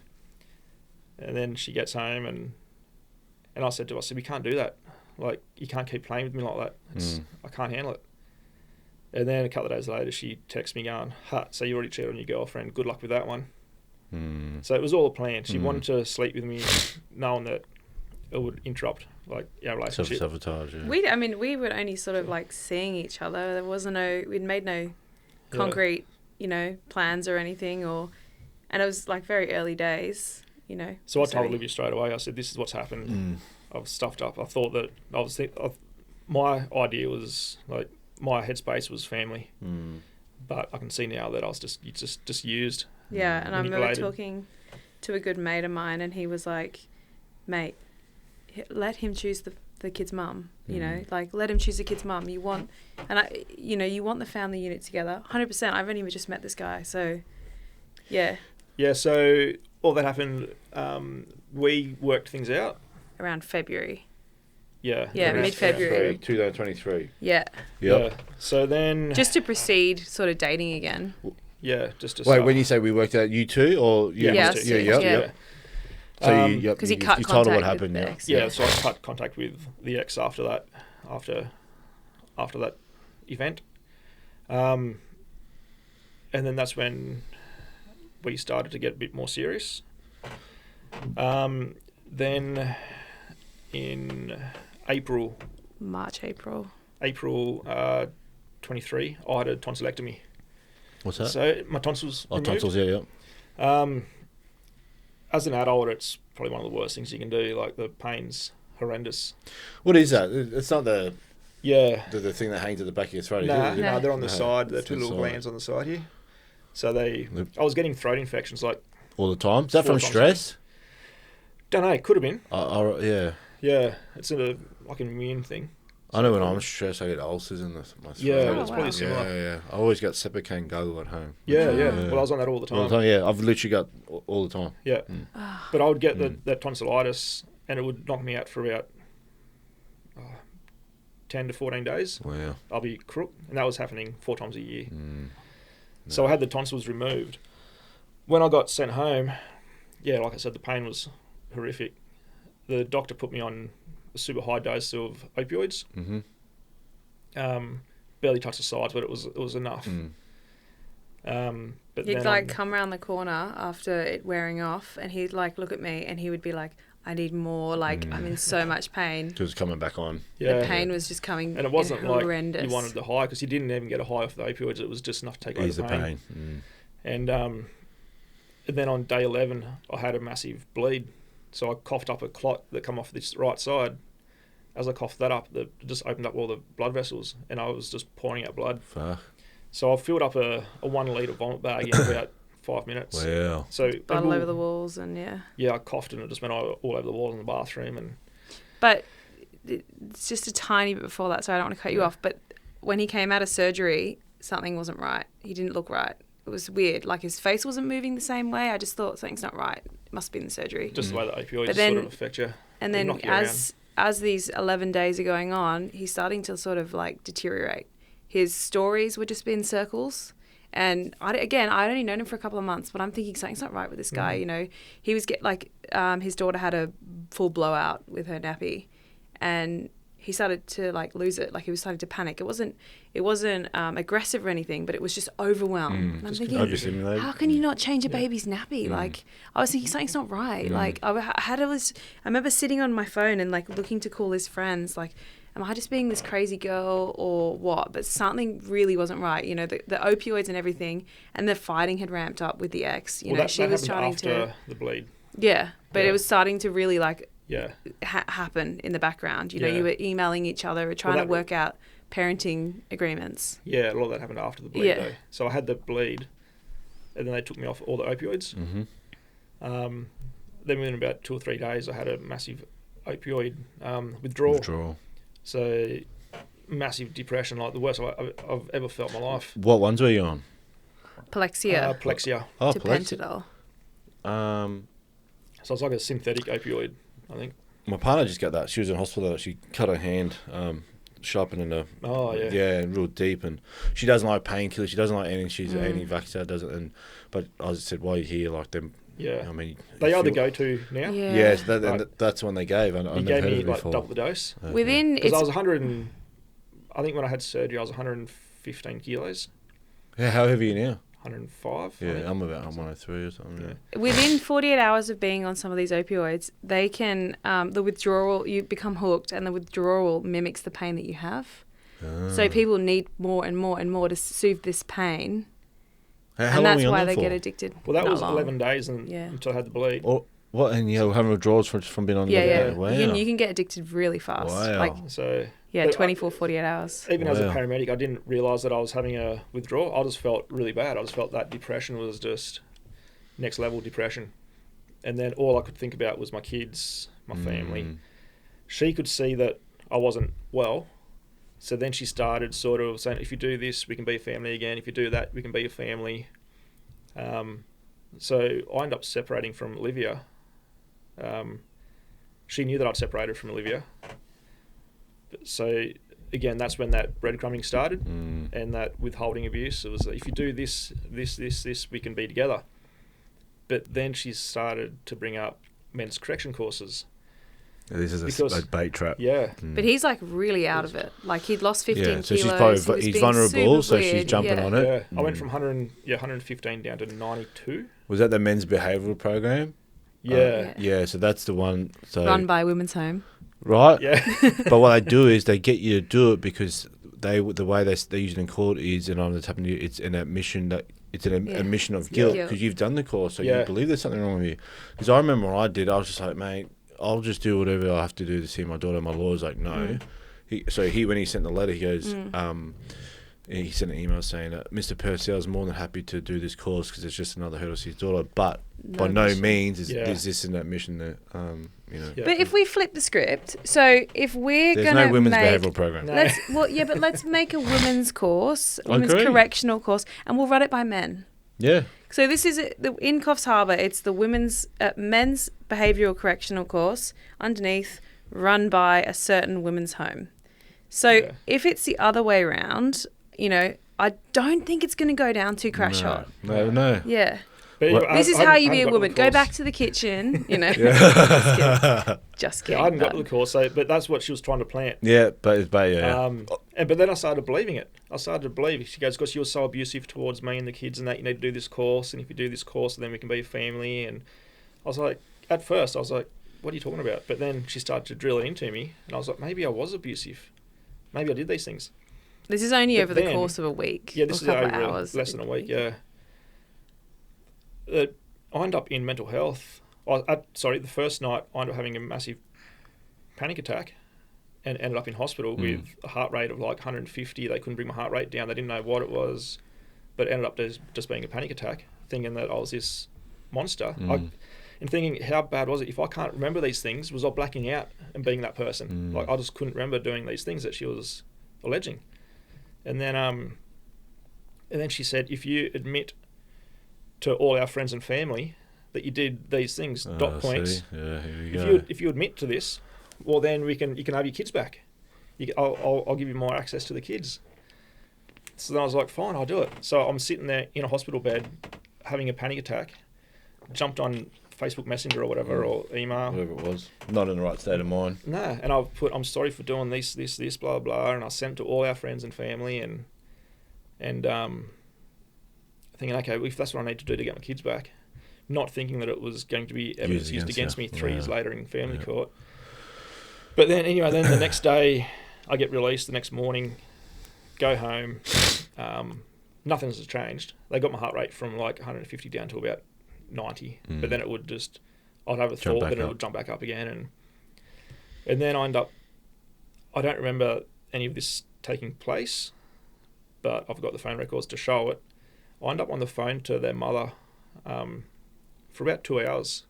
And then she gets home, and I said, we can't do that. Like, you can't keep playing with me like that. I can't handle it. And then a couple of days later, she texts me going, so you already cheated on your girlfriend. Good luck with that one. Mm. So it was all a plan. She wanted to sleep with me, knowing that it would interrupt like our relationship. Self-sabotage, yeah. We were only sort of like seeing each other. There wasn't we'd made no concrete, plans or anything, and it was like very early days, So I told Olivia straight away. I said, "This is what's happened. I've stuffed up. I thought that my idea was like my headspace was family, but I can see now that I was just used." Yeah, and I remember talking to a good mate of mine, and he was like, "Mate, let him choose the kid's mum. Like let him choose the kid's mum. You want, you want the family unit together. 100%. I've only just met this guy, so yeah." Yeah. So all that happened. We worked things out around February. Yeah. Yeah, mid-February. 2023. Yeah. Yeah. So then, just to proceed, sort of dating again. Yeah, just to Wait, start. when you say we worked out, you two or Yeah. So because he cut you told her what contact happened. with the Yeah. ex. Yeah, so I cut contact with the ex after that event, and then that's when we started to get a bit more serious. Then in March, April 23, I had a tonsillectomy. What's that? So my tonsils removed. Tonsils, yeah. As an adult, it's probably one of the worst things you can do. Like, the pain's horrendous. What is that? It's not the Yeah. the thing that hangs at the back of your throat. Nah, is it? they're on the No, side. They're it's two the little side. glands on the side here. So I was getting throat infections. Like, All the time. Is that 4 from times stress? don't know. Could have been. Yeah. Yeah, it's like an immune thing. I know when I'm stressed, I get ulcers in my throat. Yeah, Oh, it's wow. probably similar. Yeah. I always got Sepican Goggle at home. Yeah. Yeah. Well, I was on that all the time. All the time, yeah. I've literally got all the time. Yeah. But I would get that tonsillitis, and it would knock me out for about 10 to 14 days. Wow. I'll be crook, and that was happening 4 times a year. So I had the tonsils removed. When I got sent home, like I said, the pain was horrific. The doctor put me on a super high dose of opioids. Barely touched the sides, but it was enough. But He'd then come around the corner after it wearing off, and he'd look at me, and he would be like, "I need more. I'm in so much pain." Because it's coming back on. The pain was just coming. And it wasn't horrendous. like you wanted the high, because you didn't even get a high off the opioids. It was just enough to take away Ease the pain. And then on day 11, I had a massive bleed. So I coughed up a clot that come off this right side. As I coughed that up, it just opened up all the blood vessels, and I was just pouring out blood. Fuck. So I filled up a 1 litre vomit bag in about 5 minutes. Wow. So blood all over the walls, and I coughed, and it just went all over the walls in the bathroom. But it's just a tiny bit before that, so I don't want to cut you off. But when he came out of surgery, something wasn't right. He didn't look right. It was weird. Like, his face wasn't moving the same way. I just thought something's not right. It must be in the surgery. Just the way the opioids sort of affect you. And then as these 11 days are going on, he's starting to sort of deteriorate. His stories would just be in circles. And I'd only known him for a couple of months, but I'm thinking something's not right with this guy. He was his daughter had a full blowout with her nappy, and he started to lose it. He was starting to panic. It wasn't aggressive or anything, but it was just overwhelmed. And I'm thinking, overstimulated. how can you not change a baby's nappy? I was thinking something's not right. I remember sitting on my phone and looking to call his friends. Am I just being this crazy girl or what? But something really wasn't right. The opioids and everything, and the fighting had ramped up with the ex. She was trying after the bleed. Yeah, but it was starting to really happen in the background. You were emailing each other, trying to work out parenting agreements. Yeah, a lot of that happened after the bleed though. So I had the bleed, and then they took me off all the opioids. Then within about 2 or 3 days, I had a massive opioid withdrawal. So massive depression, the worst I've ever felt in my life. What ones were you on? Plexia. Plexia. Oh, to Pentadol. So it's like a synthetic opioid, I think. My partner just got that. She was in hospital. She cut her hand, sharpening her. Oh, yeah. Yeah, real deep. And she doesn't like painkillers. She doesn't like anything. She's anti-vaxxer, doesn't. But I just said, why are you here? Like them. Yeah. I mean, they are the go-to now. Yeah. Yes, that's one they gave. He gave me like double the dose. Okay. Within Because it's I was 100 and... I think when I had surgery, I was 115 kilos. Yeah, how heavy are you now? 105. Yeah, I'm 103 or something. Yeah. within 48 hours of being on some of these opioids, they can the withdrawal, you become hooked, and the withdrawal mimics the pain that you have. So people need more and more and more to soothe this pain, How and long that's were you on why that they for? get addicted. Well, that Not was long. 11 days Yeah. until I had the bleed. Or what? And yeah, having withdrawals from being on. Yeah, the yeah. Wow. You can get addicted really fast. Wow. Like, So yeah, but 24, 48 hours. even as a Wow. paramedic, I didn't realise that I was having a withdrawal. I just felt really bad. I just felt that depression was just next level depression. And then all I could think about was my kids, my family. She could see that I wasn't well. So then she started sort of saying, if you do this, we can be a family again. If you do that, we can be a family. So I ended up separating from Olivia. She knew that I'd separated from Olivia. So again, that's when that breadcrumbing started and that withholding abuse. It was, if you do this, we can be together. But then she started to bring up men's correction courses. This is Because- a bait trap. Yeah. But he's like really out of it. Like he'd lost 15 Yeah, kilos. so she's probably he was he's being vulnerable, super so she's weird. jumping Yeah. on it. Yeah, I went from 115 down to 92. Was that the men's behavioural program? Yeah. Yeah, so that's the one. So Run by Women's Home. right. Yeah. But what they do is they get you to do it because the way they use it in court is, and I'm tapping you, it's an admission that it's an Yeah. admission of guilt Guilt. because you've done the course, so Yeah. you believe there's something wrong with you. Because I remember when I did, I was just like, mate, I'll just do whatever I have to do to see my daughter. My lawyer's like, no. When he sent the letter, he goes, he sent an email saying that Mr. Purcell's more than happy to do this course because it's just another hurdle to his daughter, but by no admission. means Yeah. is this an admission that Yeah. But if we flip the script, so if we're there's going to no women's make... behavioural program. No. let's make a women's course, a women's Agree. correctional course, and we'll run it by men. Yeah. So this is in Coffs Harbour. It's the men's behavioural correctional course underneath, run by a certain women's home. So Yeah. if it's the other way around, I don't think it's going to go down too crash hot. No. Yeah. But What- This is how you be a got woman. the Go course. back to the kitchen. Just kidding. Yeah, I hadn't got but- the course, but that's what she was trying to plant. Yeah, but yeah. But then I started believing it. I started to believe. She goes, because you were so abusive towards me and the kids and that, you need to do this course. And if you do this course, then we can be a family. And I was like, at first, I was like, what are you talking about? But then she started to drill it into me. And I was like, maybe I was abusive. Maybe I did these things. This is only But over the then- course of a week. Yeah, this or is a couple over of hours. less than a week, yeah. I ended up in mental health. The first night I ended up having a massive panic attack and ended up in hospital with a heart rate of like 150. They couldn't bring my heart rate down. They didn't know what it was, but it ended up just being a panic attack, thinking that I was this monster. And thinking, how bad was it? If I can't remember these things, was I blacking out and being that person? Like, I just couldn't remember doing these things that she was alleging. And then she said, if you admit to all our friends and family that you did these things, dot points. See? Yeah, here we go. If you admit to this, well, then you can have your kids back. I'll give you more access to the kids. So then I was like, fine, I'll do it. So I'm sitting there in a hospital bed having a panic attack, jumped on Facebook Messenger or whatever, or email. Whatever it was. Not in the right state of mind. No, and I've put, I'm sorry for doing this, blah, blah, and I sent to all our friends and family and thinking, okay, well, if that's what I need to do to get my kids back, not thinking that it was going to be evidence used against me 3 years later in family court. But then, anyway, the next day, I get released the next morning, go home, nothing's changed. They got my heart rate from like 150 down to about 90, but then it would just, I'd have a thought that it would jump back up again. And then I end up, I don't remember any of this taking place, but I've got the phone records to show it. I end up on the phone to their mother for about 2 hours,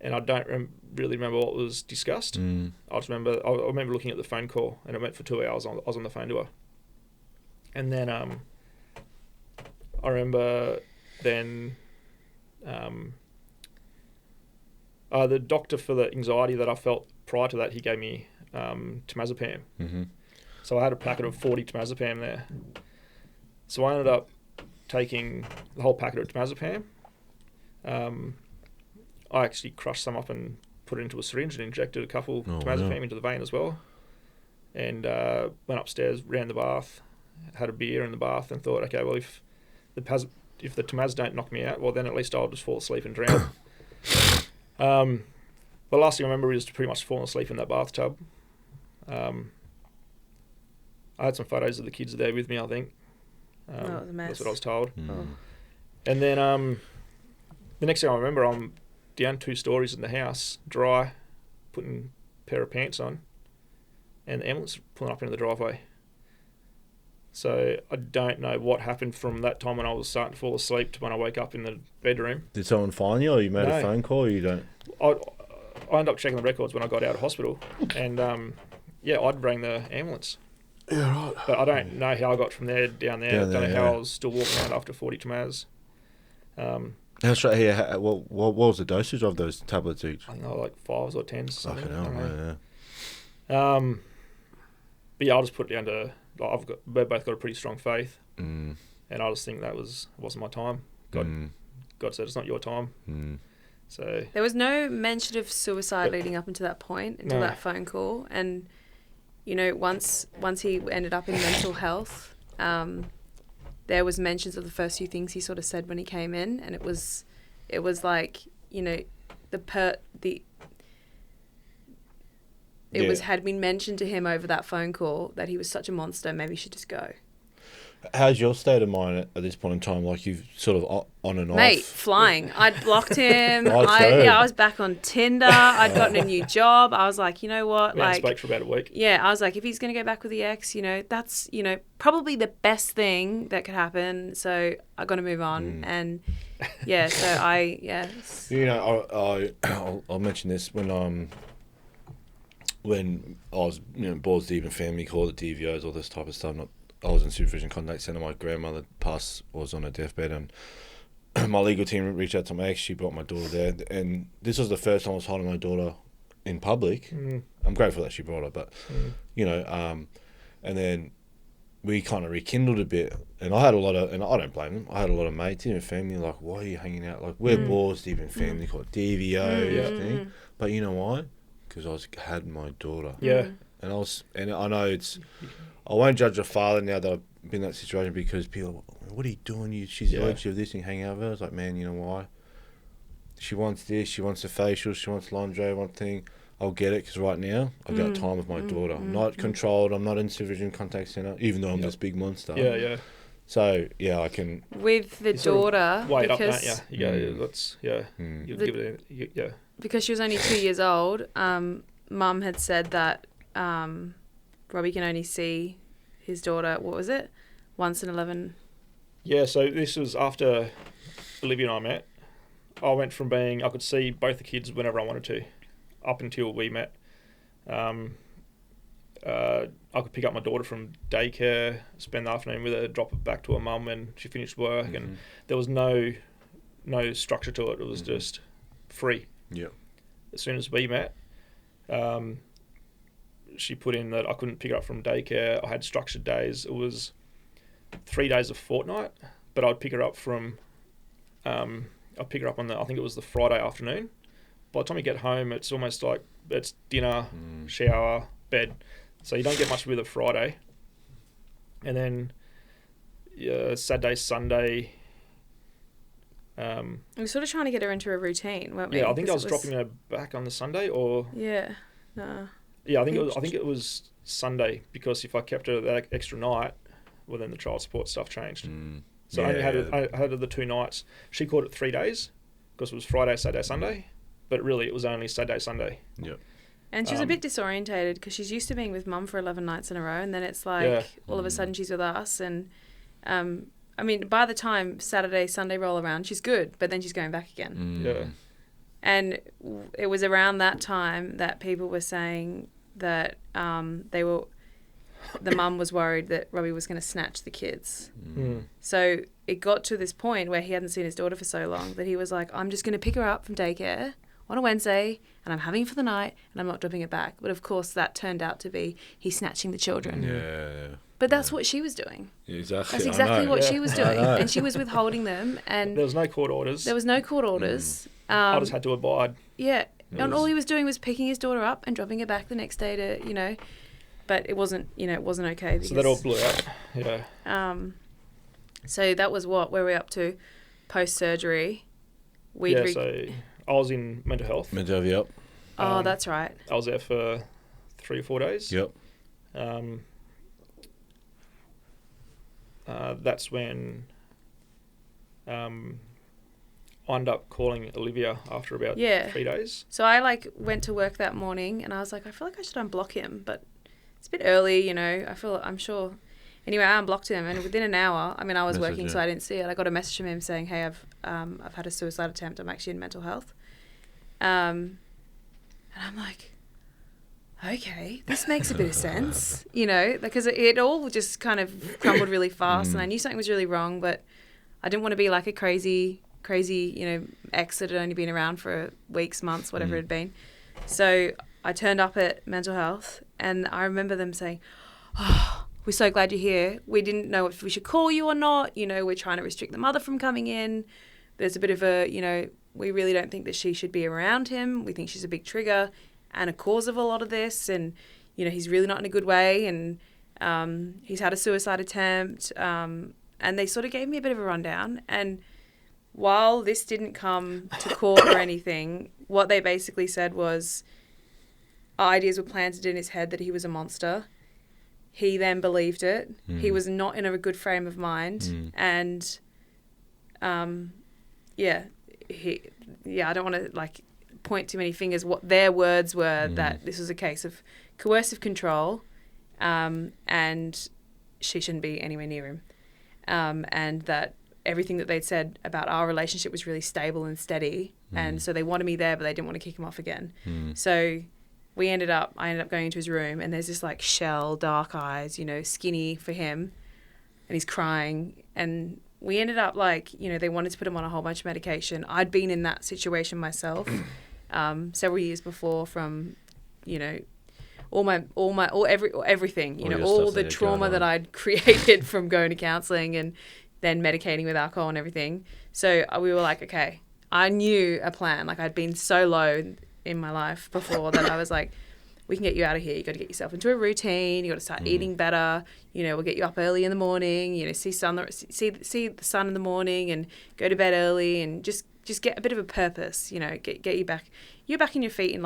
and I don't really remember what was discussed. I remember looking at the phone call, and it went for 2 hours. I was on the phone to her, and then I remember then The doctor for the anxiety that I felt prior to that, he gave me temazepam. Mm-hmm. So I had a packet of 40 temazepam there. So I ended up taking the whole packet of temazepam. I actually crushed some up and put it into a syringe and injected a couple temazepam into the vein as well. And went upstairs, ran the bath, had a beer in the bath, and thought, okay, well, if the temaz don't knock me out, well, then at least I'll just fall asleep and drown. The last thing I remember is pretty much falling asleep in that bathtub. I had some photos of the kids there with me, I think. It was a mess. That's what I was told. Oh. And then the next thing I remember, I'm down 2 stories in the house, dry, putting a pair of pants on, and the ambulance pulling up into the driveway. So I don't know what happened from that time when I was starting to fall asleep to when I wake up in the bedroom. Did someone find you, or you made No. a phone call, or you don't? I ended up checking the records when I got out of hospital, and I'd rang the ambulance. Yeah, right. But I don't know how I got from there down there. I don't know how yeah. I was still walking around after 40 temaz. How straight here? What was the dosage of those tablets each? I think they were like 5s or 10s or something. Fucking I hell, don't know. yeah. But yeah, I'll just put it down to we've both got a pretty strong faith, Mm, and I just think that wasn't my time. God said it's not your time. mm. So There was no mention of suicide leading up into that point, until No. that phone call. And, you know, once he ended up in mental health, there was mentions of the first few things he sort of said when he came in, and it was like, you know, had been mentioned to him over that phone call that he was such a monster, maybe he should just go. How's your state of mind at this point in time? Like, you've sort of on and Mate, off. flying. I'd blocked him. I I was back on Tinder. I'd gotten a new job. I was like, you know what? we hadn't Like, spoke for about a week. yeah, I was like, if he's going to go back with the ex, you know, that's, you know, probably the best thing that could happen. So I got to move on. And yeah, so You know, I'll mention this when I was, you know, balls deep in family court, DVOs, all this type of stuff. I was in supervision contact centre. My grandmother was on her deathbed, and my legal team reached out to my ex. She brought my daughter there, and this was the first time I was holding my daughter in public. I'm grateful that she brought her, but you know, and then we kind of rekindled a bit, and I had a lot of, and I don't blame them. I had a lot of mates, even family, like, why are you hanging out? Like, we're balls deep in family court, DVO thing, but you know why? Because I had my daughter. Yeah. And I know I won't judge a father now that I've been in that situation, because people, what are you doing? She's allergic to this, and hang over. I was like, man, you know why? She wants this, she wants a facial, she wants lingerie, one thing. I'll get it, because right now I've got time with my daughter. I'm not controlled. I'm not in supervision contact centre, even though I'm this big monster. Yeah, yeah. So yeah, I can. with the You sort of daughter, Wait up, don't because you? You go, let's, you give it yeah. because she was only 2 years old, Mum had said that Robbie can only see his daughter, what was it? Once in 11. Yeah, so this was after Olivia and I met. I went from I could see both the kids whenever I wanted to, up until we met. I could pick up my daughter from daycare, spend the afternoon with her, drop her back to her mum when she finished work, and there was no structure to it. It was just free. Yeah. As soon as we met, she put in that I couldn't pick her up from daycare. I had structured days. It was 3 days a fortnight, but I'd pick her up from, on I think it was the Friday afternoon. By the time you get home, it's almost like it's dinner, shower, bed. So you don't get much with a Friday. And then Saturday, Sunday. We were sort of trying to get her into a routine, weren't we? Yeah, I think I 'Cause was dropping her back on the Sunday, or Yeah, no. yeah, I think it was Sunday, because if I kept her that extra night, well, then the child support stuff changed. So I only had her the 2 nights. She called it 3 days because it was Friday, Saturday, Sunday, but really it was only Saturday, Sunday. Yeah. And she's a bit disorientated because she's used to being with Mum for 11 nights in a row, and then it's like all of a sudden she's with us. And I mean, by the time Saturday, Sunday roll around, she's good, but then she's going back again. Yeah. And it was around that time that people were saying that the mum was worried that Robbie was going to snatch the kids. So it got to this point where he hadn't seen his daughter for so long that he was like, I'm just going to pick her up from daycare on a Wednesday and I'm having it for the night and I'm not dropping it back. But of course, that turned out to be he's snatching the children. Yeah. But that's what she was doing. Exactly. That's exactly what she was doing. I know. And she was withholding them. And There was no court orders. there was no court orders. I just had to abide. Yeah. And all he was doing was picking his daughter up and dropping her back the next day to, you know, but it wasn't, you know, it wasn't okay. Because, So that all blew out. Yeah. So that was what, where we're up to post-surgery. So I was in mental health. Mental health, yep. Oh, that's right. I was there for 3 or 4 days. Yep. That's when I ended up calling Olivia after about 3 days. So I went to work that morning and I was like, I feel like I should unblock him, but it's a bit early, you know. I'm sure. Anyway, I unblocked him, and within an hour, I mean, I was working, so I didn't see it. I got a message from him saying, "Hey, I've had a suicide attempt. I'm actually in mental health." And I'm like, okay, this makes a bit of sense, you know, because it all just kind of crumbled really fast, and I knew something was really wrong, but I didn't want to be like a crazy, you know, ex that had only been around for weeks, months, whatever it had been. So I turned up at mental health, and I remember them saying, "Oh, we're so glad you're here. We didn't know if we should call you or not. You know, we're trying to restrict the mother from coming in. There's a bit of a, you know, we really don't think that she should be around him. We think she's a big trigger and a cause of a lot of this. And, you know, he's really not in a good way. And he's had a suicide attempt." And they sort of gave me a bit of a rundown. And while this didn't come to court or anything, what they basically said was ideas were planted in his head that he was a monster. He then believed it. He was not in a good frame of mind. And, I don't want to, point too many fingers. What their words were that this was a case of coercive control, and she shouldn't be anywhere near him. And that everything that they'd said about our relationship was really stable and steady. And so they wanted me there, but they didn't want to kick him off again. So I ended up going into his room, and there's this shell, dark eyes, you know, skinny for him, and he's crying. And we ended up they wanted to put him on a whole bunch of medication. I'd been in that situation myself several years before from, you know, everything, you know, all the trauma that I'd created from going to counselling and then medicating with alcohol and everything. So we were like, okay, I knew a plan. I'd been so low in my life before that I was like, we can get you out of here. You got to get yourself into a routine. You got to start eating better. You know, we'll get you up early in the morning. You know, see the sun in the morning and go to bed early and just get a bit of a purpose. You know, get you back. You're back on your feet in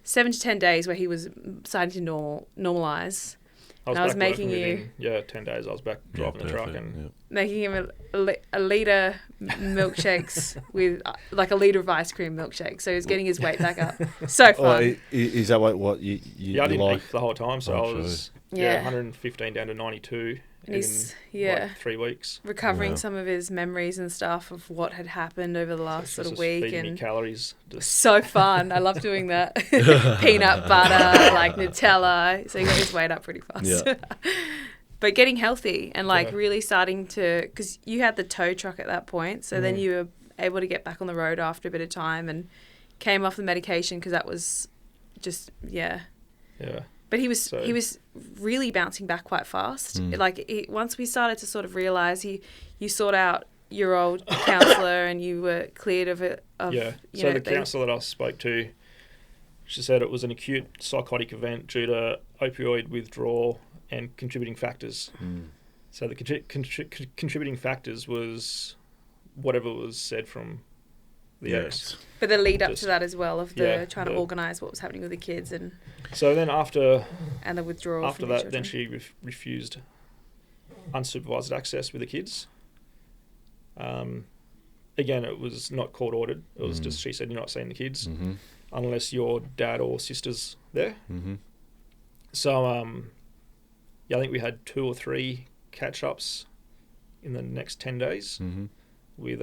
7 to 10 days, where he was starting to normalize. I was making you 10 days. I was back driving the truck and making him a litre milkshakes with a litre of ice cream milkshake. So he was getting his weight back up. So fun. Is that what you I didn't like? eat the whole time, so I was 115 down to 92 and he's 3 weeks. Recovering some of his memories and stuff of what had happened over the last sort of week. Feeding and me calories. So fun. I love doing that. Peanut butter, Nutella. So he got his weight up pretty fast. Yeah. But getting healthy and really starting to, because you had the tow truck at that point, so then you were able to get back on the road after a bit of time and came off the medication because that was just But he was really bouncing back quite fast. Once we started to sort of realise you sought out your old counsellor and you were cleared of it. So the counsellor that I spoke to, she said it was an acute psychotic event due to opioid withdrawal and contributing factors. So the contributing factors was whatever was said from the ex. But the lead up to that as well of trying to organise what was happening with the kids and. So then after the withdrawal. After that, then she refused unsupervised access with the kids. Again, it was not court ordered. It was just she said you're not seeing the kids unless your dad or sister's there. So I think we had 2 or 3 catch ups in the next 10 days with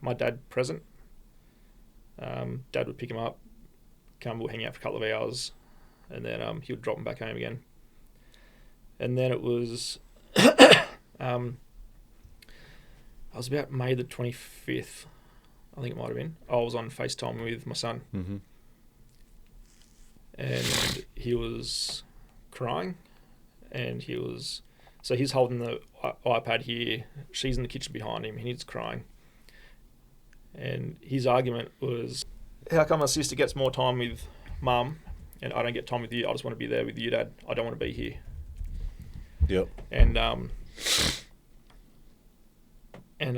my dad present. Dad would pick him up, we'll hang out for a couple of hours, and then he would drop him back home again. And then it was I was about May the 25th I think it might have been. I was on FaceTime with my son, Mm-hmm. and he was crying, and so he's holding the iPad here. She's in the kitchen behind him, and he's crying. And his argument was, how come my sister gets more time with mum and I don't get time with you? I just want to be there with you, Dad. I don't want to be here. Yep. And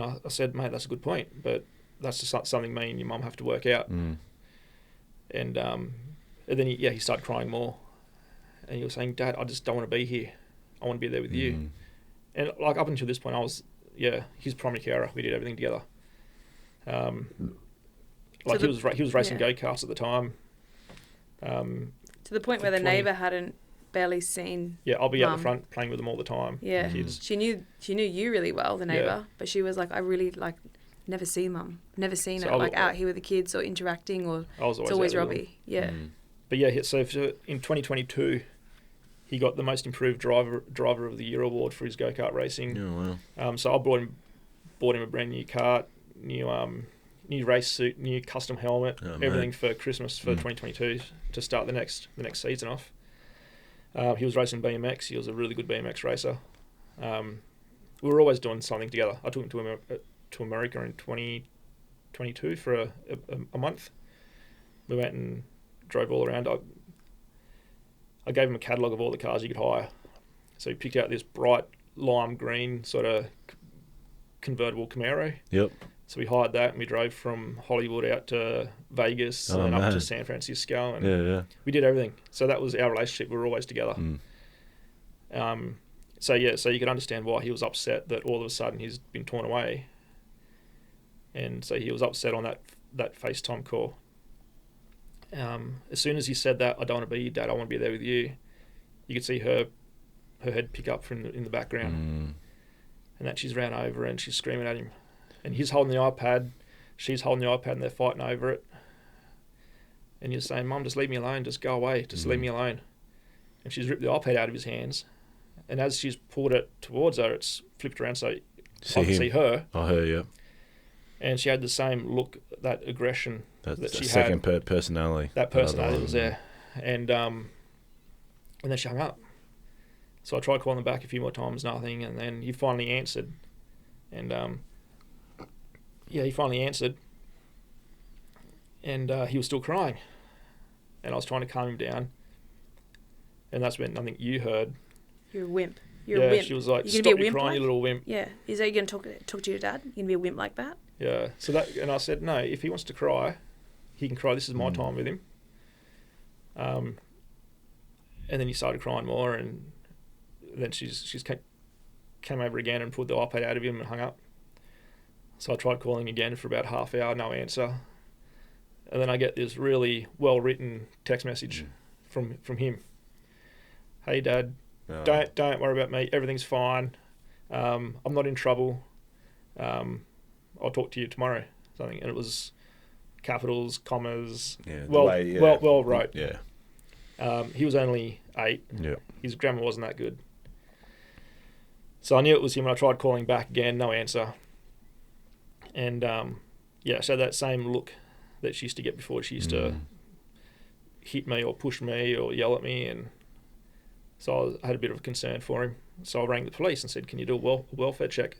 I said, mate, that's a good point, but that's just something me and your mum have to work out. Mm. And then he started crying more, and he was saying, Dad, I just don't want to be here. I want to be there with you. And like up until this point, I was his primary carer. We did everything together. He was racing go-karts at the time. To the point where the neighbour hadn't barely seen. Yeah, I'll be Mum out the front playing with them all the time. Yeah, kids. She knew you really well, the neighbour, but she was like, I really never seen Mum, never seen her out here with the kids or interacting, or it's always Robbie. Yeah. But so in 2022, he got the most improved driver of the year award for his go-kart racing. Oh, wow. So I bought him a brand new kart, new race suit, new custom helmet, everything for Christmas for 2022 to start the next season off. He was racing BMX. He was a really good BMX racer. We were always doing something together. I took him to America in 2022 for a month. We went and drove all around. I gave him a catalogue of all the cars he could hire. So he picked out this bright lime green sort of convertible Camaro. Yep. So we hired that, and we drove from Hollywood out to Vegas and then up to San Francisco. And we did everything. So that was our relationship. We were always together. So you could understand why he was upset that all of a sudden he's been torn away. And so he was upset on that FaceTime call. As soon as he said that, I don't want to be your dad, I want to be there with you, you could see her head pick up in the background. And that she's ran over and she's screaming at him. And he's holding the iPad, she's holding the iPad, and they're fighting over it. And he's saying, Mum, just leave me alone, just go away, just leave me alone. And she's ripped the iPad out of his hands. And as she's pulled it towards her, it's flipped around so I can see her. Oh, her, yeah. And she had the same look, that aggression that she second had. Personality. That personality was there. And then she hung up. So I tried calling him back a few more times, nothing. And then he finally answered. And he finally answered. And he was still crying. And I was trying to calm him down. And that's when I think you heard. You're a wimp. You're a wimp. She was like, stop your crying, you little wimp. Yeah. Is that you going to talk to your dad? You going to be a wimp like that? Yeah. And I said, no, if he wants to cry, he can cry. This is my time with him. And then he started crying more, and then she's came over again and pulled the iPad out of him and hung up. So I tried calling again for about half hour, no answer. And then I get this really well-written text message from him. Hey, Dad, don't worry about me. Everything's fine. I'm not in trouble. I'll talk to you tomorrow. Something, and it was capitals, commas. Yeah. Well wrote. Yeah. He was only 8. Yeah. His grammar wasn't that good. So I knew it was him, and I tried calling back again, no answer. And so that same look that she used to get before, she used to hit me or push me or yell at me, and so I had a bit of a concern for him. So I rang the police and said, can you do a welfare check?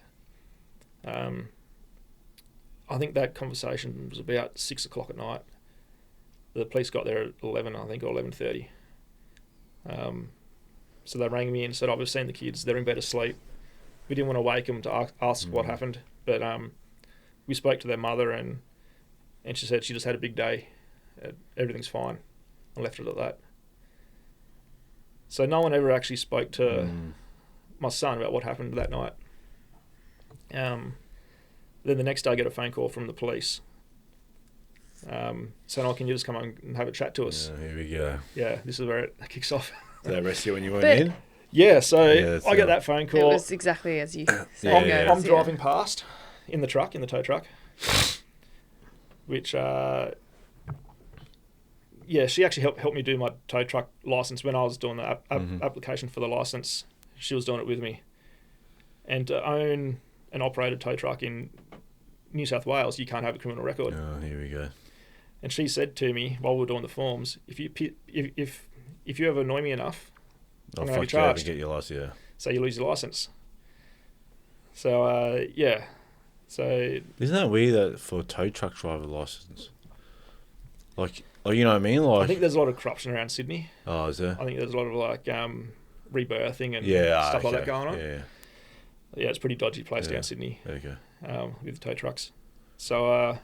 I think that conversation was about 6 o'clock at night. The police got there at 11, I think, or 11:30. So they rang me and said, we've seen the kids, they're in bed asleep. We didn't want to wake them to ask what happened, but we spoke to their mother, and she said she just had a big day. Everything's fine. I left it at that. So no one ever actually spoke to my son about what happened that night. Then the next day I get a phone call from the police. Saying, can you just come on and have a chat to us? Here we go. Yeah, this is where it kicks off. Did they arrest you when you went in? Yeah, so I get that phone call. It was exactly as you said. I'm driving past in the tow truck, which, she actually helped me do my tow truck license when I was doing the application for the license. She was doing it with me. And to own an operated tow truck in New South Wales, you can't have a criminal record. Oh, here we go. And she said to me while we were doing the forms, if you ever annoy me enough, I'm going to be charged. Get your license, yeah. So you lose your license. So, yeah. So isn't that weird that for a tow truck driver license? Like, you know what I mean? Like, I think there's a lot of corruption around Sydney. Oh, is there? I think there's a lot of like rebirthing and yeah, stuff like that going on. Yeah. Yeah, it's a pretty dodgy place down Sydney. Okay. With tow trucks. So,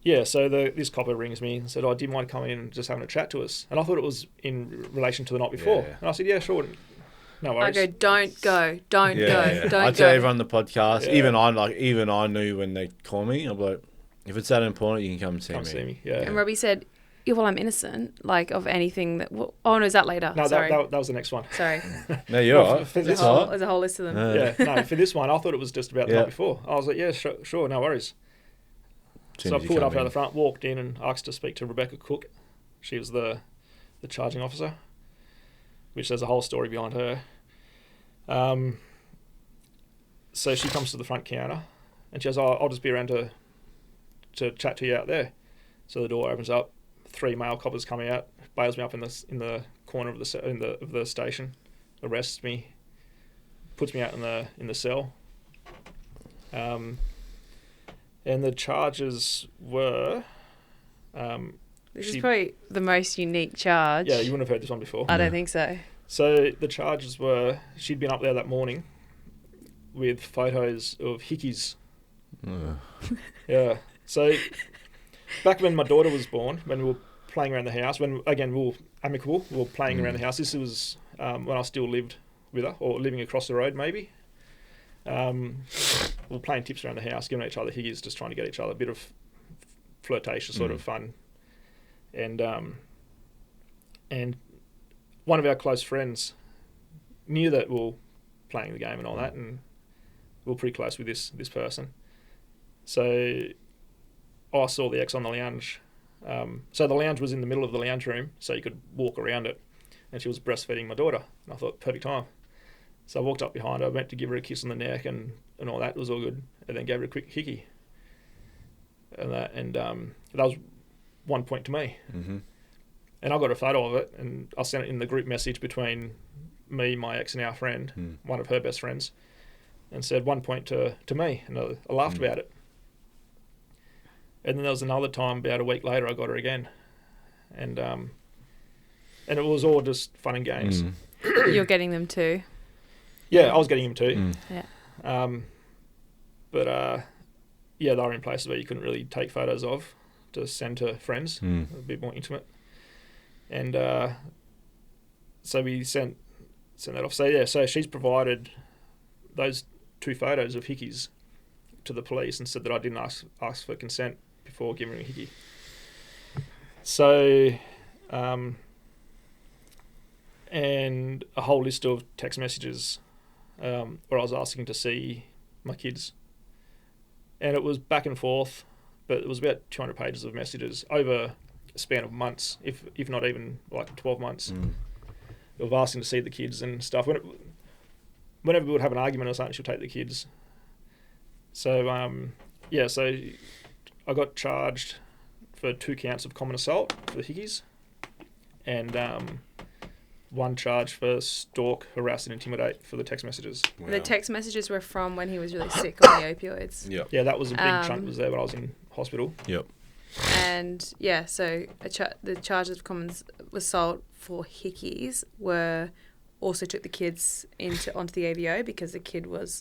yeah, so this copper rings me and said, do you mind coming in and just having a chat to us? And I thought it was in relation to the night before. Yeah. And I said, yeah, sure. No worries. I go, don't go, don't go, don't go. I tell everyone on the podcast, even I knew when they call me, I'm like, if it's that important, you can come and see me. Come see me, yeah. And Robbie said, yeah, well, I'm innocent, like, of anything that... Well, oh, no, is that later? No, Sorry. that was the next one. Sorry. No, you're all right. There's a whole list of them. No, for this one, I thought it was just about the night before. I was like, yeah, sure, no worries. So I pulled up out the front, walked in and asked to speak to Rebecca Cook. She was the charging officer, which there's a whole story behind her. So she comes to the front counter and she goes, I'll just be around to chat to you out there. So the door opens up, 3 male coppers come out, bails me up in the corner of the station, arrests me, puts me out in the cell. And the charges were... this is probably the most unique charge. Yeah, you wouldn't have heard this one before. I don't think so. So the charges were, she'd been up there that morning with photos of hickeys. Yeah. So back when my daughter was born, when we were playing around the house, when, again, we were amicable, we were playing around the house. This was when I still lived with her, or living across the road maybe. We were playing tips around the house, giving each other hickeys, just trying to get each other a bit of flirtatious sort of fun. And one of our close friends knew that we were playing the game and all that, and we were pretty close with this person. So I saw the ex on the lounge. So the lounge was in the middle of the lounge room, so you could walk around it. And she was breastfeeding my daughter. And I thought, perfect time. So I walked up behind her, went to give her a kiss on the neck and all that. It was all good. And then gave her a quick hickey. And that was 1 point to me. Mm-hmm. And I got a photo of it, and I sent it in the group message between me, my ex, and our friend, one of her best friends, and said 1 point to me. And I laughed about it. And then there was another time, about a week later, I got her again. And it was all just fun and games. You're getting them too? Yeah, I was getting them too. Yeah. But they were in places where you couldn't really take photos of to send to friends, a bit more intimate. And so we sent that off. So she's provided those 2 photos of hickeys to the police and said that I didn't ask for consent before giving her a hickey. So, and a whole list of text messages where I was asking to see my kids. And it was back and forth, but it was about 200 pages of messages over a span of months, if not even like 12 months, of asking to see the kids and stuff. Whenever we would have an argument or something, she'll take the kids. So, so I got charged for 2 counts of common assault for the hickeys, and 1 charge for stalk, harass, and intimidate for the text messages. Wow. The text messages were from when he was really sick on the opioids. Yep. Yeah, that was a big chunk was there when I was in hospital. Yep. And so the charges of common assault for hickeys were also took the kids onto the AVO because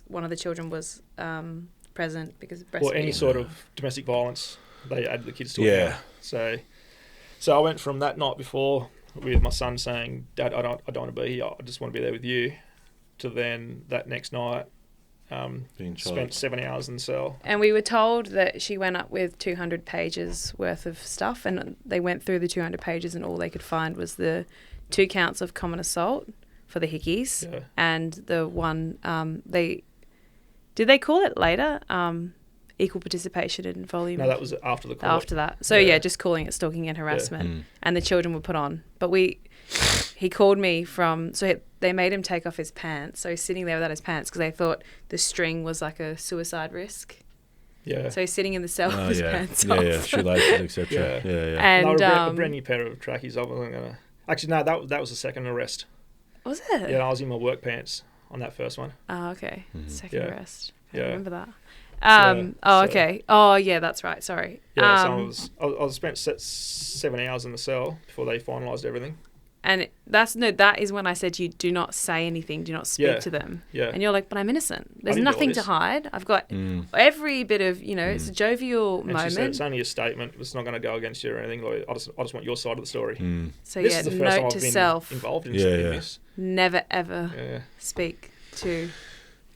one of the children was present because of breastfeeding. Or any sort of domestic violence, they add the kids to it. Yeah. So I went from that night before with my son saying, "Dad, I don't want to be here. I just want to be there with you," to then that next night spent 7 hours in the cell. And we were told that she went up with 200 pages worth of stuff, and they went through the 200 pages and all they could find was the 2 counts of common assault for the hickeys and the one did they call it later equal participation in volume? No, that was after the court. After that. So just calling it stalking and harassment. And the children were put on. But he called me they made him take off his pants. So he's sitting there without his pants because they thought the string was like a suicide risk. Yeah. So he's sitting in the cell with his pants off. Yeah, shoelaces, etc. Yeah. Yeah. And a brand new pair of trackies. I wasn't gonna. Actually, no, that was the second arrest. Was it? Yeah, I was in my work pants on that first one. Oh, okay. Second arrest. I remember that. Okay. Oh, yeah, that's right. Sorry. Yeah, so I was spent 7 hours in the cell before they finalised everything. And that is when I said to you, do not say anything, do not speak to them. Yeah. And you're like, but I'm innocent. There's didn't do all nothing to this. hide. I've got every bit of, it's a jovial And moment. she said, it's only a statement. It's not going to go against you or anything. Like, I just want your side of the story. So This is the first time note I've to been self, involved in this. never ever speak to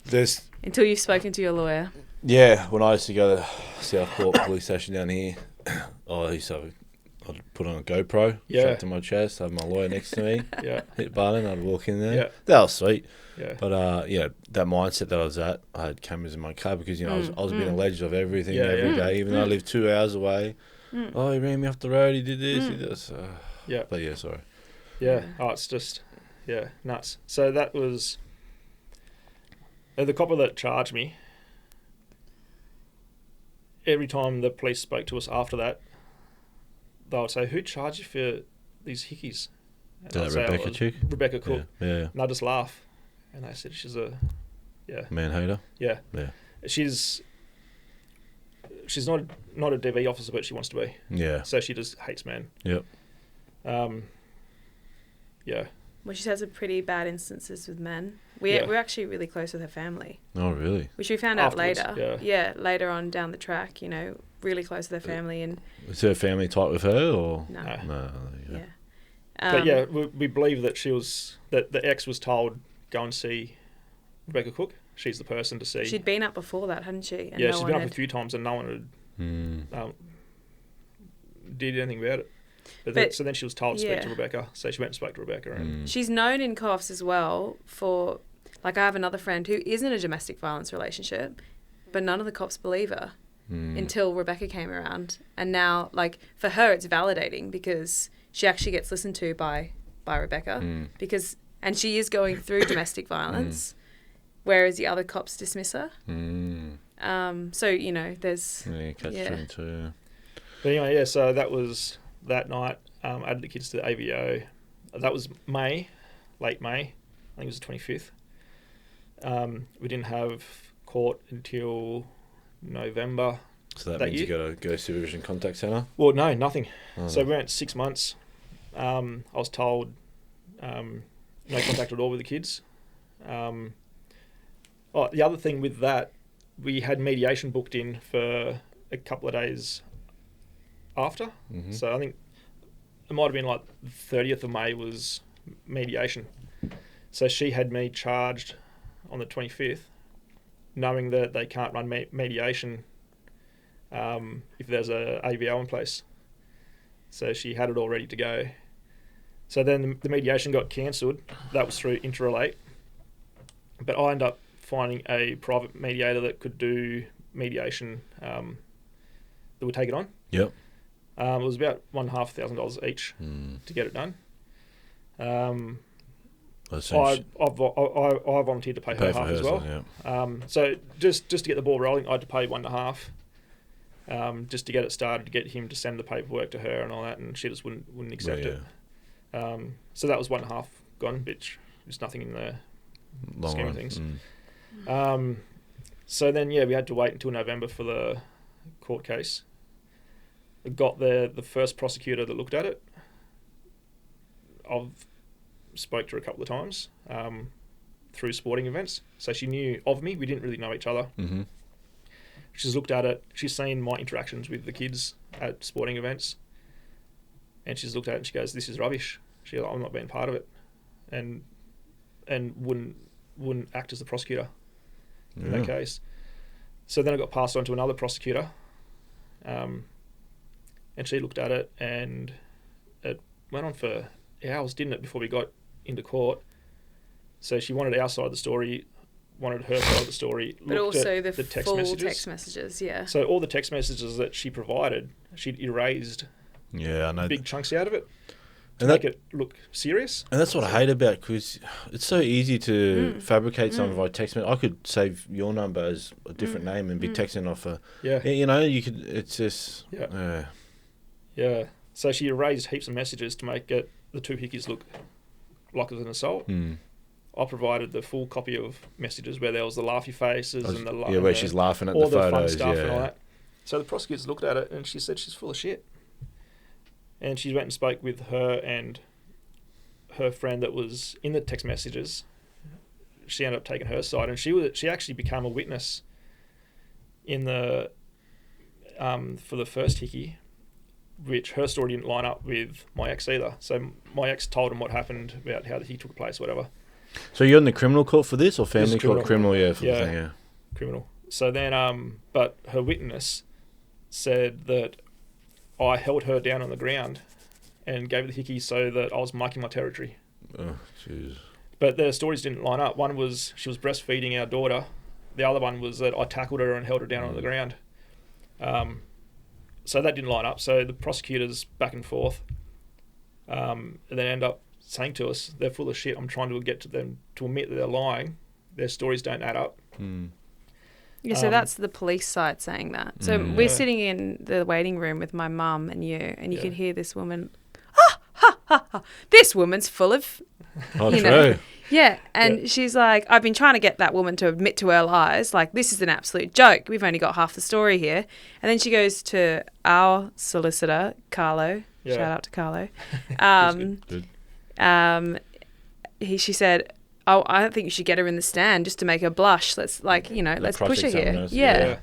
There's until you've spoken to your lawyer. Yeah, when I used to go to Southport police station down here, I'd put on a GoPro, strap to my chest, have my lawyer next to me, hit button, I'd walk in there. Yeah. That was sweet. Yeah. But that mindset that I was at, I had cameras in my car because I was being alleged of everything every day, even though I lived 2 hours away. Oh, he ran me off the road. He did this. He did this. But yeah, sorry. Yeah. Oh, it's just nuts. So that was the copper that charged me. Every time the police spoke to us after that, they would say, "Who charged you for these hickeys?" And That I'd say, Rebecca chick? Rebecca Cook. Yeah. And I just laugh, and they said she's a Man hater. Yeah. Yeah. She's not a DV officer, but she wants to be. Yeah. So she just hates men. Yep. Yeah. Well, she's had some pretty bad instances with men. We're actually really close with her family. Oh, really? Which we found out Afterwards, later. yeah. Later on down the track, really close with her family. And Is her family tight with her, or? No. No. Yeah. But we believe that that the ex was told, go and see Rebecca Cook. She's the person to see. She'd been up before that, hadn't she? And she's been up a few times and no one had did anything about it. So then she was told to speak to Rebecca. So she went and spoke to Rebecca. And she's known in co-ops as well for, like, I have another friend who is in a domestic violence relationship, but none of the cops believe her until Rebecca came around. And now, like, for her, it's validating because she actually gets listened to by Rebecca and she is going through domestic violence, whereas the other cops dismiss her. So, there's... Yeah, catch 22. But anyway, so that was that night. I added the kids to the AVO. That was late May. I think it was the 25th. We didn't have court until November. So that means year. you got to go to Supervision Contact Centre? Well, no, nothing. Oh. So we went 6 months. I was told no contact at all with the kids. The other thing with that, we had mediation booked in for a couple of days after. So I think it might have been like the 30th of May was mediation. So she had me charged on the 25th, knowing that they can't run mediation if there's a AVO in place. So she had it all ready to go. So then the mediation got cancelled. That was through Interrelate. But I ended up finding a private mediator that could do mediation that would take it on. Yep. It was about $1,500 each to get it done. I volunteered to pay her half as well. So just to get the ball rolling, I had to pay $1.5, just to get it started, to get him to send the paperwork to her and all that, and she just wouldn't accept it. So that was $1.5 gone, which is nothing in the scheme of things. So then we had to wait until November for the court case. I got the first prosecutor that looked at it. I've spoke to her a couple of times through sporting events, so she knew of me. We didn't really know each other. She's looked at it. She's seen my interactions with the kids at sporting events, and she's looked at it and she goes, "This is rubbish." She goes, "I'm not being part of it," and wouldn't act as the prosecutor in that case. So then I got passed on to another prosecutor, and she looked at it, and it went on for hours, didn't it, before we got into court. So she wanted our side of the story, wanted her side of the story, but also the text full messages. text messages, yeah. So all the text messages that she provided, she'd erased I know. big chunks out of it. to make it look serious. And that's what I hate about, because it's so easy to fabricate something by text message. I could save your number as a different name and be texting off a... Yeah. You know, you could... It's just... Yeah. Yeah. So she erased heaps of messages to make the two hickeys look like it was an assault. I provided the full copy of messages where there was the laughy faces and the... Yeah, where she's laughing at all the photos. Fun stuff yeah. and all that. So the prosecutors looked at it and she said she's full of shit. And she went and spoke with her and her friend that was in the text messages. She ended up taking her side, and she actually became a witness in the for the first hickey, which her story didn't line up with my ex either. So my ex told him what happened about how the hickey took place, whatever. So you're in the criminal court for this, or family court? Criminal, yeah, for yeah, the thing, yeah. Criminal. So then, but her witness said that I held her down on the ground and gave her the hickey so that I was marking my territory. Oh, jeez. But the stories didn't line up. One was she was breastfeeding our daughter. The other one was that I tackled her and held her down on the ground. So that didn't line up. So the prosecutors back and forth, and then end up saying to us, they're full of shit. I'm trying to get to them to admit that they're lying. Their stories don't add up. Yeah, so that's the police side saying that. So we're sitting in the waiting room with my mum and you can hear this woman, this woman's full of, you know. Yeah, and she's like, I've been trying to get that woman to admit to her lies. Like, this is an absolute joke. We've only got half the story here. And then she goes to our solicitor, Carlo. Yeah. Shout out to Carlo. Good. She said, oh, I don't think you should get her in the stand just to make her blush. Let's, let's push her here. Yeah.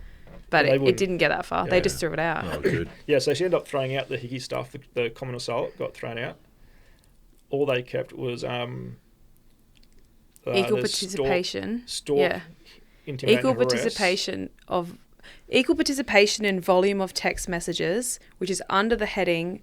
But it didn't get that far. Yeah. They just threw it out. Oh, good. Yeah, so she ended up throwing out the hickey stuff. The common assault got thrown out. All they kept was equal participation. Stalk, intimidate, equal and harass. Equal participation in volume of text messages, which is under the heading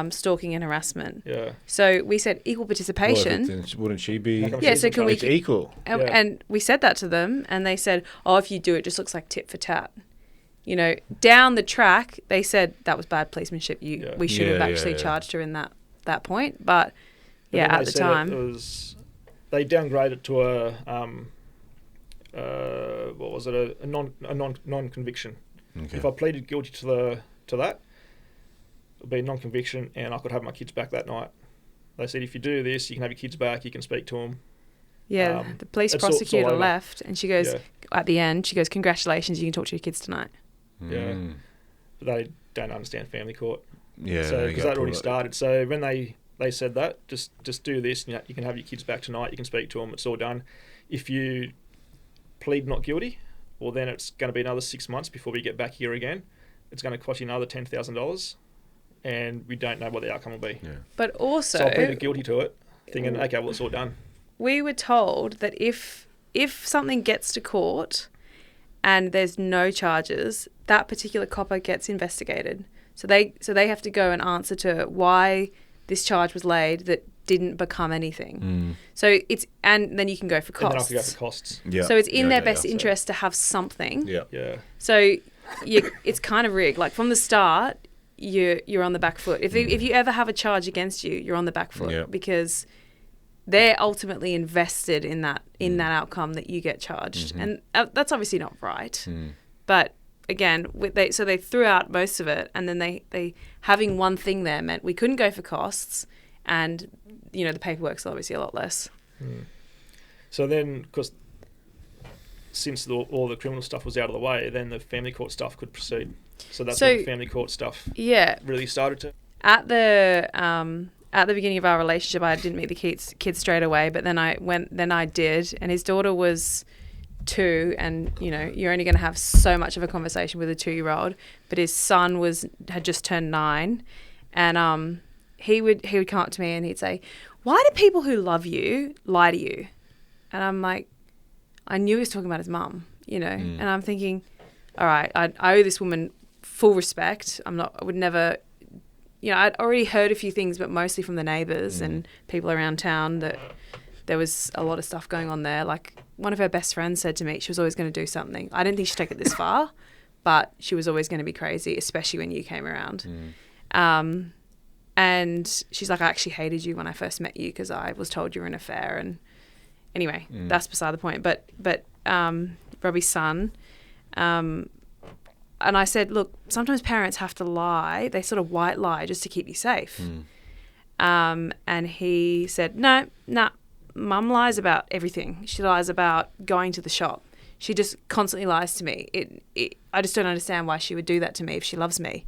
stalking and harassment. Yeah. So we said equal participation. Well, wouldn't she be? Yeah. So can we? It's equal. And we said that to them, and they said, "Oh, if you do, it just looks like tit for tat." You know, down the track, they said that was bad policemanship. We should have actually charged her in that point, but at the time, they downgraded it to a non-conviction. Okay. If I pleaded guilty to that, it would be a non-conviction, and I could have my kids back that night. They said, if you do this, you can have your kids back. You can speak to them. Yeah, the police prosecutor left, and she goes at the end. She goes, "Congratulations, you can talk to your kids tonight." Yeah, but they don't understand family court. Yeah, so because that already started. So when they said that, just do this. You can have your kids back tonight. You can speak to them. It's all done. If you plead not guilty, well, then it's going to be another 6 months before we get back here again. It's going to cost you another $10,000, and we don't know what the outcome will be. Yeah. But also, so I pleaded guilty to it, thinking, okay, well, it's all done. We were told that if something gets to court and there's no charges, that particular copper gets investigated. So they have to go and answer to why this charge was laid that didn't become anything. So and then you can go for costs. And then I have to go for costs. Yeah. So it's in their best interest to have something. Yeah. Yeah. So it's kind of rigged. Like from the start, you're on the back foot. If you ever have a charge against you, you're on the back foot because they're ultimately invested in that outcome that you get charged, and that's obviously not right. But again, they threw out most of it, and then they having one thing there meant we couldn't go for costs, and the paperwork's obviously a lot less. So then, because since all the criminal stuff was out of the way, then the family court stuff could proceed. So that's when the family court stuff really started to. At the beginning of our relationship, I didn't meet the kids straight away, but then I did, and his daughter was 2, and you're only going to have so much of a conversation with a 2-year-old, but his son had just turned 9, and he would come up to me and he'd say, "Why do people who love you lie to you?" And I'm like, I knew he was talking about his mum, and I'm thinking, all right, I owe this woman full respect. I would never. I'd already heard a few things, but mostly from the neighbours and people around town that there was a lot of stuff going on there. Like one of her best friends said to me, she was always going to do something. I didn't think she'd take it this far, but she was always going to be crazy, especially when you came around. And she's like, I actually hated you when I first met you because I was told you were in an affair. And anyway, that's beside the point. But Robbie's son, and I said, look, sometimes parents have to lie. They sort of white lie just to keep you safe. And he said, no, Mum lies about everything. She lies about going to the shop. She just constantly lies to me. I just don't understand why she would do that to me if she loves me.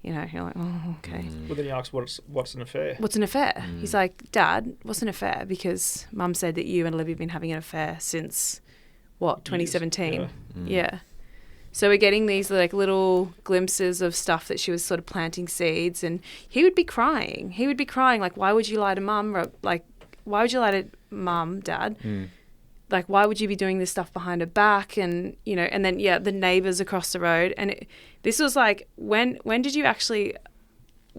You know, you're like, oh, okay. Well, then he asks, what's an affair? What's an affair? He's like, Dad, what's an affair? Because Mum said that you and Olivia have been having an affair since, 2017? Yeah. So we're getting these like little glimpses of stuff that she was sort of planting seeds, and he would be crying. He would be crying like, why would you lie to Mum? Like, why would you lie to Mum, Dad? Like, why would you be doing this stuff behind her back? And, you know, and then, the neighbours across the road. And this was like, when did you actually,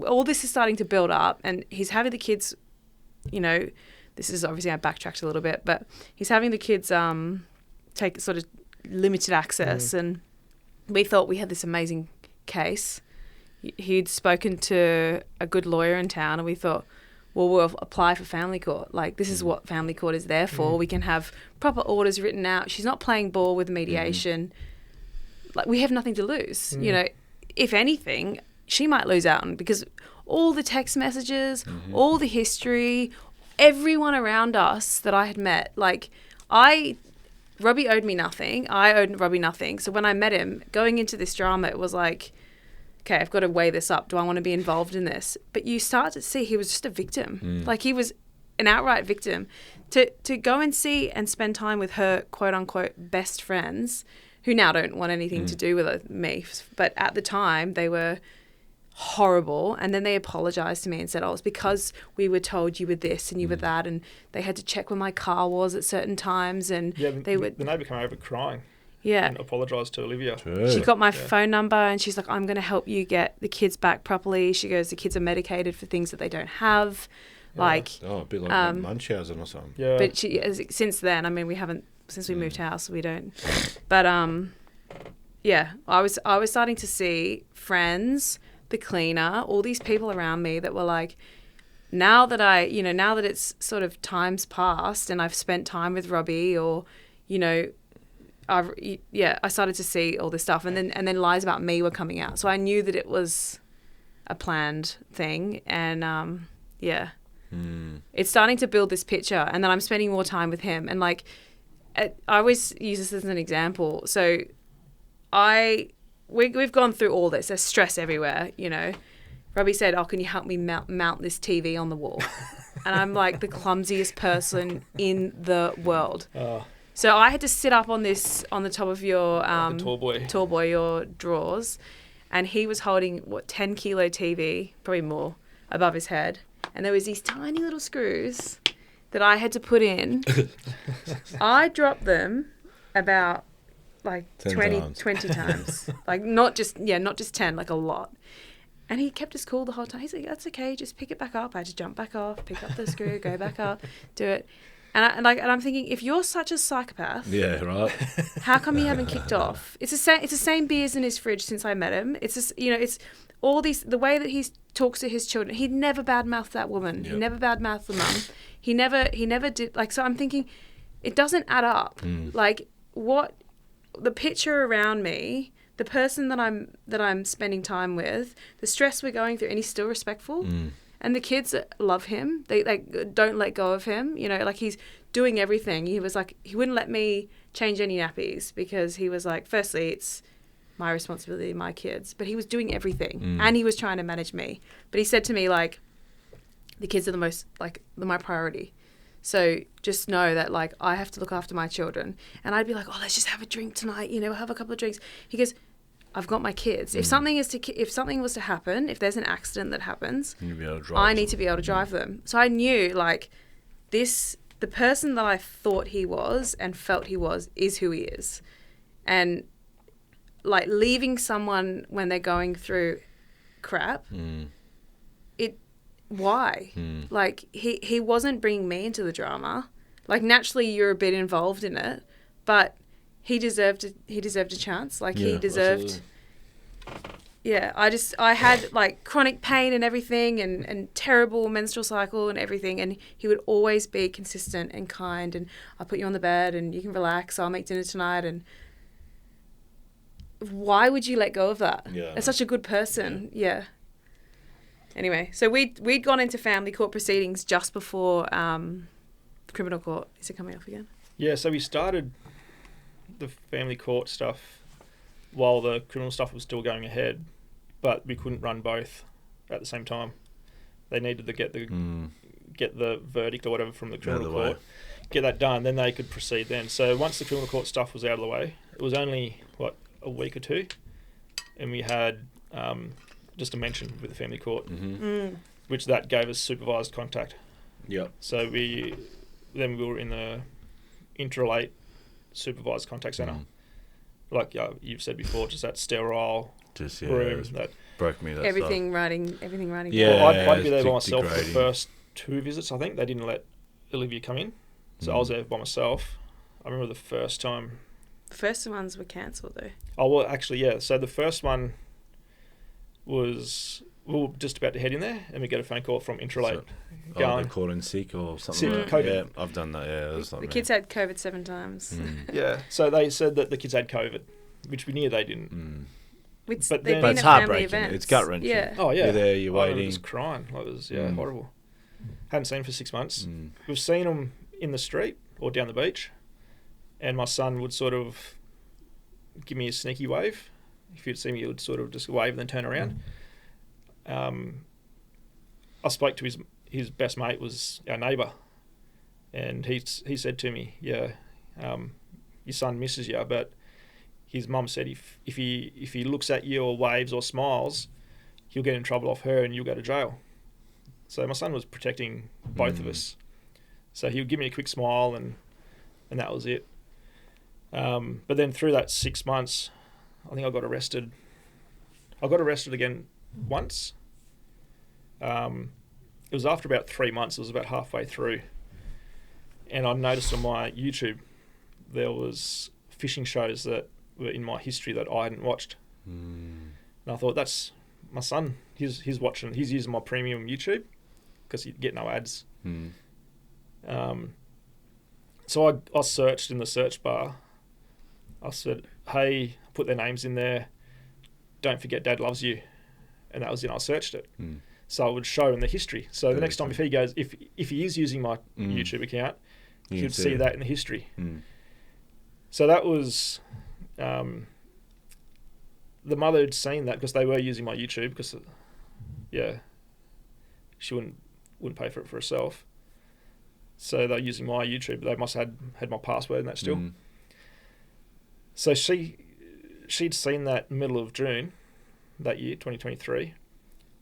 all this is starting to build up, and he's having the kids, you know, this is obviously, I backtracked a little bit, but he's having the kids take sort of limited access. And we thought we had this amazing case. He'd spoken to a good lawyer in town, and we thought, well, we'll apply for family court. Like, this is what family court is there for. We can have proper orders written out. She's not playing ball with mediation. Like, we have nothing to lose. You know, if anything, she might lose out on, because all the text messages, all the history, everyone around us that I had met, like, Robbie owed me nothing. I owed Robbie nothing. So when I met him, going into this drama, it was like, okay, I've got to weigh this up. Do I want to be involved in this? But you start to see he was just a victim. Like, he was an outright victim. To go and see and spend time with her quote unquote best friends, who now don't want anything to do with me, but at the time they were horrible. And then they apologized to me and said, oh, it's because we were told you were this and you were that, and they had to check where my car was at certain times. And the neighbour came over crying. Yeah. And apologised to Olivia. She got my phone number, and she's like, I'm going to help you get the kids back properly. She goes, the kids are medicated for things that they don't have. Like, a bit like Munchausen or something. Yeah. But since then, I mean, we haven't, since we moved house, we don't. But I was starting to see friends, the cleaner, all these people around me that were like, now that it's sort of time's passed and I've spent time with Robbie, or, you know, I started to see all this stuff, and then lies about me were coming out. So I knew that it was a planned thing, and it's starting to build this picture. And then I'm spending more time with him, and like, I always use this as an example. So we've gone through all this. There's stress everywhere, you know. Robbie said, "Oh, can you help me mount this TV on the wall?" And I'm like the clumsiest person in the world. So I had to sit up on the top of your tall boy, your drawers, and he was holding 10 kilo TV, probably more, above his head, and there was these tiny little screws that I had to put in. I dropped them about like 20 times, like not just 10, like a lot. And he kept us cool the whole time. He's like, "That's okay, just pick it back up." I had to jump back off, pick up the screw, go back up, do it. And I'm thinking, if you're such a psychopath, yeah, right, how come you haven't kicked off? It's the same beers in his fridge since I met him. It's just, you know, it's all these, the way that he talks to his children. He never badmouthed that woman. Yep. He never badmouthed the mum. He never did, like, so I'm thinking, it doesn't add up. Like, what the picture around me, the person that I'm spending time with, the stress we're going through, and he's still respectful. And the kids love him. They don't let go of him. You know, like, he's doing everything. He was like, he wouldn't let me change any nappies because he was like, firstly, it's my responsibility, my kids. But he was doing everything, and he was trying to manage me. But he said to me, like, the kids are the most, like, my priority. So just know that, like, I have to look after my children. And I'd be like, oh, let's just have a drink tonight. You know, have a couple of drinks. He goes, I've got my kids. If something was to happen, if there's an accident that happens, I need to be able to drive them. So I knew, like, the person that I thought he was and felt he was is who he is. And, like, leaving someone when they're going through crap, why? Like, he wasn't bringing me into the drama. Like, naturally you're a bit involved in it, but he deserved a chance. Like, he deserved Yeah, I had like chronic pain and everything and terrible menstrual cycle and everything. And he would always be consistent and kind. And I'll put you on the bed and you can relax. I'll make dinner tonight. And why would you let go of that? Yeah. As such a good person. Yeah. Anyway, so we'd gone into family court proceedings just before criminal court. Is it coming off again? Yeah, so we started the family court stuff while the criminal stuff was still going ahead, but we couldn't run both at the same time. They needed to get the verdict or whatever from the criminal court, get that done, then they could proceed then. So once the criminal court stuff was out of the way, it was only, a week or two, and we had just a mention with the family court, which that gave us supervised contact. Yep. So we were in the interrelate supervised contact centre. Like you've said before, just that sterile room. That broke me. That everything stuff. writing. Yeah, I'd be there by myself for the first 2 visits. I think they didn't let Olivia come in, so I was there by myself. I remember the first time. The first ones were cancelled though. Oh well, actually, yeah. So the first one was we were just about to head in there, and we get a phone call from Interlate going. They called in sick or something. Sick, like COVID. Yeah, I've done that. Yeah, the kids had COVID 7 times. Yeah, so they said that the kids had COVID, which we knew they didn't. But then- been But it's at family heartbreaking. events. It's gut-wrenching. Yeah. Oh yeah, You're there, you're I remember waiting. just crying. It was horrible. Hadn't seen him for 6 months. Mm. We've seen him in the street or down the beach, and my son would sort of give me a sneaky wave. If he'd see me, he would sort of just wave and then turn around. I spoke to his best mate, was our neighbour, and he said to me, "Yeah, your son misses you, but his mum said if he looks at you or waves or smiles, he'll get in trouble off her and you'll go to jail." So my son was protecting both of us. So he would give me a quick smile and that was it. But then through that 6 months, I think I got arrested. I got arrested again once. It was after about 3 months. It was about halfway through. And I noticed on my YouTube there was fishing shows that were in my history that I hadn't watched. And I thought, that's my son. He's watching. He's using my premium YouTube because he'd get no ads. So I searched in the search bar. I said, "Hey," put their names in there. "Don't forget Dad loves you," and that was it. I searched it, so I would show him the history. So the next time, if he goes, if he is using my YouTube account, he'd see that in the history. So that was, the mother had seen that because they were using my YouTube because, she wouldn't pay for it for herself. So they're using my YouTube. They must have had my password and that still. So she'd seen that middle of June that year, 2023.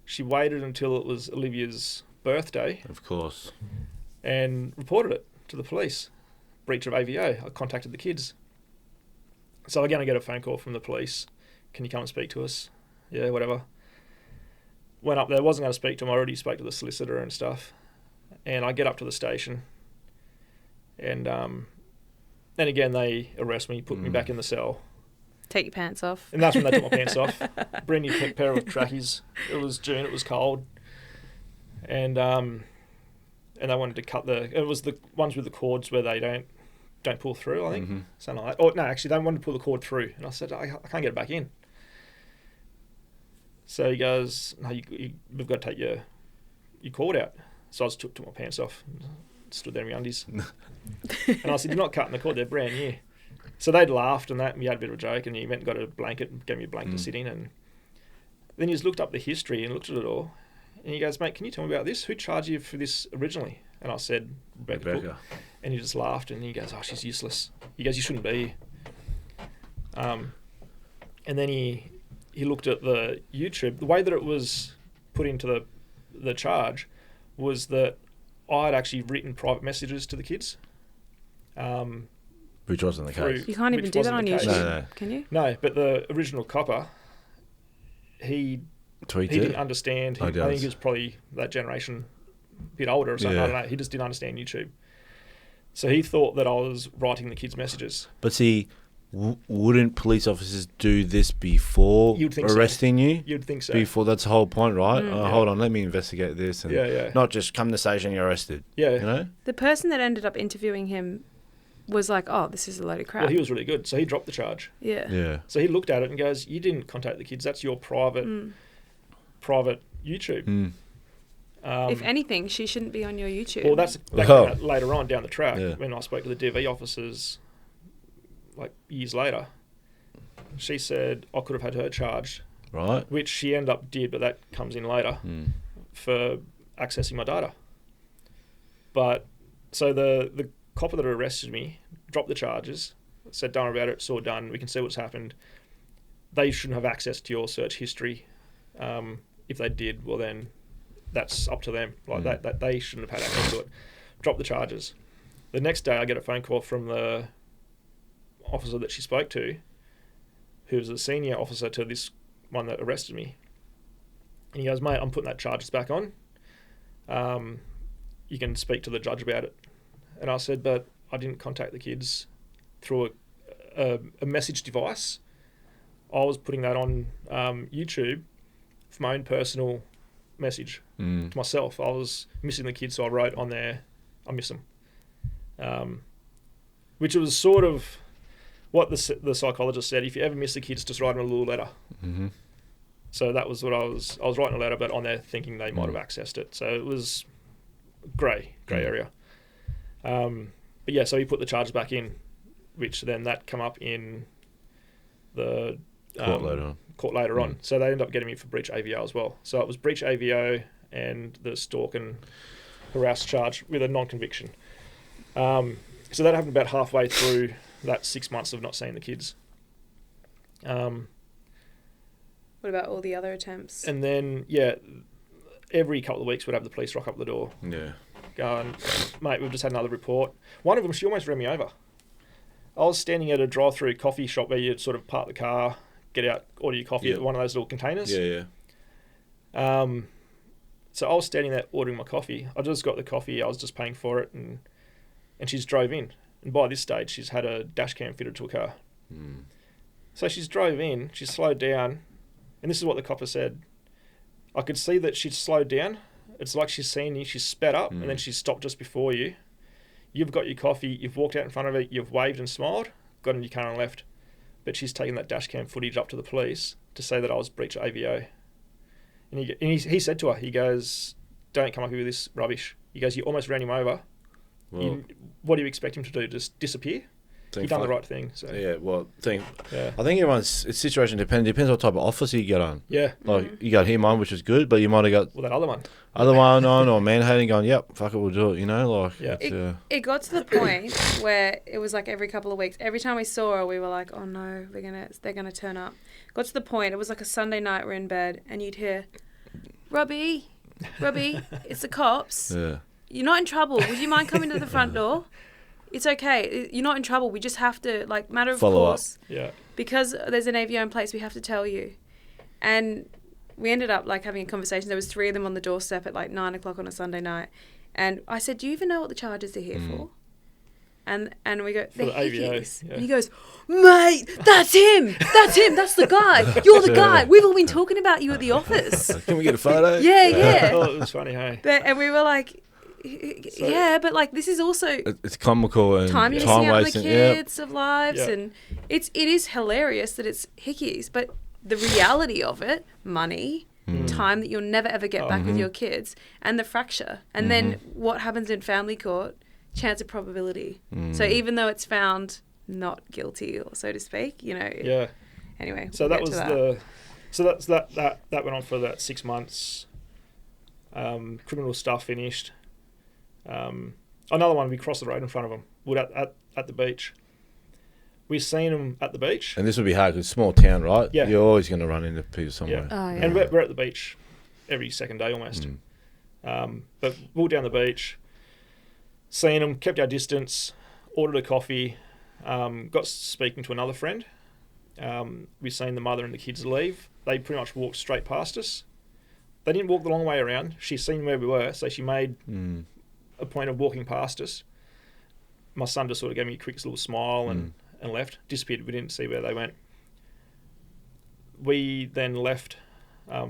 She waited until it was Olivia's birthday. Of course. And reported it to the police. Breach of AVO. I contacted the kids. So again, I get a phone call from the police. "Can you come and speak to us?" Yeah, whatever. Went up there. Wasn't going to speak to him. I already spoke to the solicitor and stuff. And I get up to the station. And then again, they arrest me, put me back in the cell. Take your pants off. And that's when they took my pants off. Brand new pair of trackies. It was June. It was cold. And they wanted to cut it was the ones with the cords where they don't pull through, I think. Something like that. Oh, no, actually, they wanted to pull the cord through. And I said, I can't get it back in. So he goes, "No, we've got to take your cord out." So I just took my pants off and stood there in my undies. And I said, "You're not cutting the cord, they're brand new." So they'd laughed and that, and we had a bit of a joke, and he went and got a blanket and gave me a blanket to sit in. And then he just looked up the history and looked at it all. And he goes, "Mate, can you tell me about this? Who charged you for this originally?" And I said, Rebecca. And he just laughed and he goes, "Oh, she's useless." He goes, "You shouldn't be." And then he looked at the YouTube. The way that it was put into the charge was that I had actually written private messages to the kids. Which wasn't the case. You can't even do that on YouTube, No. can you? No, but the original copper, he didn't understand. I think he was probably that generation, a bit older or something. I don't know. He just didn't understand YouTube. So he thought that I was writing the kids' messages. But see, wouldn't police officers do this before You'd think so. arresting you? You'd think so. Before, that's the whole point, right? Yeah. Hold on, let me investigate this. And Yeah. not just come to the station, you're arrested. Yeah. You know? The person that ended up interviewing him was like, oh, this is a load of crap. Well, he was really good, so he dropped the charge. Yeah. Yeah. So he looked at it and goes, "You didn't contact the kids. That's your private YouTube." Mm. If anything, she shouldn't be on your YouTube. Well, that Oh. came out later on down the track Yeah. when I spoke to the DV officers, like years later. She said I could have had her charged, Right. which she ended up did, but that comes in later for accessing my data. But so the copper that arrested me dropped the charges, said don't worry about it, it's all done, we can see what's happened. They shouldn't have access to your search history. If they did, well then that's up to them. Like that they shouldn't have had access to it. Drop the charges. The next day I get a phone call from the officer that she spoke to, who was a senior officer to this one that arrested me. And he goes, "Mate, I'm putting that charges back on. You can speak to the judge about it." And I said, "But I didn't contact the kids through a message device. I was putting that on YouTube for my own personal message to myself. I was missing the kids, so I wrote on there, I miss them." Which was sort of what the psychologist said. If you ever miss the kids, just write them a little letter. Mm-hmm. So that was what I was writing a letter, but on there thinking they might have accessed it. So it was grey area. But yeah, so he put the charges back in, which then that come up in the court later on. So they ended up getting me for breach AVO as well. So it was breach AVO and the stalk and harass charge with a non-conviction. So that happened about halfway through that 6 months of not seeing the kids. What about all the other attempts? And then, every couple of weeks we'd have the police rock up the door. Yeah. Going, "Mate, we've just had another report." One of them, she almost ran me over. I was standing at a drive-through coffee shop where you'd sort of park the car, get out, order your coffee at one of those little containers. Yeah. So I was standing there ordering my coffee. I just got the coffee. I was just paying for it, and she's drove in. And by this stage, she's had a dash cam fitted to a car. So she's drove in. She slowed down, and this is what the copper said. I could see that she'd slowed down. It's like she's seen you. She's sped up, and then she stopped just before you. You've got your coffee. You've walked out in front of her. You've waved and smiled. Got in your car and left. But she's taken that dash cam footage up to the police to say that I was breach AVO. And he said to her, he goes, "Don't come up here with this rubbish." He goes, "You almost ran him over. Well, What do you expect him to do? Just disappear?" You've done the right thing. So. Yeah, well, I think Yeah. it's situation dependent. Depends what type of officer you get on. Yeah. Like, you got him on, which is good, but you might have got Well, that other one. other one on or manhandling going, "Yep, fuck it, we'll do it," you know? Like, Yeah. it's, It got to the point where it was like every couple of weeks, every time we saw her, we were like, "Oh no, they're gonna turn up." Got to the point, it was like a Sunday night, we're in bed, and you'd hear, Robbie, it's the cops. yeah. You're not in trouble. Would you mind coming to the front door? It's okay. You're not in trouble. We just have to, like, matter of Follow up. course. Yeah. Because there's an AVO in place, we have to tell you. And we ended up, like, having a conversation. There was 3 of them on the doorstep at, like, 9 o'clock on a Sunday night. And I said, "Do you even know what the charges are here for?" And we go, "They're the AVO, hickeys." yeah. And he goes, "Mate, that's him. That's the guy. You're the guy. We've all been talking about you at the office." Can we get a photo? Yeah. Oh, it was funny, hey. And we were like, yeah, but like this is also It's comical and time you're time missing out on the wasting. kids of lives, Yeah. and it is hilarious that it's hickeys, but the reality of it, money, time that you'll never ever get back with your kids, and the fracture, and then what happens in family court, chance of probability. So even though it's found not guilty, or so to speak, you know. Yeah. Anyway, So we'll that get was to that went on for that 6 months. Criminal stuff finished. Another one, we crossed the road in front of them. We're at the beach. We seen them at the beach. And this would be hard because it's a small town, right? Yeah. You're always going to run into people somewhere. Oh, yeah. And we're at the beach every second day almost. But we were down the beach, seen them, kept our distance, ordered a coffee, got speaking to another friend. We seen the mother and the kids leave. They pretty much walked straight past us. They didn't walk the long way around. She seen where we were, so she made a point of walking past us. My son just sort of gave me a quick little smile and left, disappeared. We didn't see where they went. We then left,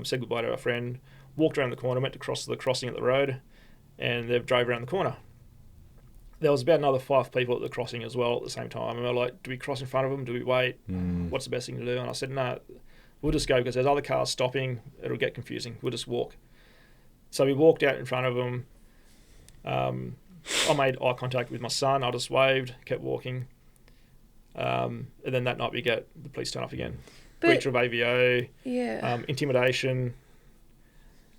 said goodbye to our friend, walked around the corner, went to cross the crossing at the road, and they drove around the corner. There was about another 5 people at the crossing as well at the same time. And we were like, do we cross in front of them? Do we wait? What's the best thing to do? And I said, no, we'll just go because there's other cars stopping. It'll get confusing. We'll just walk. So we walked out in front of them. I made eye contact with my son. I just waved, kept walking. And then that night we get the police turn up again. Breach of AVO, intimidation.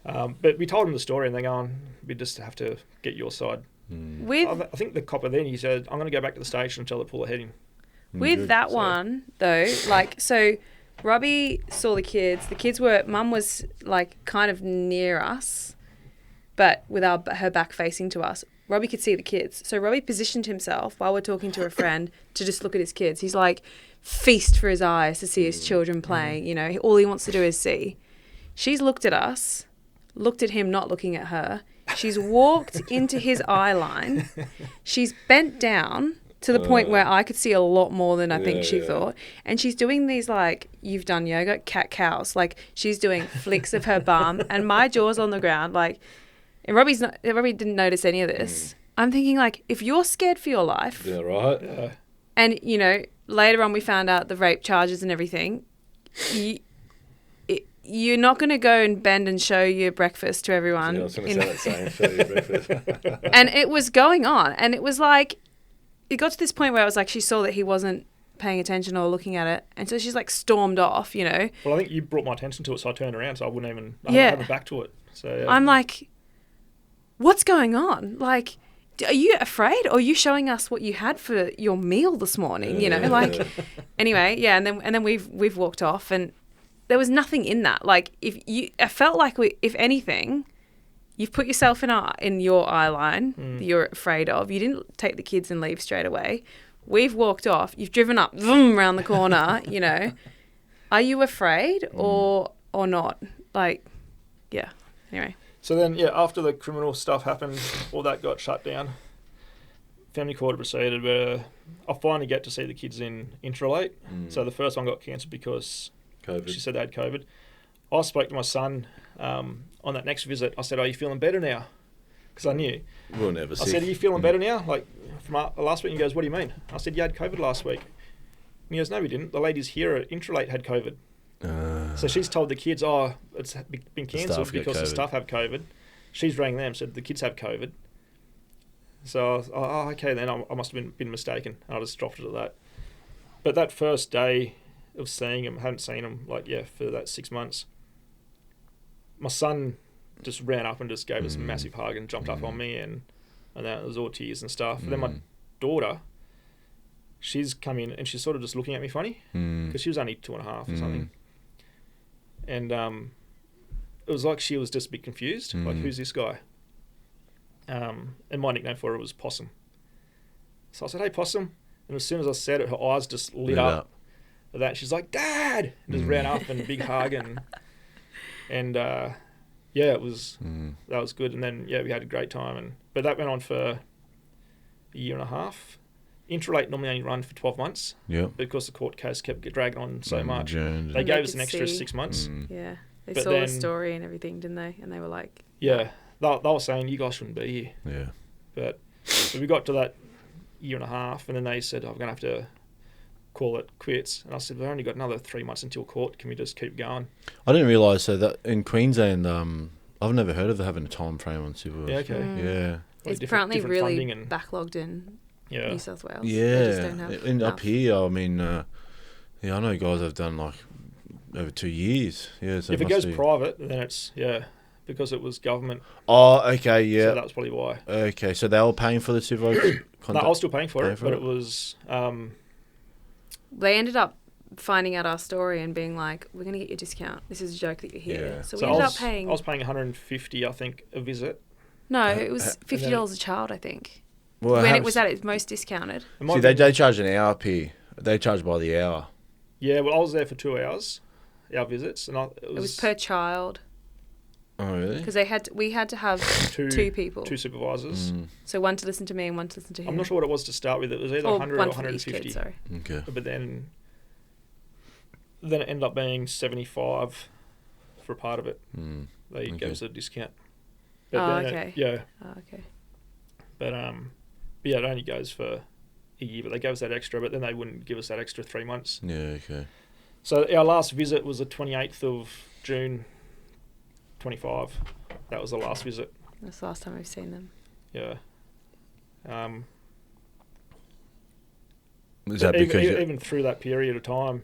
But we told them the story and they're going, we just have to get your side. I think the copper then, he said, I'm going to go back to the station until they pull ahead in. With that one, though, like, so Robbie saw the kids were, Mum was like kind of near us, but with her back facing to us. Robbie could see the kids. So Robbie positioned himself while we're talking to a friend to just look at his kids. He's like, feast for his eyes to see his children playing. You know, all he wants to do is see. She's looked at us, looked at him, not looking at her. She's walked into his eye line. She's bent down to the point where I could see a lot more than I think she thought. And she's doing these, like, you've done yoga, cat-cows. Like, she's doing flicks of her bum and my jaw's on the ground. Like, and Robbie didn't notice any of this. I'm thinking, like, if you're scared for your life. Yeah, right. Yeah. And, you know, later on we found out the rape charges and everything. You're not going to go and bend and show your breakfast to everyone. Yeah, I was going to say that same, show your breakfast. And it was going on. And it was like, it got to this point where it was like she saw that he wasn't paying attention or looking at it. And so she's like stormed off, you know. Well, I think you brought my attention to it, so I turned around, so I wouldn't even have my back to it. So I'm like, what's going on? Like, are you afraid, or are you showing us what you had for your meal this morning? You know, like, anyway, and then we've walked off, and there was nothing in that. Like, I felt like if anything, you've put yourself in your eye line that you're afraid of. You didn't take the kids and leave straight away. We've walked off. You've driven up, vroom, around the corner. You know, are you afraid or not? Like, yeah. Anyway. So then, after the criminal stuff happened, all that got shut down. Family court proceeded where I finally get to see the kids in Intralate. So the first one got cancelled because she said they had COVID. I spoke to my son on that next visit. I said, are you feeling better now? Because I knew. We'll never see. I said, are you feeling better now? Like, from last week? And he goes, what do you mean? I said, you had COVID last week. And he goes, no, we didn't. The ladies here at Intralate had COVID. So she's told the kids, it's been cancelled because the staff have COVID. She's rang them, said the kids have COVID. So I was, okay then, I must have been mistaken. And I just dropped it at that. But that first day of seeing him, hadn't seen him for that 6 months. My son just ran up and just gave us a massive hug and jumped up on me, and that was all tears and stuff. And then my daughter, she's come in and she's sort of just looking at me funny because she was only 2.5 or something. And it was like she was just a bit confused, like, who's this guy? And my nickname for her was Possum. So I said, hey, Possum. And as soon as I said it, her eyes just lit up. At that, she's like, Dad! And just ran up and a big hug. And it was, that was good. And then, we had a great time. But that went on for a year and a half. Intralate normally only run for 12 months. Yeah. Because the court case kept dragging on so much. They gave us an extra 6 months. Yeah. They saw the story and everything, didn't they? And they were like... Yeah. They were saying, you guys shouldn't be here. Yeah. But we got to that year and a half, and then they said, I'm going to have to call it quits. And I said, we've only got another 3 months until court. Can we just keep going? I didn't realise that in Queensland, I've never heard of having a time frame on civil. Yeah, okay. Yeah. It's apparently really backlogged in New South Wales. Yeah. They just don't have up here, I mean, I know guys have done like over 2 years. Yeah. So if it goes private, then it's, because it was government. Oh, okay, yeah. So that was probably why. Okay, so they were paying for the civil conduct? No, I was still paying for it, but it was... They ended up finding out our story and being like, we're going to get you a discount. This is a joke that you're here. Yeah. So we ended up paying... I was paying $150, I think, a visit. No, it was $50 a child, I think. Well, when it was at its most discounted. See, they charge an hour here. They charge by the hour. Yeah, well, I was there for 2 hours, our visits. And it was per child. Oh, really? Because we had to have two people. 2 supervisors. So one to listen to me and one to listen to him. I'm not sure what it was to start with. It was either 100 or 150. Kid, sorry. Okay. But then it ended up being 75 for a part of it. They gave us a discount. But okay. Yeah. Oh, okay. But it only goes for a year. But they gave us that extra. But then they wouldn't give us that extra 3 months. Yeah. Okay. So our last visit was the 28th of June, 25. That was the last visit. That's the last time we've seen them. Yeah. Is that because even through that period of time,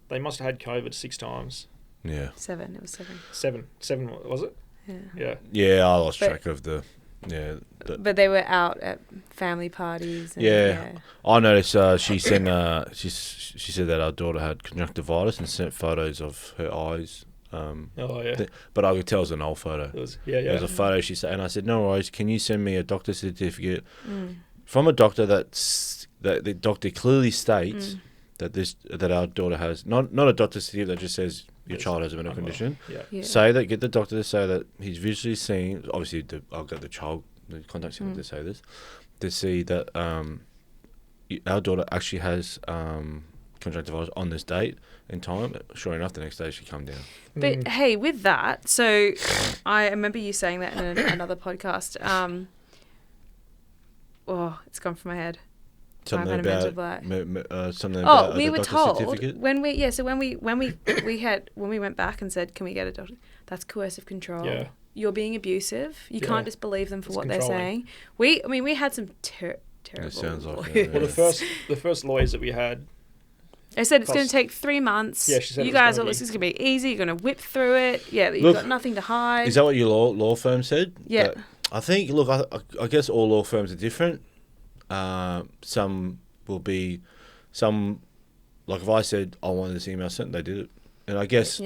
they must have had COVID 6 times. Yeah. 7. It was 7. 7 was it? Yeah. Yeah. Yeah, I lost track of the. Yeah. But they were out at family parties. And yeah. I noticed she sent. She said that our daughter had conjunctivitis and sent photos of her eyes. But I could tell it was an old photo. It was, It was a photo she said, and I said, "No worries. Can you send me a doctor's certificate from a doctor that the doctor clearly states that our daughter has not a doctor's certificate that just says your child has a medical condition. Yeah. Say that. Get the doctor to say that he's visually seeing. Obviously, I'll get the contact center to say this, to see that our daughter actually has conjunctivitis on this date and time. Sure enough, the next day she come down. But hey, with that, so I remember you saying that in another podcast. It's gone from my head. Something I've had about a mental black. something about we the were doctor's told certificate? when we went back and said, can we get a doctor? That's coercive control. Yeah. You're being abusive. You can't just believe them for It's what controlling. they're saying. We had some terrible. It sounds like lawyers. Well, the first lawyers that we had. I said it's going to take 3 months. Yeah, she said you it was guys, gonna this is going to be easy. You're going to whip through it. Yeah, you've got nothing to hide. Is that what your law firm said? Yeah. I think. Look, I guess all law firms are different. Some will be, like if I said I wanted this email sent, they did it, and I guess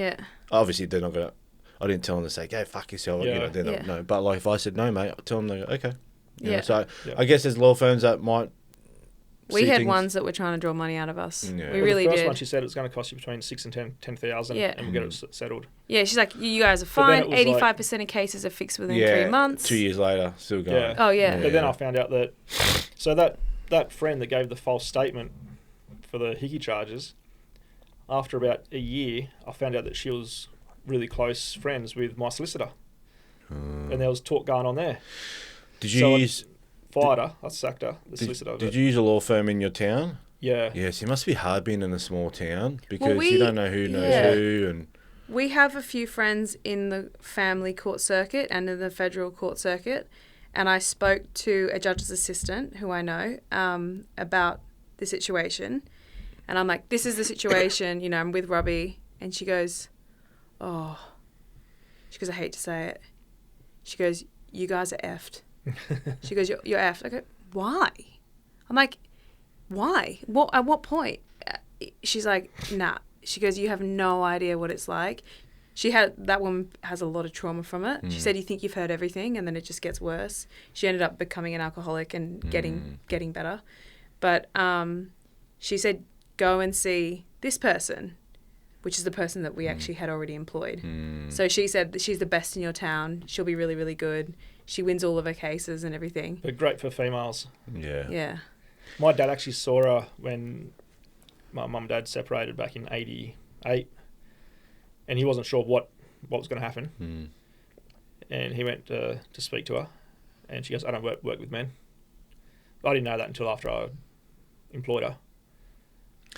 obviously they're not gonna. I didn't tell them to say, "Go fuck yourself." Yeah. They're not, no. But like if I said no, mate, I'll tell them they go, okay. You know, so Yeah. I guess there's law firms that might. We see had things. ones that were trying to draw money out of us. Yeah. We really the first did. one she said it was going to cost you between 6 and 10,000, and we'll get it settled. Yeah, she's like, you guys are But then fine. it was 85% of cases are fixed within 3 months. 2 years later, still going. Yeah. Oh, yeah. But then I found out that that friend that gave the false statement for the hickey charges, after about a year, I found out that she was really close friends with my solicitor, and there was talk going on there. Did you use? Fired her. I sacked her. The solicitor. Did you use a law firm in your town? Yeah. Yes, it must be hard being in a small town because you don't know who knows who and. We have a few friends in the family court circuit and in the federal court circuit, and I spoke to a judge's assistant who I know about the situation, and I'm like, this is the situation, I'm with Robbie, and she goes, I hate to say it. She goes, you guys are effed. She goes, you're effed. I go, why? I'm like, why? What? At what point? She's like, nah. She goes, you have no idea what it's like. That woman has a lot of trauma from it. She said, you think you've heard everything, and then it just gets worse. She ended up becoming an alcoholic and getting better. But she said, go and see this person, which is the person that we actually had already employed. So she said that she's the best in your town. She'll be really, really good. She wins all of her cases and everything. But great for females. Yeah. Yeah. My dad actually saw her when my mum and dad separated back in 88, and he wasn't sure what was going to happen. And he went to speak to her, and she goes, I don't work with men. I didn't know that until after I employed her.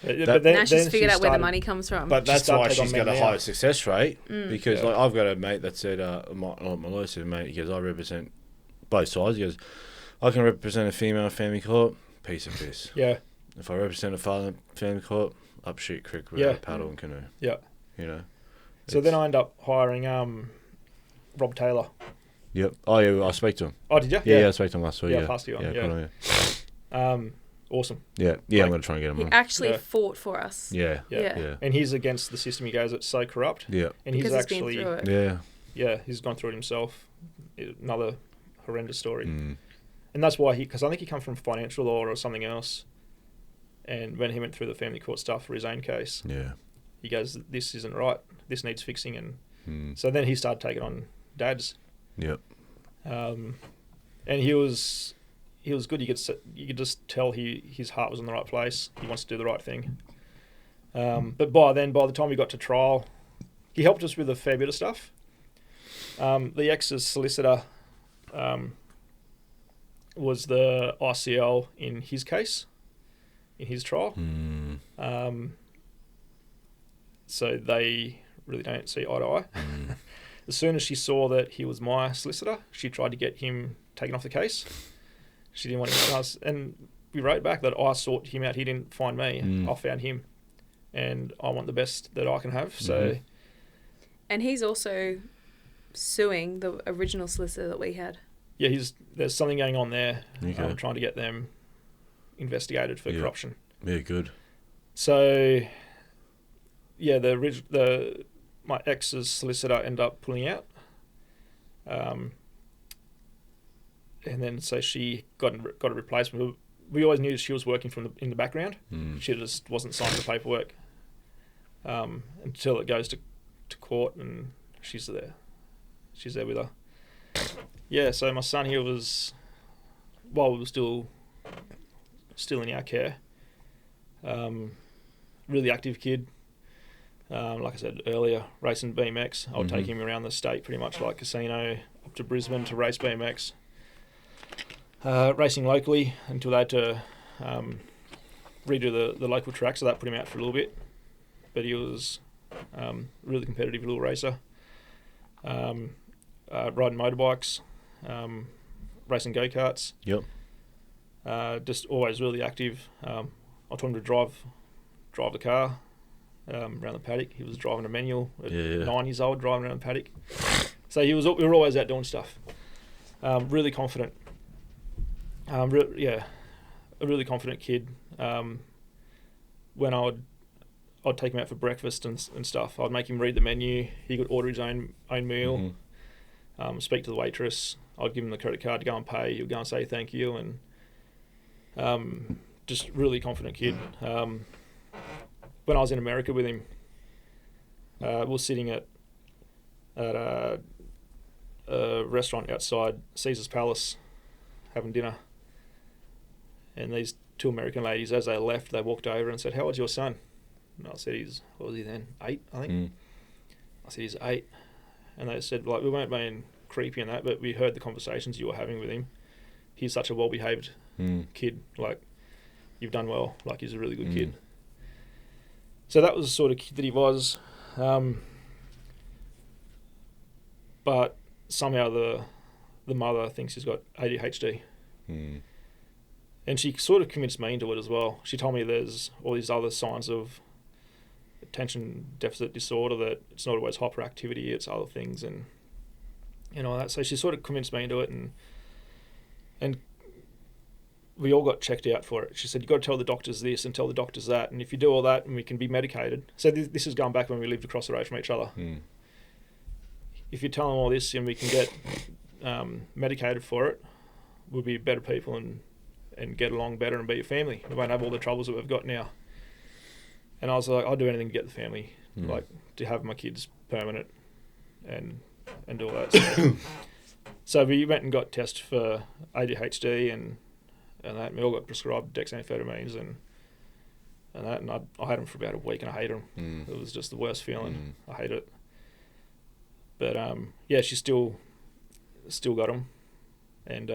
Now she's figured out where the money comes from. But that's why she's got a higher success rate because like I've got a mate that said, my lawyer said, mate, he goes, I represent both sides. He goes, I can represent a female family court, piece of piss. Yeah. If I represent a father family court, up shit creek without a paddle and canoe. Yeah. So It's, then I ended up hiring Rob Taylor. Yep. Oh yeah, I spoke to him. Oh, did you? Yeah, I spoke to him last week. Yeah, I passed you on. Yeah, Yeah. good on you. Awesome. Yeah, I'm going to try and get him he on. actually fought for us. Yeah. And he's against the system. He goes, it's so corrupt. Yeah. And Because he's he's been through it. Yeah. Yeah, he's gone through it himself. Another horrendous story. And that's why because I think he come from financial law or something else. And when he went through the family court stuff for his own case, Yeah. he goes, this isn't right. This needs fixing. And So then he started taking on Dad's. Yep. And he was good. You could just tell his heart was in the right place. He wants to do the right thing. But by the time we got to trial, he helped us with a fair bit of stuff. The ex's solicitor was the ICL in his case, in his trial. So they really don't see eye to eye. As soon as she saw that he was my solicitor, she tried to get him taken off the case. She didn't want him to, and we wrote back that I sought him out. He didn't find me. I found him, and I want the best that I can have. So, and he's also suing the original solicitor that we had. Yeah, there's something going on there. Okay. I'm trying to get them investigated for corruption. Yeah, good. So, yeah, my ex's solicitor ended up pulling out. And then so she got a replacement. We always knew she was working in the background. She just wasn't signing the paperwork until it goes to court, and she's there. She's there with her. Yeah, so my son here was, while we were still in our care, really active kid. Like I said earlier, racing BMX. I would take him around the state pretty much, like casino, up to Brisbane to race BMX. Racing locally until they had to redo the local track, so that put him out for a little bit. But he was really competitive little racer. Riding motorbikes, racing go-karts. Yep. Just always really active. I taught him to drive the car around the paddock. He was driving a manual at 9 years old, driving around the paddock. So we were always out doing stuff. Really confident. A really confident kid. When I'd take him out for breakfast and stuff, I'd make him read the menu. He could order his own meal. Speak to the waitress. I'd give him the credit card to go and pay. He'd go and say thank you, and just really confident kid. When I was in America with him, we were sitting at a restaurant outside Caesar's Palace having dinner, and these two American ladies, as they left, they walked over and said, "How old's your son?" And I said, what was he then? 8, I think. I said, "He's 8. And they said, like, we weren't being creepy and that, but we heard the conversations you were having with him. He's such a well-behaved kid. Like, you've done well. Like, he's a really good kid." So that was the sort of kid that he was. But somehow the mother thinks he's got ADHD. And she sort of convinced me into it as well. She told me there's all these other signs of attention deficit disorder, that it's not always hyperactivity, it's other things, and all that. So she sort of convinced me into it, and we all got checked out for it. She said, "You've got to tell the doctors this and tell the doctors that, and if you do all that, and we can be medicated." So this is going back when we lived across the road from each other. If you tell them all this and we can get medicated for it, we'll be better people and get along better and be a family. We won't have all the troubles that we've got now. And I was like, I'll do anything to get the family, like to have my kids permanent and do all that. So we went and got tested for ADHD and that. And we all got prescribed dexamphetamines and that. And I had them for about a week and I hated them. It was just the worst feeling. I hate it. But yeah, she still got them and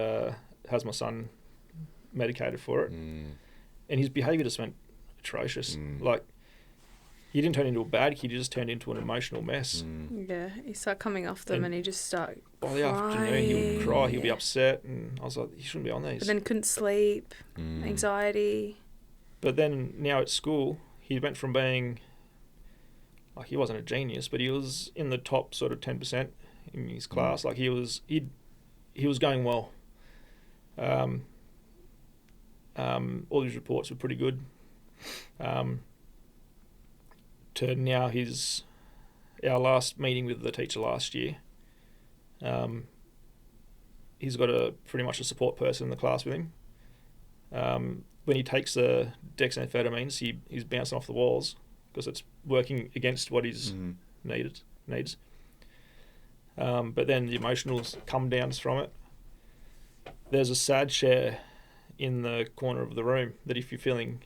has my son medicated for it. And his behaviour just went atrocious. Like, he didn't turn into a bad kid, he just turned into an emotional mess. Yeah, he started coming off them and he just started by the afternoon he would cry, he'd be upset, and I was like, you shouldn't be on these. But then couldn't sleep, anxiety. But then now at school, he went from being, like, he wasn't a genius, but he was in the top sort of 10% in his class. Like, he was going well. All his reports were pretty good. To now, our last meeting with the teacher last year, he's got pretty much a support person in the class with him. When he takes the dexamphetamines, he's bouncing off the walls because it's working against what he's needs. But then the emotional come downs from it. There's a sad chair in the corner of the room that if you're feeling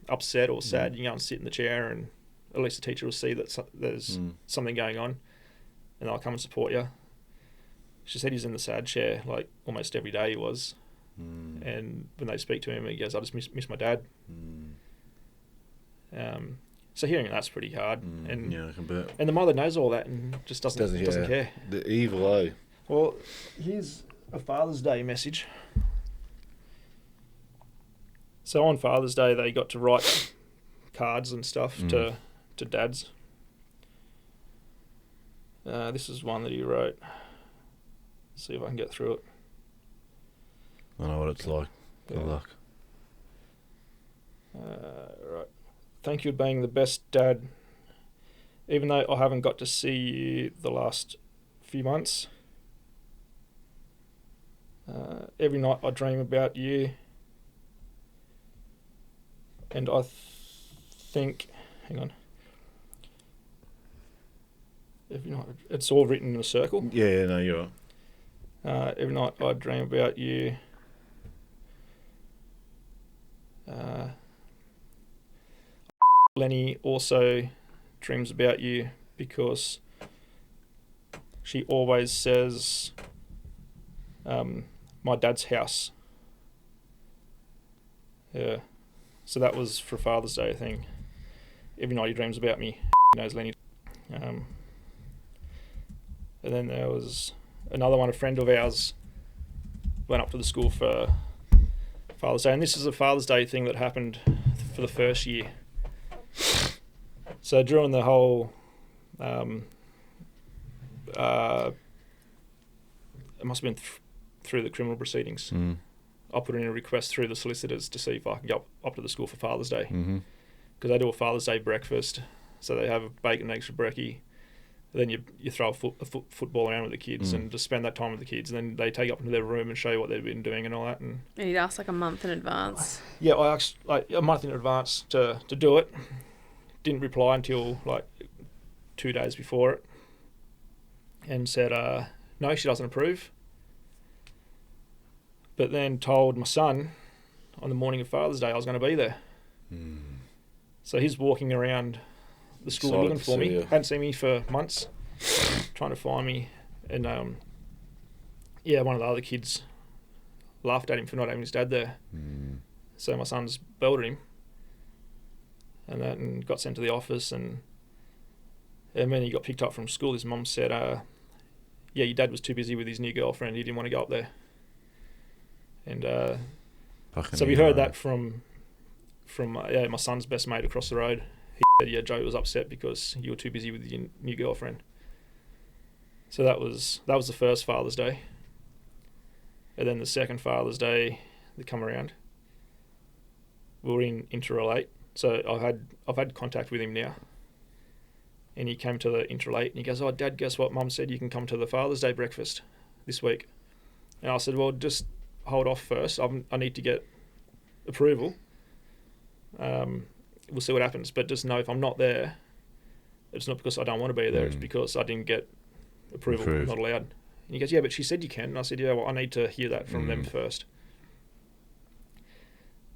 upset or sad, you can go and sit in the chair, and at least the teacher will see that there's something going on, and they'll come and support you. She said he's in the sad chair like almost every day he was. And when they speak to him, he goes, I just miss my dad. So hearing that's pretty hard. And I can bet. And the mother knows all that and just doesn't care. The evil, eh? Well, here's a Father's Day message. So on Father's Day, they got to write cards and stuff to dads. This is one that he wrote. Let's see if I can get through it. I know what it's like. Good luck. Right. Thank you for being the best dad. Even though I haven't got to see you the last few months. Every night I dream about you. And I think... Hang on. Every night... It's all written in a circle. Yeah, no, you're right. Every night I dream about you. Lenny also dreams about you because she always says, my dad's house. Yeah. So that was for Father's Day, I think. Every night he dreams about me. He knows Lenny. And then there was another one, a friend of ours went up to the school for Father's Day. And this is a Father's Day thing that happened for the first year. So during the whole, it must have been through the criminal proceedings. I put in a request through the solicitors to see if I can go up to the school for Father's Day. Because they do a Father's Day breakfast. So they have a bacon and eggs for brekkie. Then you throw a football around with the kids and just spend that time with the kids. And then they take you up into their room and show you what they've been doing and all that. And you'd ask like a month in advance. Yeah, I asked like a month in advance to do it. Didn't reply until like 2 days before it. And said, no, she doesn't approve. But then told my son on the morning of Father's Day I was going to be there. So he's walking around the school looking for me. Hadn't seen me for months, trying to find me. And one of the other kids laughed at him for not having his dad there. So my son's belted him and got sent to the office. And then he got picked up from school. His mum said, your dad was too busy with his new girlfriend. He didn't want to go up there. And so we heard that from my son's best mate across the road. He said, Joe was upset because you were too busy with your new girlfriend. So that was the first Father's Day. And then the second Father's Day that come around, we were in Interrelate. So I've had contact with him now. And he came to the Interrelate and he goes, Dad, guess what? Mum said you can come to the Father's Day breakfast this week. And I said, well, just hold off first. I need to get approval. We'll see what happens. But just know if I'm not there, it's not because I don't want to be there. It's because I didn't get approval. I'm not allowed. And he goes, yeah, but she said you can. And I said, yeah, well, I need to hear that from them first.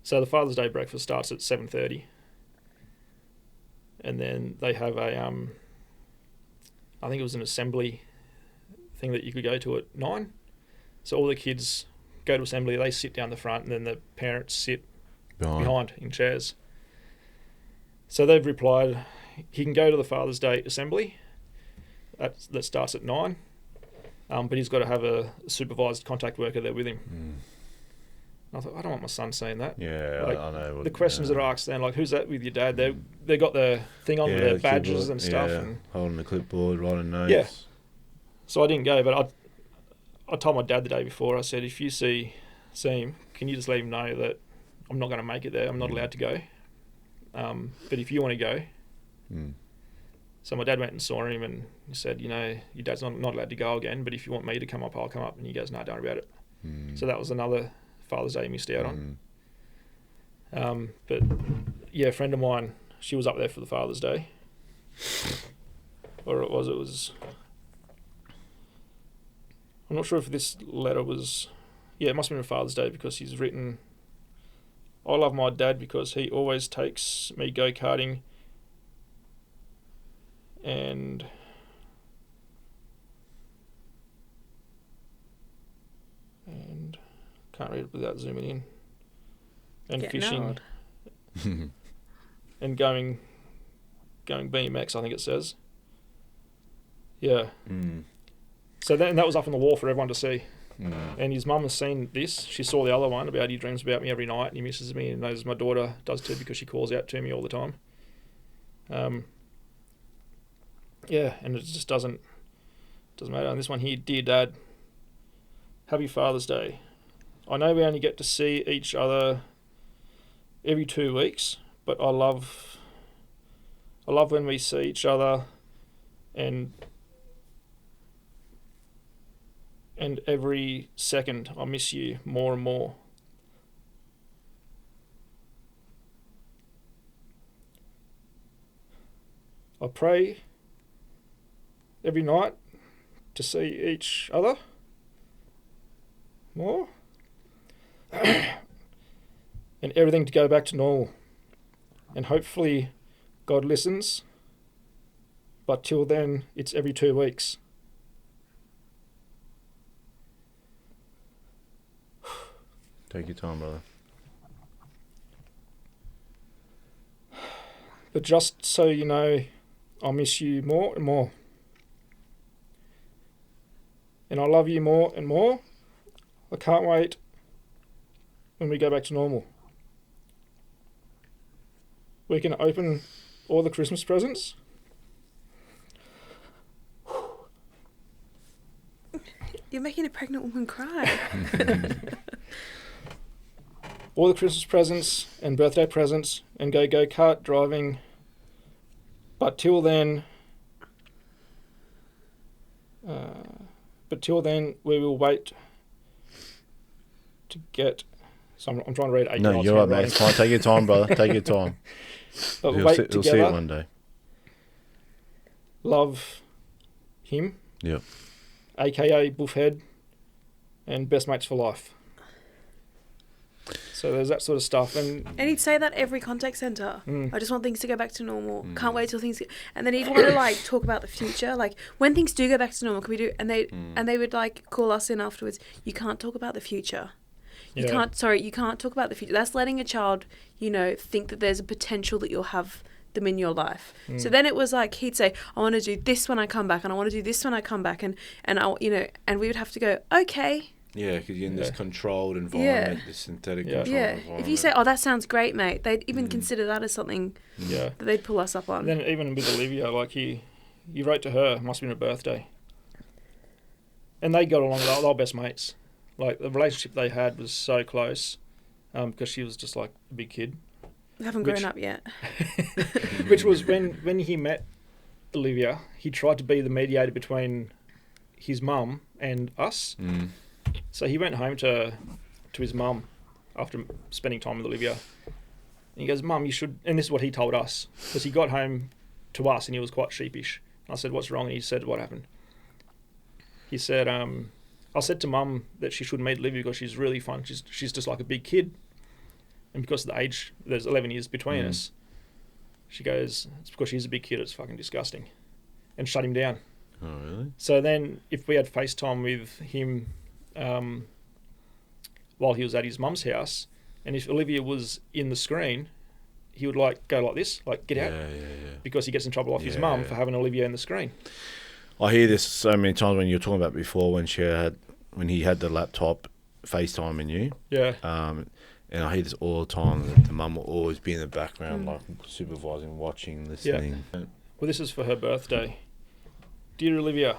So the Father's Day breakfast starts at 7:30. And then they have a, I think it was an assembly thing that you could go to at 9. So all the kids go to assembly, they sit down the front, and then the parents sit behind in chairs. So they've replied, he can go to the Father's Day assembly. That starts at 9. But he's got to have a supervised contact worker there with him. And I thought, I don't want my son saying that. Yeah, like, I know. The questions that are asked then, like, who's that with your dad? They got the thing on with their badges and stuff. And holding the clipboard, writing notes. Yeah. So I didn't go, but I told my dad the day before, I said, if you see him, can you just let him know that I'm not going to make it there. I'm not allowed to go. But if you want to go. So my dad went and saw him and he said, your dad's not allowed to go again, but if you want me to come up, I'll come up. And he goes, no, don't worry about it. So that was another Father's Day he missed out on. But yeah, a friend of mine, she was up there for the Father's Day. Or it was I'm not sure if this letter was... Yeah, it must have been Father's Day, because he's written, I love my dad because he always takes me go-karting and can't read it without zooming in. And Getting fishing old. and going BMX, I think it says. Yeah. So that was up on the wall for everyone to see. And his mum has seen this. She saw the other one about he dreams about me every night and he misses me and knows my daughter does too because she calls out to me all the time. Yeah, and it just doesn't matter. And this one here, dear Dad, happy Father's Day. I know we only get to see each other every 2 weeks, but I love when we see each other and every second I miss you more and more. I pray every night to see each other more and everything to go back to normal. And hopefully God listens, but till then it's every 2 weeks. Take your time, brother. But just so you know, I miss you more and more. And I love you more and more. I can't wait when we go back to normal. We can open all the Christmas presents. You're making a pregnant woman cry. All the Christmas presents and birthday presents and go-kart driving. But till then, we will wait to get... So I'm trying to read 8 No, you're right, mate. It's fine. Take your time, brother. Take your time. But we'll You'll wait see together. it one day. Love him. Yep. AKA Buffhead, and best mates for life. So there's that sort of stuff, and he'd say that every contact centre. I just want things to go back to normal. Can't wait till things... And then he'd want to, like, talk about the future. Like, when things do go back to normal, can we do... And they would, like, call us in afterwards. You can't talk about the future. You can't talk about the future. That's letting a child, think that there's a potential that you'll have them in your life. So then it was like, he'd say, I want to do this when I come back, and I want to do this when I come back, and we would have to go, okay. Yeah, because you're in this controlled environment, this synthetic controlled environment. If you say, oh, that sounds great, mate, they'd even consider that as something that they'd pull us up on. And then even with Olivia, like he wrote to her, must have been her birthday. And they got along, they were best mates. Like, the relationship they had was so close, because she was just like a big kid. We haven't grown up yet. Which was when he met Olivia, he tried to be the mediator between his mum and us. So he went home to his mum after spending time with Olivia. And he goes, Mum, you should... And this is what he told us. Because he got home to us and he was quite sheepish. And I said, what's wrong? And he said, what happened? He said, I said to Mum that she should meet Olivia because she's really fun. She's just like a big kid. And because of the age, there's 11 years between us. She goes, it's because she's a big kid, it's fucking disgusting. And shut him down. Oh, really? So then if we had FaceTime with him while he was at his mum's house, and if Olivia was in the screen, he would go like this, like get out. Yeah. Because he gets in trouble off his mum for having Olivia in the screen. I hear this so many times when you were talking about before when he had the laptop FaceTiming you. Yeah. And I hear this all the time. That the mum will always be in the background, like supervising, watching, listening. Yeah. Well, this is for her birthday. Dear Olivia.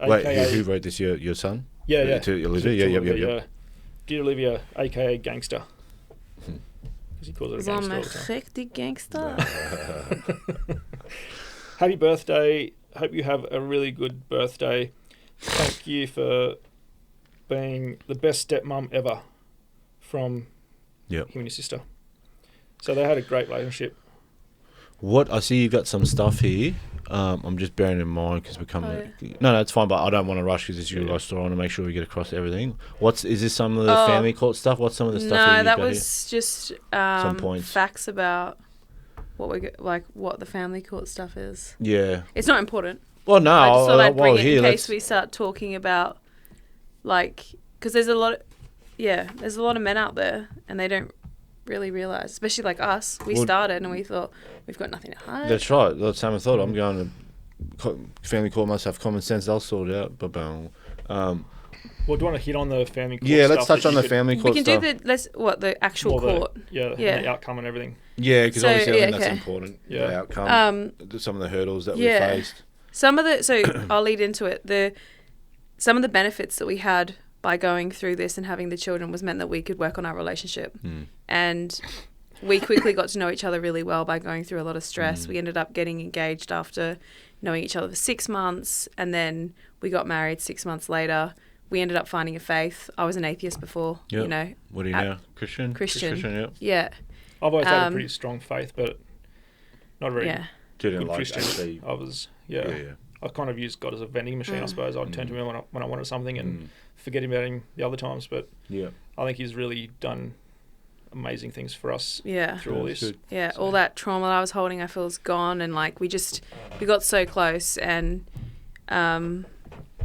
Wait, who wrote this? Your son? Yeah. To Olivia? Yeah. Dear Olivia, a.k.a. Gangster. Because he calls it a gangster all the time. Hectic gangster. Happy birthday. Hope you have a really good birthday. Thank you for being the best stepmom ever. From him and his sister. So they had a great relationship. What I see, you got some stuff here. I'm just bearing in mind because we're coming. Oh, No, it's fine, but I don't want to rush because it's your guys' story. I want to make sure we get across everything. Is this some of the family court stuff? What's some of the stuff? No, that that was just some points. facts about what the family court stuff is. Yeah. It's not important. Well, no. I just thought I'd bring it in case let's... we start talking about, because there's a lot of men out there and they don't really realise, especially like us. We started and we thought we've got nothing to hide. That's right. That's the same I thought. I'm going to family court must have common sense. They'll sort it out. But well, do you want to hit on the family court? Yeah, let's touch on the family court. We can do the actual court. The outcome and everything. Yeah, because obviously I think that's okay. important. Yeah. The outcome. Some of the hurdles that we faced. I'll lead into it. Some of the benefits that we had by going through this and having the children was meant that we could work on our relationship. And we quickly got to know each other really well by going through a lot of stress. We ended up getting engaged after knowing each other for 6 months, and then we got married 6 months later. We ended up finding a faith. I was an atheist before, you know. What are you now? Christian, yeah. I've always had a pretty strong faith, but not very Didn't good like Christian. actually. I was, I kind of used God as a vending machine, I suppose. I'd turn to him when I wanted something and forget about him the other times. But I think he's really done amazing things for us through all this. Good. Yeah, all that trauma that I was holding, I feel, is gone. And, we got so close. And when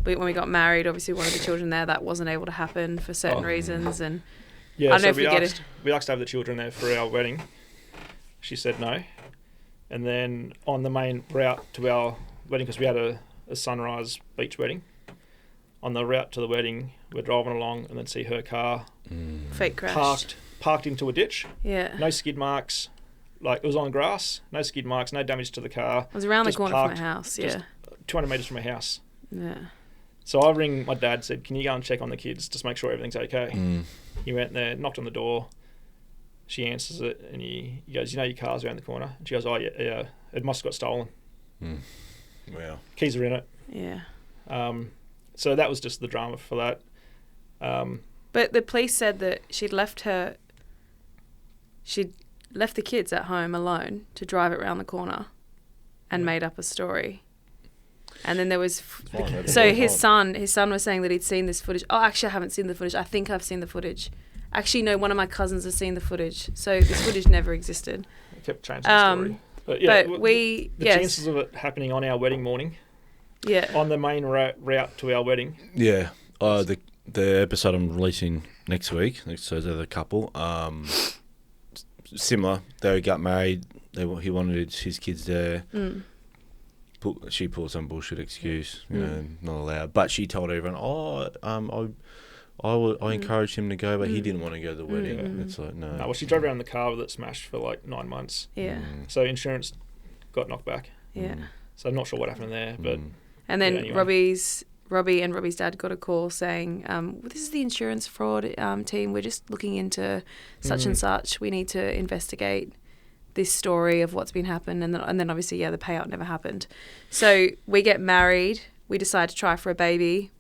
we got married, obviously one of the children there, that wasn't able to happen for certain reasons. And I don't know if we asked to have the children there for our wedding. She said no. And then on the main route to our wedding, because we had a sunrise beach wedding, on the route to the wedding, we're driving along and then see her car fake crash parked into a ditch. Yeah. No skid marks. It was on grass. No skid marks. No damage to the car. It was around the corner from my house. Just 200 metres from my house. Yeah. So I ring my dad, said, can you go and check on the kids, just make sure everything's okay? He went there, knocked on the door. She answers it, and he goes, your car's around the corner? And she goes, oh, yeah, it must have got stolen. Wow. Keys are in it. Yeah. So that was just the drama for that. But the police said that she'd left the kids at home alone to drive it round the corner and made up a story. And then there was... his son was saying that he'd seen this footage. Oh, actually, I haven't seen the footage. I think I've seen the footage. Actually, no, one of my cousins has seen the footage. So this footage never existed. It kept changing the story. But the yes. chances of it happening on our wedding morning, yeah, on the main route to our wedding. Yeah. The episode I'm releasing next week, so they're the couple, similar. They got married. He wanted his kids there. She pulled some bullshit excuse, not allowed. But she told everyone, I encouraged him to go, but he didn't want to go to the wedding. It's like, no. Well, she drove around in the car with it smashed for 9 months. Yeah. So insurance got knocked back. Yeah. So I'm not sure what happened there, but... And then anyway. Robbie and Robbie's dad got a call saying, this is the insurance fraud team. We're just looking into such and such. We need to investigate this story of what's been happened. And then obviously, the payout never happened. So we get married. We decide to try for a baby.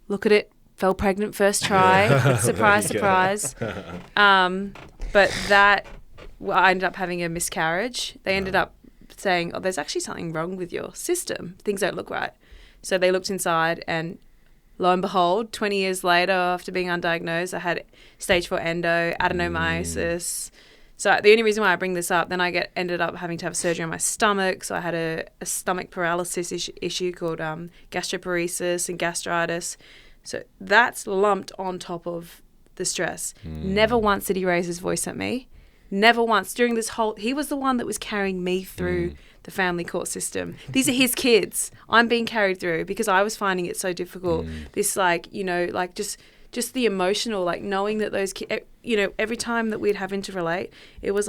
Look at it. Fell pregnant first try. Surprise, surprise. But I ended up having a miscarriage. They ended up saying, there's actually something wrong with your system. Things don't look right. So they looked inside, and lo and behold, 20 years later, after being undiagnosed, I had stage 4 endo, adenomyosis. So the only reason why I bring this up, then I ended up having to have surgery on my stomach. So I had a stomach paralysis issue called gastroparesis and gastritis. So that's lumped on top of the stress. Never once did he raise his voice at me. Never once. During this he was the one that was carrying me through the family court system. These are his kids. I'm being carried through because I was finding it so difficult. This just the emotional, knowing that those kids, every time that we'd have interrelate, it was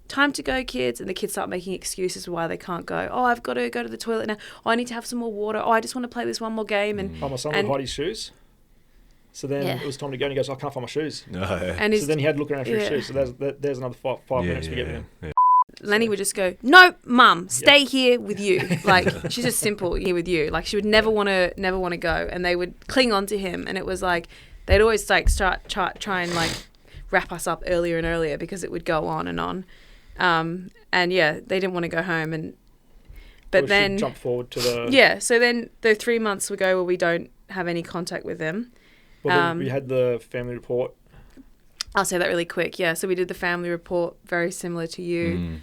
time to go, kids, and the kids start making excuses why they can't go. Oh, I've got to go to the toilet now. Oh, I need to have some more water. Oh, I just want to play this one more game. And my son would hide his shoes. So then it was time to go, and he goes, I can't find my shoes. And so then he had to look around for his shoes. So there's another five minutes to get him. Yeah. Lenny would just go, no, Mum, stay here with you. She's just simple, here with you. She would never want to go, and they would cling on to him, and it was they'd always try and wrap us up earlier and earlier because it would go on and on. And they didn't want to go home, and But we then should jump forward to the... Yeah, so then the 3 months would go where we don't have any contact with them. Well, then we had the family report. I'll say that really quick. Yeah, so we did the family report, very similar to you.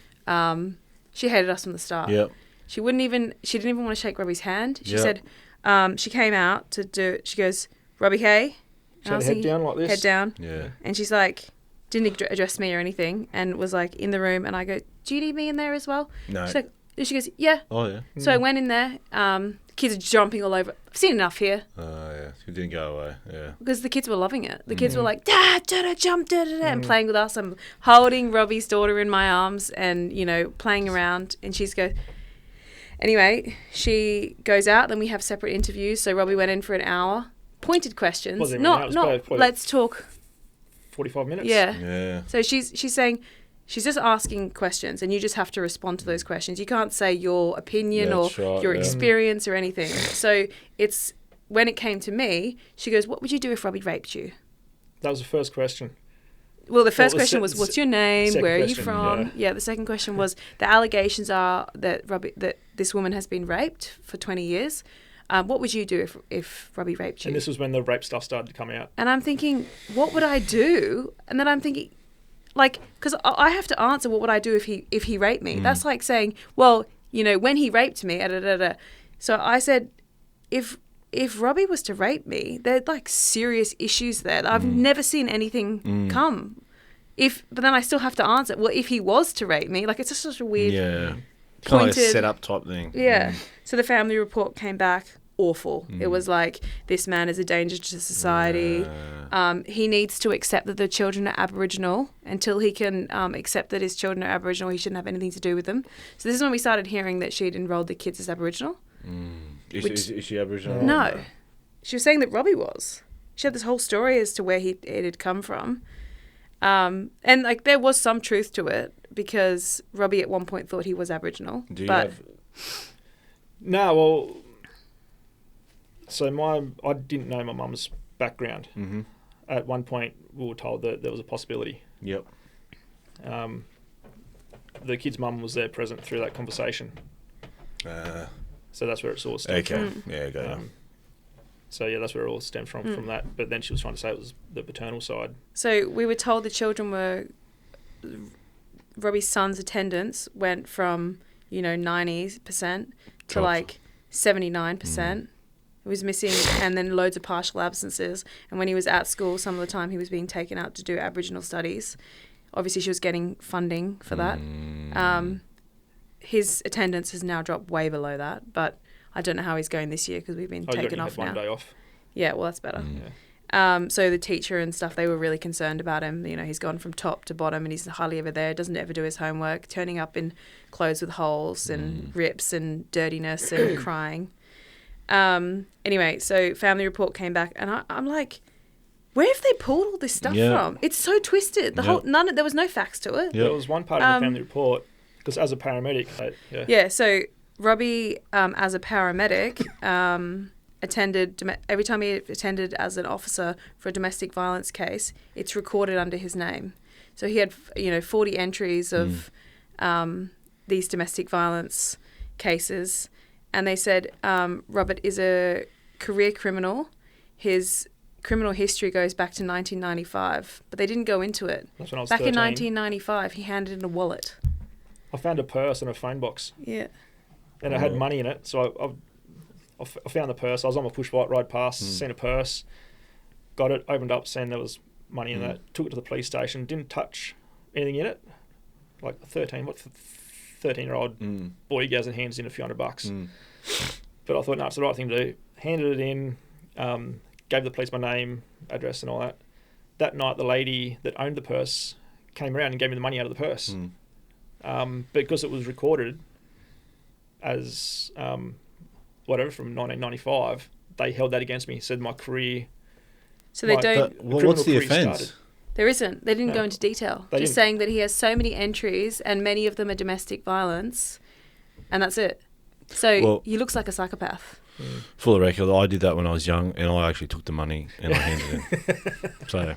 She hated us from the start. Yep. She didn't even want to shake Robbie's hand. She Yep. said, she came out to do, she goes, Robbie Hay. She had her head down like this. Head down. Yeah. And she's like, didn't address me or anything, and was like in the room, and I go, do you need me in there as well? No. She's like, she goes, yeah. Oh, yeah. So I went in there. The kids are jumping all over. I've seen enough here. Oh, yeah. She didn't go away. Yeah. Because the kids were loving it. The kids were like, da, da, da, jump, da, da, da, and playing with us. I'm holding Robbie's daughter in my arms and, playing around. And she's go. Anyway, she goes out. Then we have separate interviews. So Robbie went in for an hour. Pointed questions. Wasn't even an hour, it was probably let's talk. 45 minutes. Yeah. Yeah. So she's saying, she's just asking questions, and you just have to respond to those questions. You can't say your opinion or That's right, your yeah. experience or anything. So it's when it came to me, she goes, "What would you do if Robbie raped you?" That was the first question. Well, the first the question se- was, "What's your name? second Where are you question, from?" Yeah. The second question was, "The allegations are that this woman has been raped for 20 years. What would you do if Robbie raped you?" And this was when the rape stuff started to come out. And I'm thinking, what would I do? And then I'm thinking, like, because I have to answer, what would I do if he raped me? That's like saying, well, when he raped me, da, da, da. So I said, if Robbie was to rape me, there'd like serious issues there. I've never seen anything come. But then I still have to answer, well, if he was to rape me, like it's just such a weird. Yeah. Kind of like a Pointed- setup type thing. Yeah. So the family report came back awful. It was like, this man is a danger to society. He needs to accept that the children are Aboriginal. Until he can accept that his children are Aboriginal, he shouldn't have anything to do with them. So this is when we started hearing that she'd enrolled the kids as Aboriginal. Is she Aboriginal? No. She was saying that Robbie was. She had this whole story as to where it had come from. And like there was some truth to it, because Robbie at one point thought he was Aboriginal. Do you but have... No, well, so I didn't know my mum's background. Mm-hmm. At one point, we were told that there was a possibility. Yep. The kid's mum was there present through that conversation. So that's where it all stemmed Okay. from. Yeah, go So yeah, that's where it all stemmed from that. But then she was trying to say it was the paternal side. So we were told the children were... Robbie's son's attendance went from, 90% to Dropped. like 79%. It was missing, and then loads of partial absences. And when he was at school, some of the time he was being taken out to do Aboriginal studies. Obviously, she was getting funding for that. His attendance has now dropped way below that, but I don't know how he's going this year because we've been You taken only off had one now. day off. Yeah, well, that's better. Yeah. So the teacher and stuff, they were really concerned about him. He's gone from top to bottom, and he's hardly ever there, doesn't ever do his homework, turning up in clothes with holes and rips and dirtiness and crying. Anyway, so family report came back, and I'm like, where have they pulled all this stuff from? It's so twisted. There was no facts to it. There was one part of the family report, because as a paramedic, Yeah, so Robbie, as a paramedic, attended every time he attended as an officer for a domestic violence case, it's recorded under his name. So he had 40 entries of these domestic violence cases, and they said Robert is a career criminal. His criminal history goes back to 1995, but they didn't go into it. That's when I was Back 13. in 1995, he handed in a wallet. I found a purse and a phone box, Yeah. and it had money in it. So I found the purse. I was on my push bike, ride past, seen a purse, got it, opened up, seen there was money in that. Took it to the police station. Didn't touch anything in it. Like 13-year-old boy goes and hands in a few $100. But I thought, no, it's the right thing to do. Handed it in, gave the police my name, address, and all that. That night, the lady that owned the purse came around and gave me the money out of the purse. Because it was recorded as whatever from 1995, they held that against me. Said my career. So they don't. But what's the criminal career offence? started. There isn't. They didn't No. go into detail. They Just didn't. saying that he has so many entries and many of them are domestic violence, and that's it. So Well- he looks like a psychopath. For the record, I did that when I was young, and I actually took the money and I handed it. So,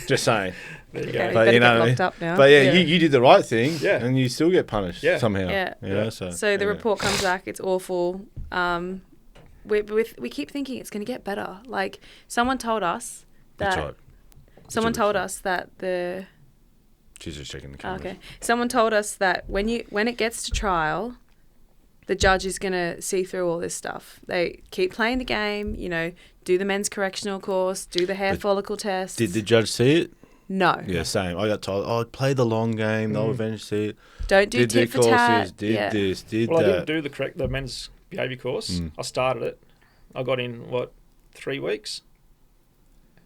just saying. There you Okay, go. you But, better you know get what I locked mean? up now. But yeah, Yeah. you did the right thing, Yeah. and you still get punished Yeah. somehow. Yeah. You know, Yeah. so The yeah. report comes back. It's awful. We keep thinking it's going to get better. Like someone told us That's that. right. Someone That's told right. us that the. She's just checking the Oh, camera. okay. Someone told us that when it gets to trial, the judge is going to see through all this stuff. They keep playing the game, do the men's correctional course, do the hair But follicle test. Did the judge see it? No. Yeah, same. I got told, oh, play the long game. They'll eventually see it. Don't do Did the tit for tat. courses, did this, did Well, I that. didn't do the men's behaviour course. I started it. I got in, 3 weeks?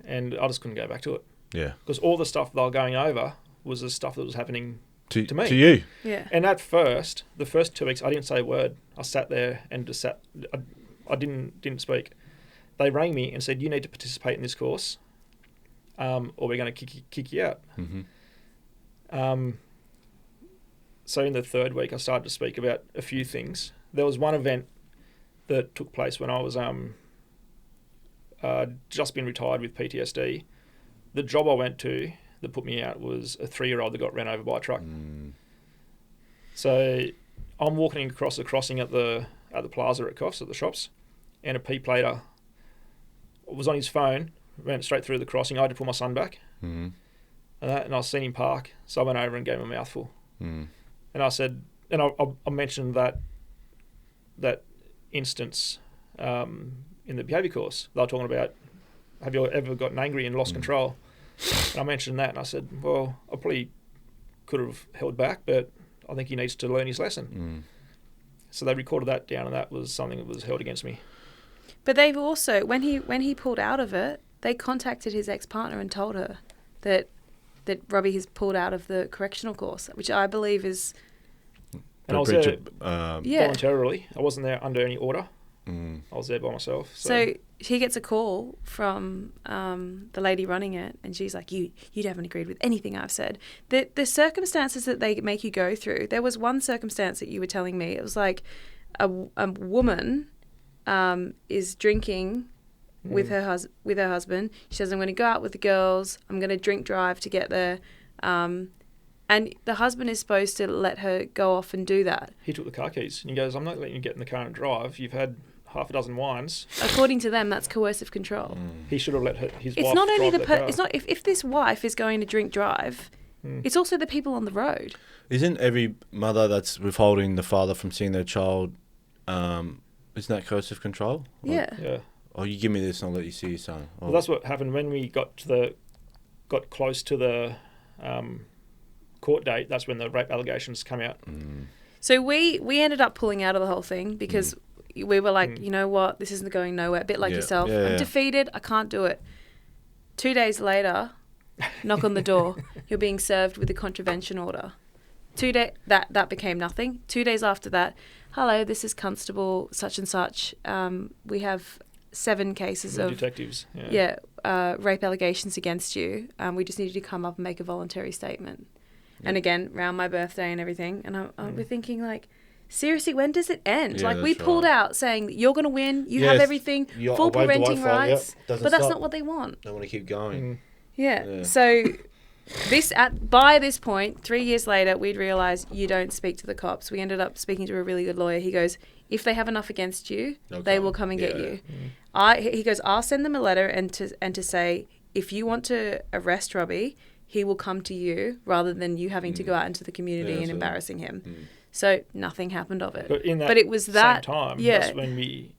And I just couldn't go back to it. Yeah. Because all the stuff they were going over was the stuff that was happening to me. To you. Yeah. And the first 2 weeks, I didn't say a word. I sat there and just sat. I didn't speak. They rang me and said, "You need to participate in this course, or we're going to kick you out." Mm-hmm. So in the third week, I started to speak about a few things. There was one event that took place when I was just been retired with PTSD. The job I went to that put me out was a 3-year-old that got ran over by a truck. So I'm walking across the crossing at the plaza at Coffs, at the shops, and a P-plater was on his phone, went straight through the crossing. I had to pull my son back, Mm-hmm. and I seen him park, so I went over and gave him a mouthful. Mm. And I said, and I mentioned that instance in the behaviour course. They were talking about, have you ever gotten angry and lost control? And I mentioned that, and I said, well, I probably could have held back, but I think he needs to learn his lesson. So they recorded that down, and that was something that was held against me. But they've also, when he pulled out of it, they contacted his ex-partner and told her that Robbie has pulled out of the correctional course, which I believe is... And I was there Yeah. voluntarily. I wasn't there under any order. Mm. I was there by myself. So he gets a call from the lady running it, and she's like, you haven't agreed with anything I've said. The circumstances that they make you go through, there was one circumstance that you were telling me. It was like a woman is drinking with her husband. She says, I'm going to go out with the girls. I'm going to drink drive to get there. And the husband is supposed to let her go off and do that. he took the car keys, and he goes, I'm not letting you get in the car and drive. You've had half a dozen wines. According to them, that's coercive control. He should have let his It's wife not only drive the that car. it's not if this wife is going to drink drive, it's also the people on the road. Isn't every mother that's withholding the father from seeing their child, isn't that coercive control? Yeah. Yeah. Oh, you give me this and I'll let you see your son. Oh. Well, that's what happened when we got close to the court date. That's when the rape allegations come out. So we ended up pulling out of the whole thing because we were like, you know what, this isn't going nowhere. A bit like Yeah. yourself. Yeah, I'm yeah. defeated. I can't do it. 2 days later, knock on the door. You're being served with a contravention order. That became nothing. 2 days after that, hello, this is Constable such and such. We have 7 cases The of detectives. rape allegations against you. We just need you to come up and make a voluntary statement. And again, round my birthday and everything. And we're thinking like, seriously, when does it end? Yeah, like we that's pulled right. out saying that you're going to win. You Yes, have everything, you- full I waved the white parenting flag, yep, rights. doesn't But that's stop. not what they want. They want to keep going. Yeah. Yeah. So by this point, 3 years later, we'd realised you don't speak to the cops. We ended up speaking to a really good lawyer. He goes, if they have enough against you, they will come and get you. He goes, I'll send them a letter and to say, if you want to arrest Robbie, he will come to you rather than you having to go out into the community and embarrassing him. So nothing happened of it. But in that it was that same time, yeah. that's when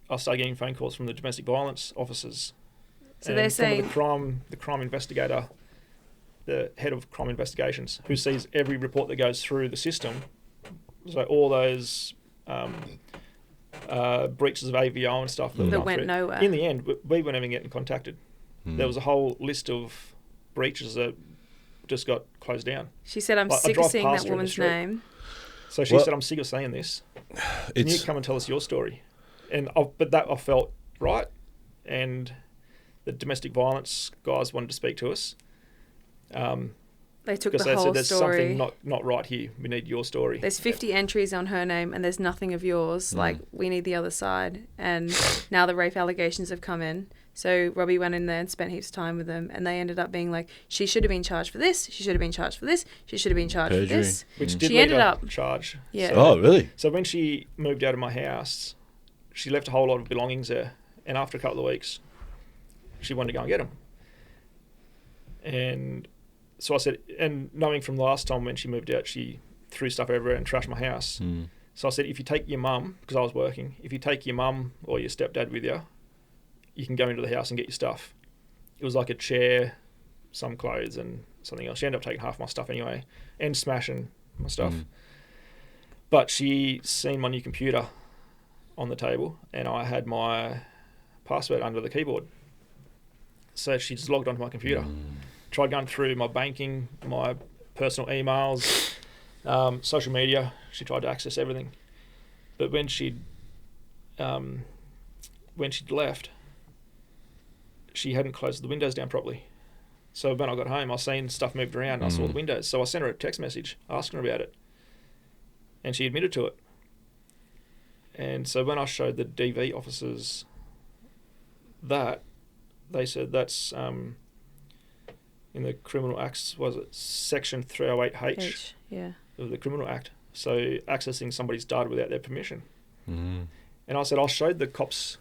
I started getting phone calls from the domestic violence officers. So and they're from saying the crime investigator, the head of crime investigations, who sees every report that goes through the system. So all those breaches of AVO and stuff that gone went through. nowhere. In the end, we weren't even getting contacted. There was a whole list of breaches that just got closed down. She said, I'm Like, I sick of drive seeing past that her in the woman's street. name. So she Well- said, I'm sick of seeing this. Can you It's come and tell us your story? And but that I felt right, and the domestic violence guys wanted to speak to us. They took because the they whole said there's story. something not right here. We need your story. There's 50 entries on her name and there's nothing of yours. Like, we need the other side. And now the rape allegations have come in. So Robbie went in there and spent heaps of time with them, and they ended up being like, she should have been charged for this, she should have been charged for this, she should have been charged Perjury. for this. Which did She lead ended up up- charge. Yeah. Oh, really? So when she moved out of my house, she left a whole lot of belongings there, and after a couple of weeks, she wanted to go and get them. And so I said, and knowing from the last time when she moved out, she threw stuff everywhere and trashed my house. So I said, if you take your mum, because I was working, if you take your mum or your stepdad with you, you can go into the house and get your stuff. It was like a chair, some clothes and something else. She ended up taking half my stuff anyway and smashing my stuff. But she seen my new computer on the table and I had my password under the keyboard. So she just logged onto my computer. Tried going through my banking, my personal emails, social media. She tried to access everything. But when she'd left, she hadn't closed the windows down properly. So when I got home, I seen stuff moved around and I saw the windows. So I sent her a text message asking her about it. And she admitted to it. And so when I showed the DV officers that, they said that's in the Criminal Acts, was it Section 308H Yeah. of the Criminal Act. So accessing somebody's data without their permission. And I said, I showed the cops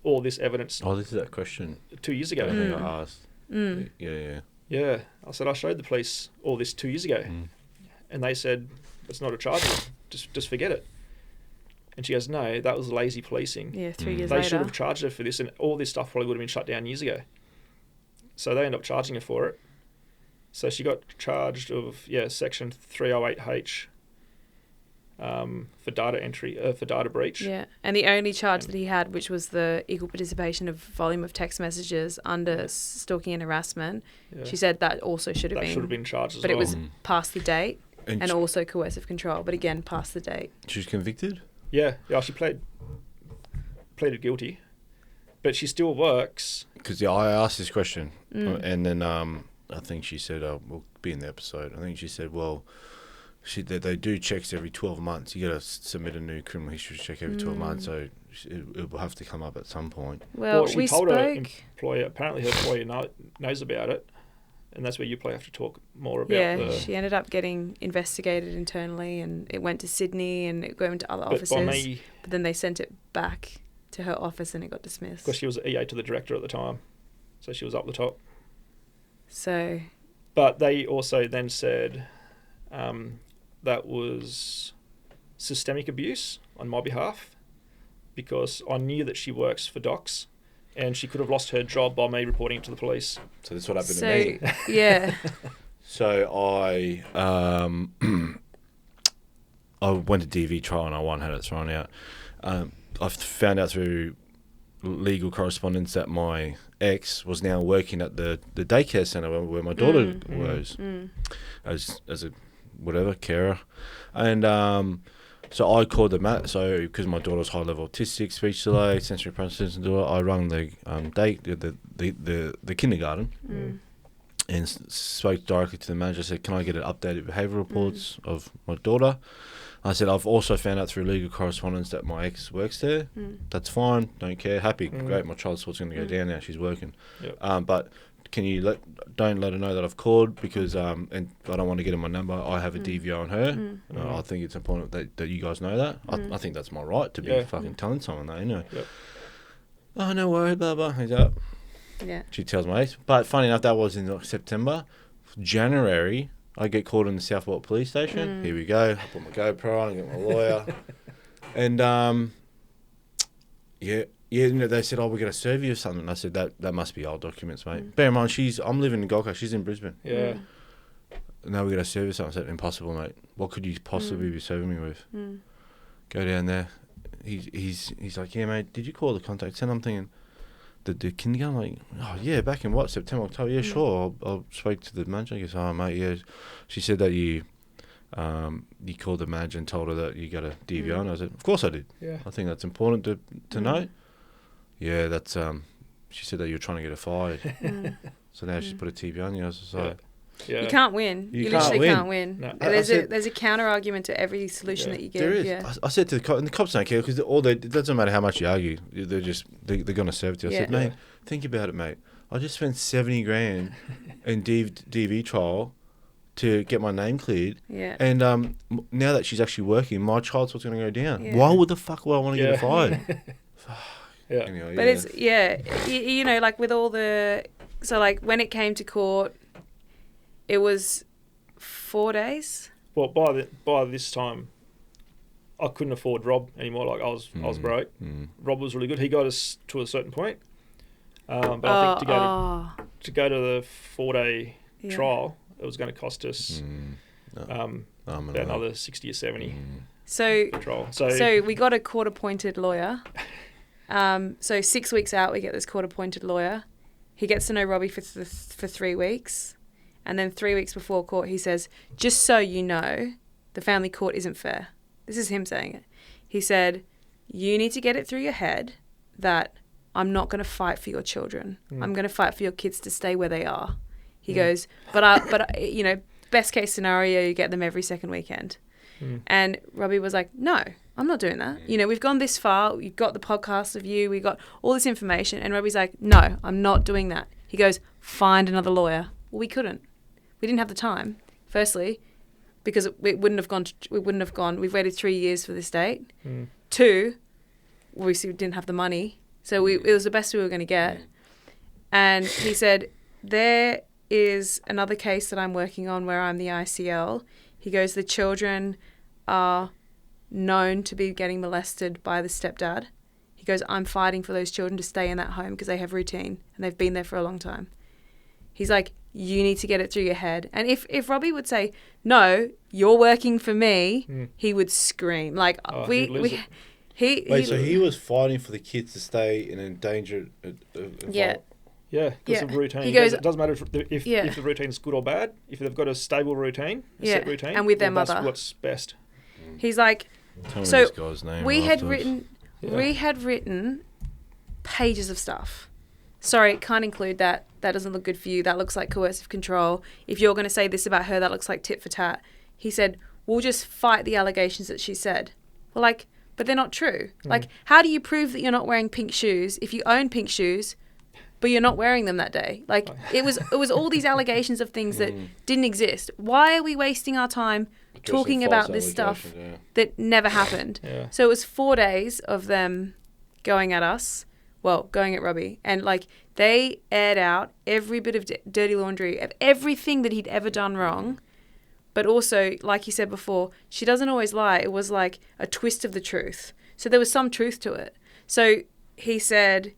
all this evidence Oh, this is that question 2 years ago. I think I asked. Yeah. Yeah. I said, I showed the police all this 2 years ago. And they said, it's not a charge. Just forget it. And she goes, no, that was lazy policing. Yeah, 3 years They later. should have charged her for this, and all this stuff probably would have been shut down years ago. So they ended up charging her for it. So she got charged of, Section 308H for data entry, for data breach. Yeah, and the only charge that he had, which was the equal participation of volume of text messages under stalking and harassment, she said that also should have been charged as but well. it was past the date and she, also coercive control, but again, past the date. she was convicted? Yeah, she pleaded guilty, but she still works. Because I asked this question, and then I think she said, we'll be in the episode. I think she said, well, they do checks every 12 months. You got to submit a new criminal history check every 12 months, so it will have to come up at some point. Well, she we told her spoke. employer. Apparently, her employer knows about it, and that's where you probably have to talk more about. She ended up getting investigated internally, and it went to Sydney, and it went to other offices. But then they sent it back to her office, and it got dismissed. Because she was EA to the director at the time, so she was up the top. So. But they also then said that was systemic abuse on my behalf, because I knew that she works for Docs, and she could have lost her job by me reporting it to the police. So this is what happened to me. Yeah. So I went to DV trial and I won, had it thrown out. I found out through legal correspondence that my ex was now working at the daycare centre where my daughter was as a whatever carer, and so I called them so because my daughter's high level autistic, speech delay, sensory processing disorder. I rang the kindergarten and spoke directly to the manager. Said, can I get an updated behaviour reports of my daughter? I said, I've also found out through legal correspondence that my ex works there. That's fine, don't care, happy, great. My child support's going to go down now. She's working, but can you don't let her know that I've called, because and I don't want to get in my number. I have a DVO on her. I think it's important that you guys know that. I think that's my right to be fucking telling someone that, anyway. Oh, no worry, blah blah. He's up. Yeah. She tells my ex. But funny enough, that was in September. January, I get called in the Southport police station. Here we go. I put my GoPro on, I get my lawyer. And they said, we're going to serve you or something. And I said, that must be old documents, mate. Bear in mind, I'm living in Gold Coast, she's in Brisbane. Yeah. Now we're going to serve you something. I said, impossible, mate. What could you possibly be serving me with? Go down there. He's like, yeah, mate, did you call the contact? And I'm thinking, the kindergarten, like, oh yeah, back in September, October, yeah, sure. I'll speak to the manager. He goes, oh mate, yeah. She said that you called the manager and told her that you got a DVO, and I said, of course I did. Yeah. I think that's important to know. Yeah, that's she said that you're trying to get her fired. So now she's put a TVO on you. I was just like, Yeah. You can't win. You You can't literally win. can't win. No. There's a counter argument to every solution that you give. There is. Yeah. I said to the cops, and the cops don't care because it doesn't matter how much you argue. They're going to serve it to you. I said, Yeah. mate, think about it, mate. I just spent 70 grand in DV trial to get my name cleared. Yeah. And now that she's actually working, my child's what's going to go down. Yeah. Why would the fuck would I want to get her fired? Yeah. Anyway, But it's you know, like with all the like when it came to court, it was 4 days. Well, by this time, I couldn't afford Rob anymore. Like I was broke. Rob was really good. He got us to a certain point. But I think to go to the 4-day trial, it was going to cost us about another 60 or 70. So Trial. So we got a court-appointed lawyer. So 6 weeks out, we get this court-appointed lawyer. He gets to know Robbie for 3 weeks. And then 3 weeks before court, he says, just so you know, the family court isn't fair. This is him saying it. He said, you need to get it through your head that I'm not going to fight for your children. I'm going to fight for your kids to stay where they are. He goes, but you know, best case scenario, you get them every second weekend. And Robbie was like, no, I'm not doing that. You know, we've gone this far. We've got the podcast of you. We got all this information. And Robbie's like, no, I'm not doing that. He goes, find another lawyer. Well, we couldn't. We didn't have the time, firstly, because we wouldn't have gone. We've waited 3 years for this date. 2, obviously we didn't have the money. So it was the best we were going to get. And he said, there is another case that I'm working on where I'm the ICL. He goes, the children are known to be getting molested by the stepdad. He goes, I'm fighting for those children to stay in that home because they have routine and they've been there for a long time. He's like, you need to get it through your head. And if Robbie would say, no, you're working for me, he would scream. Like, So he was fighting for the kids to stay in a danger. Yeah. Yeah, because of routine. He goes, it doesn't matter if the routine's good or bad. If they've got a stable routine, set routine, and with their mother, that's what's best. He's like, Tell me so this guy's name we had afterwards. written pages of stuff. Sorry, can't include that. That doesn't look good for you. That looks like coercive control. If you're going to say this about her, that looks like tit for tat. He said, we'll just fight the allegations that she said. Well, like, but they're not true. Like, how do you prove that you're not wearing pink shoes if you own pink shoes, but you're not wearing them that day? Like, it was all these allegations of things that didn't exist. Why are we wasting our time talking about this stuff that never happened? So it was 4 days of them going at us. Well, going at Robbie. And, like, they aired out every bit of dirty laundry of everything that he'd ever done wrong. But also, like you said before, she doesn't always lie. It was like a twist of the truth. So there was some truth to it. So he said,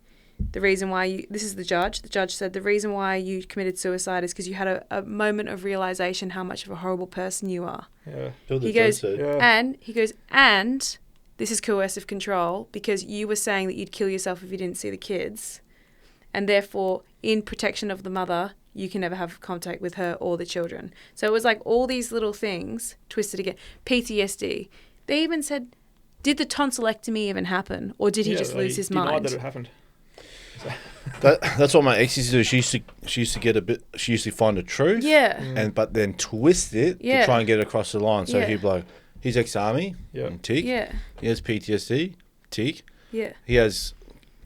the reason why this is the judge said, the reason why you committed suicide is because you had a moment of realization how much of a horrible person you are. Yeah. He goes, and this is coercive control because you were saying that you'd kill yourself if you didn't see the kids. And therefore, in protection of the mother, you can never have contact with her or the children. So it was like all these little things twisted again. PTSD. They even said, did the tonsillectomy even happen? Or did he just lose his mind? Denied that it happened. That's what my ex used to do. She used to find the truth. Yeah. But then twist it to try and get it across the line. So he'd be like, he's ex-army. Yeah. Tick. Yeah. He has PTSD. Tick. Yeah. He has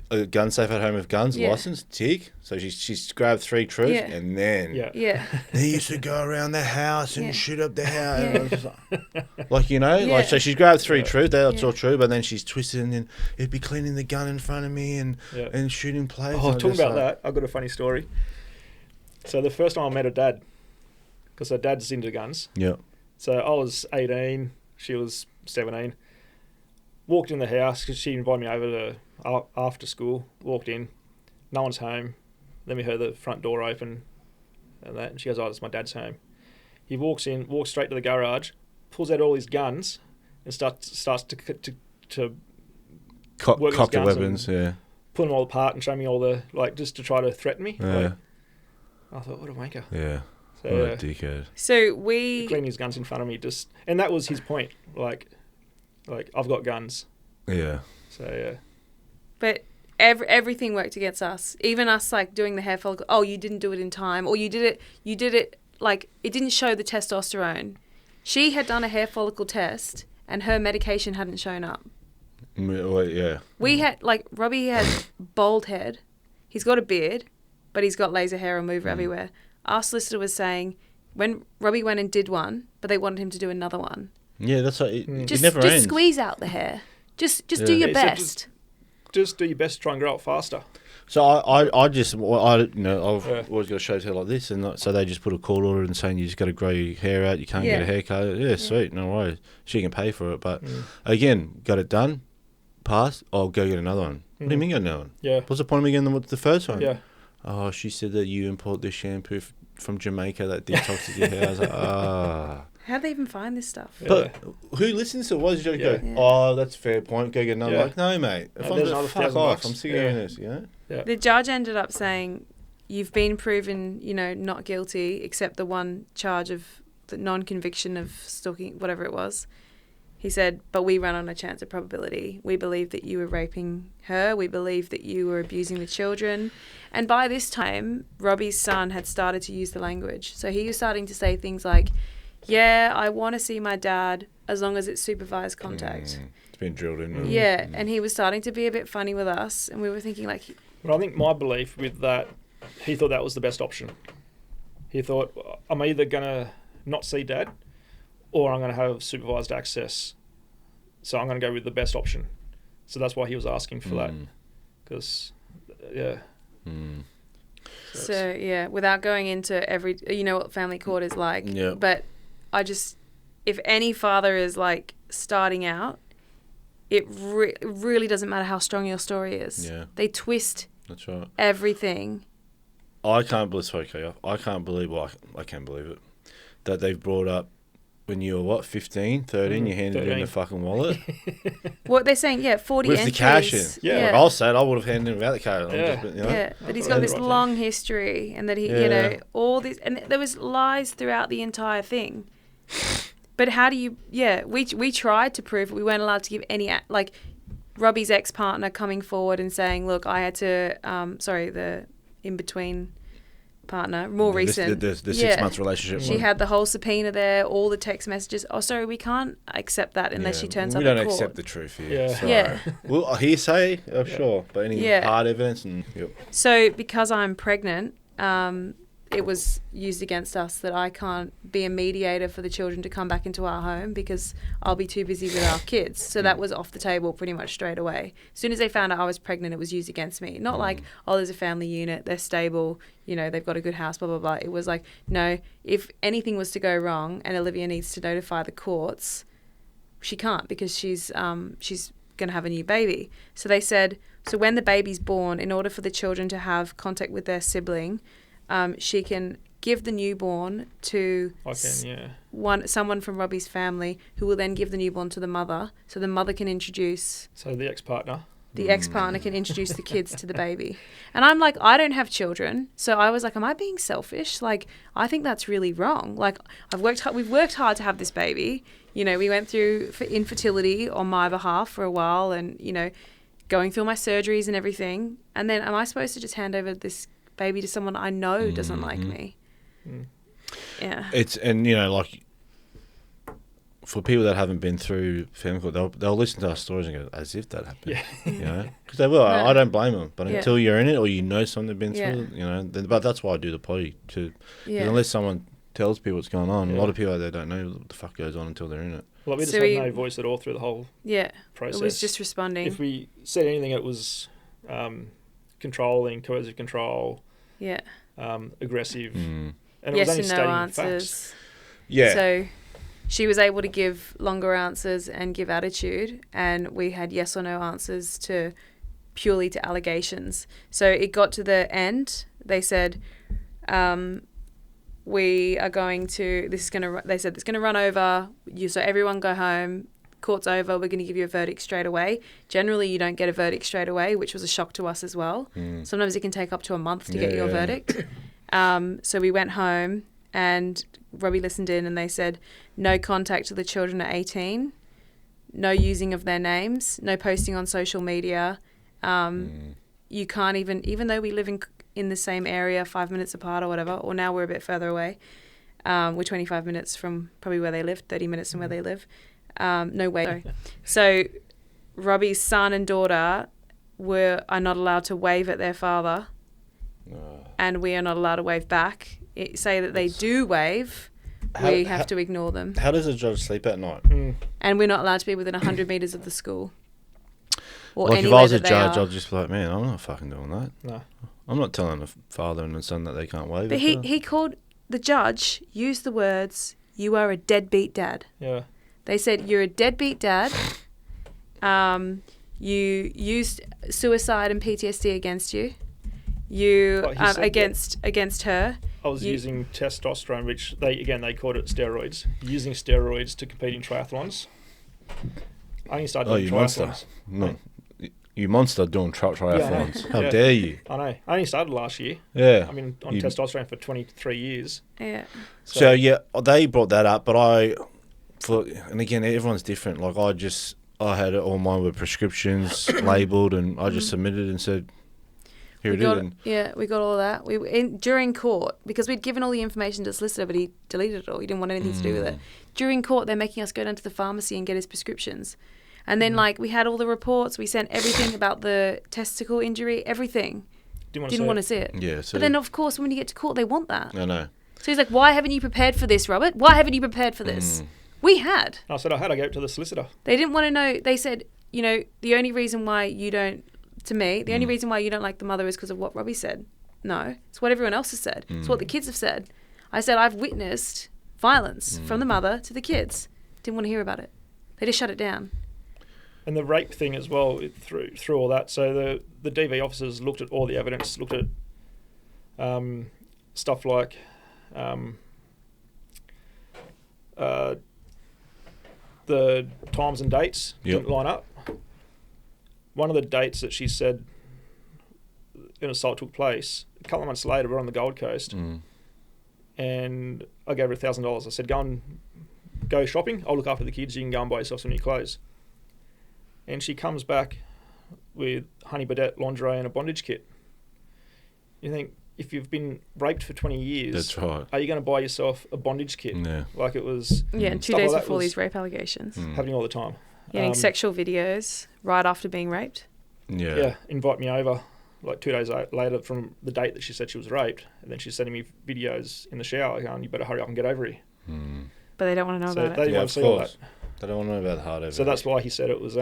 a gun safe at home with guns Yeah. license. Tick. So she's grabbed 3 truths Yeah. and then Yeah. he used to go around the house and Yeah. shoot up the house. Yeah. And I was just like, you know, Yeah. like, so she's grabbed 3 truths. That's Yeah. all true. But then she's twisted and then he'd be cleaning the gun in front of me and shooting plates. Oh, and talking just about like, that, I've got a funny story. So the first time I met her dad, because her dad's into guns. Yeah. So I was 18, she was 17. Walked in the house because she invited me over to after school. Walked in, no one's home. Then we heard the front door open, and she goes, "Oh, it's my dad's home." He walks in, walks straight to the garage, pulls out all his guns, and starts to Cock work his the guns weapons. Yeah. pull them all apart and show me all the just to try to threaten me. Yeah. Like, I thought, what a wanker. Yeah. So What a dickhead. So we... cleaning his guns in front of me, and that was his point. Like I've got guns. Yeah. So yeah. But everything worked against us. Even us, like, doing the hair follicle. Oh, you didn't do it in time. Or you did it like, it didn't show the testosterone. She had done a hair follicle test and her medication hadn't shown up. Well, yeah. We had, like, Robbie had bald head. He's got a beard, but he's got laser hair remover everywhere. Our solicitor was saying when Robbie went and did one, but they wanted him to do another one. Yeah, that's what it Just never ends. squeeze out the hair. Just do your Yeah, so best. Just do your best to try and grow it faster. So I've always Yeah. got a show like this, and so they just put a court order in saying you just got to grow your hair out, you can't get a haircut. Yeah, sweet, no worries. She can pay for it, but again, got it done, passed. I'll go get another one. What do you mean get another one? Yeah. What's the point of me getting the first one? Yeah. Oh, she said that you import this shampoo from Jamaica that detoxes your hair. I was like, How'd they even find this stuff? Yeah. But who listens to it? Why does you go, Yeah. oh, that's a fair point, go get another Yeah. Like, no, mate. If No, I'm there's just another fuck $1,000. off, I'm sick Yeah. of this, you know? Yeah. The judge ended up saying, you've been proven, not guilty, except the one charge of the non-conviction of stalking, whatever it was. He said, but we run on a chance of probability. We believe that you were raping her. We believe that you were abusing the children. And by this time, Robbie's son had started to use the language. So he was starting to say things like, yeah, I want to see my dad as long as it's supervised contact. It's been drilled in. Yeah, and he was starting to be a bit funny with us. And we were thinking like... But I think my belief with that, he thought that was the best option. He thought, I'm either going to not see Dad or I'm going to have supervised access. So I'm going to go with the best option. So that's why he was asking for that. Because, yeah. So, yeah, without going into every... You know what family court is like. Yeah. But I just... If any father is, like, starting out, it really doesn't matter how strong your story is. Yeah. They twist That's right. everything. I can't believe, I can't believe, well, I can't believe it, that they've brought up when you were, 15, 13, you handed in 13. the fucking wallet. What they're saying, 40 With entries. the cash in. Yeah. Like I'll say it, I would have handed him without the cash. Yeah. Yeah, but he's got That's this the right long history and that he, all this, and there was lies throughout the entire thing. But how do you, we tried to prove it. We weren't allowed to give any, like, Robbie's ex-partner coming forward and saying, look, I had to, the in-between partner, more recent. The 6 months relationship. She had the whole subpoena there, all the text messages. Oh, sorry, we can't accept that unless she turns up We at don't court. accept the truth here. Yeah. Sorry. Yeah. Well, hearsay, sure, but any hard evidence and... Yep. So because I'm pregnant, it was used against us that I can't be a mediator for the children to come back into our home because I'll be too busy with our kids. So that was off the table pretty much straight away. As soon as they found out I was pregnant, it was used against me. Not like, oh, there's a family unit, they're stable, they've got a good house, blah, blah, blah. It was like, no, if anything was to go wrong and Olivia needs to notify the courts, she can't because she's going to have a new baby. So they said, so when the baby's born, in order for the children to have contact with their sibling, she can give the newborn to someone from Robbie's family who will then give the newborn to the mother. So the mother can introduce... So the ex-partner. The ex-partner can introduce the kids to the baby. And I'm like, I don't have children. So I was like, am I being selfish? Like, I think that's really wrong. Like, we've worked hard to have this baby. We went through infertility on my behalf for a while and, going through my surgeries and everything. And then am I supposed to just hand over this baby to someone I know doesn't like me? Yeah. It's, like, for people that haven't been through family court, they'll listen to our stories and go, as if that happened. Yeah. Because they will. No. I don't blame them. But Yeah. until you're in it or someone that's been through it, but that's why I do the potty too. Unless someone tells people what's going on, a lot of people out there don't know what the fuck goes on until they're in it. Well, we just So had no voice at all through the whole process. It was just responding. If we said anything, it was controlling, coercive control, aggressive, and it yes was only and no stating answers. facts. Yeah. So she was able to give longer answers and give attitude, and we had yes or no answers purely to allegations. So it got to the end. They said, we are going to, they said it's going to run over, so everyone go home, court's over, we're going to give you a verdict straight away. Generally, you don't get a verdict straight away, which was a shock to us as well. Sometimes it can take up to a month to get your verdict. So we went home and Robbie listened in and they said, no contact to the children at 18, no using of their names, no posting on social media. You can't even though we live in the same area 5 minutes apart or whatever, or now we're a bit further away, We're 25 minutes from probably where they live, 30 minutes from where they live. No way. Sorry. So Robbie's son and daughter are not allowed to wave at their father, and we are not allowed to wave back. Say that they do wave, we have to ignore them. How does a judge sleep at night? And we're not allowed to be within 100 metres of the school. Or Like if I anywhere was a that they judge, are. I'd just be like, man, I'm not fucking doing that. No. I'm not telling a father and a son that they can't wave. But he called, the judge used the words, "You are a deadbeat dad." Yeah. They said, "You're a deadbeat dad. You used suicide and PTSD against you. You Like he said against her." I was using testosterone, which they called it steroids. Using steroids to compete in triathlons. I only started doing you triathlons. monster. No. You monster doing triathlons. Yeah. How Yeah. dare you? I know. I only started last year. Yeah. I've been on testosterone for 23 years. Yeah. So yeah, they brought that up, but and again, everyone's different. Like I had it all mine with prescriptions labelled, and I just submitted and said, "Here it is." Yeah, we got all of that. During court, because we'd given all the information to the solicitor, but he deleted it all. He didn't want anything to do with it. During court, they're making us go down to the pharmacy and get his prescriptions. And then, we had all the reports. We sent everything about the testicle injury, everything. Didn't want to see it. Yeah. So But then, of course, when you get to court, they want that. I know. So he's like, "Why haven't you prepared for this, Robert? Why haven't you prepared for this?" We had. I said I had. I gave it to the solicitor. They didn't want to know. They said, the only reason why you don't, to me, the only reason why you don't like the mother is because of what Robbie said. No, it's what everyone else has said. It's what the kids have said. I said, I've witnessed violence from the mother to the kids. Didn't want to hear about it. They just shut it down. And the rape thing as well, through all that. So the DV officers looked at all the evidence, looked at stuff like the times and dates didn't line up. One of the dates that she said an assault took place, a couple of months later, we're on the Gold Coast, and I gave her $1,000. I said, go shopping. I'll look after the kids. You can go and buy yourself some new clothes. And she comes back with Honey Birdette lingerie and a bondage kit. You think, if you've been raped for 20 years, That's right. are you going to buy yourself a bondage kit? Yeah. Like it was... Yeah, and 2 stuff days like that before was these rape allegations. happening all the time. Getting sexual videos right after being raped. Yeah. Invite me over like 2 days later from the date that she said she was raped, and then she's sending me videos in the shower going, you better hurry up and get over here. But they don't want to know about They it. didn't want to see all that. They don't want to know about the hard evidence. So that's why he said it was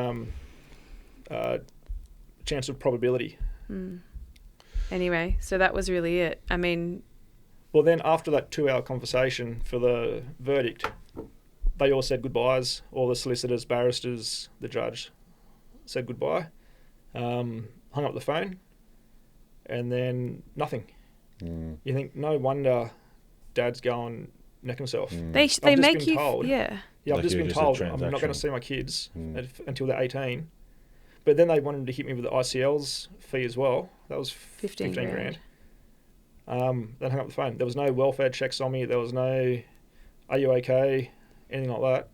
chance of probability. Anyway, so that was really it. I mean... Well, then after that 2-hour conversation for the verdict, they all said goodbyes. All the solicitors, barristers, the judge said goodbye, hung up the phone, and then nothing. You think, no wonder Dad's going neck himself. They make you... Told, yeah. Yeah, I've Like just you been just told said, I'm not going to transactional. see my kids until they're 18. But then they wanted to hit me with the ICL's fee as well. That was 15 grand. Then hung up the phone. There was no welfare checks on me. There was no, are you okay? Anything like that.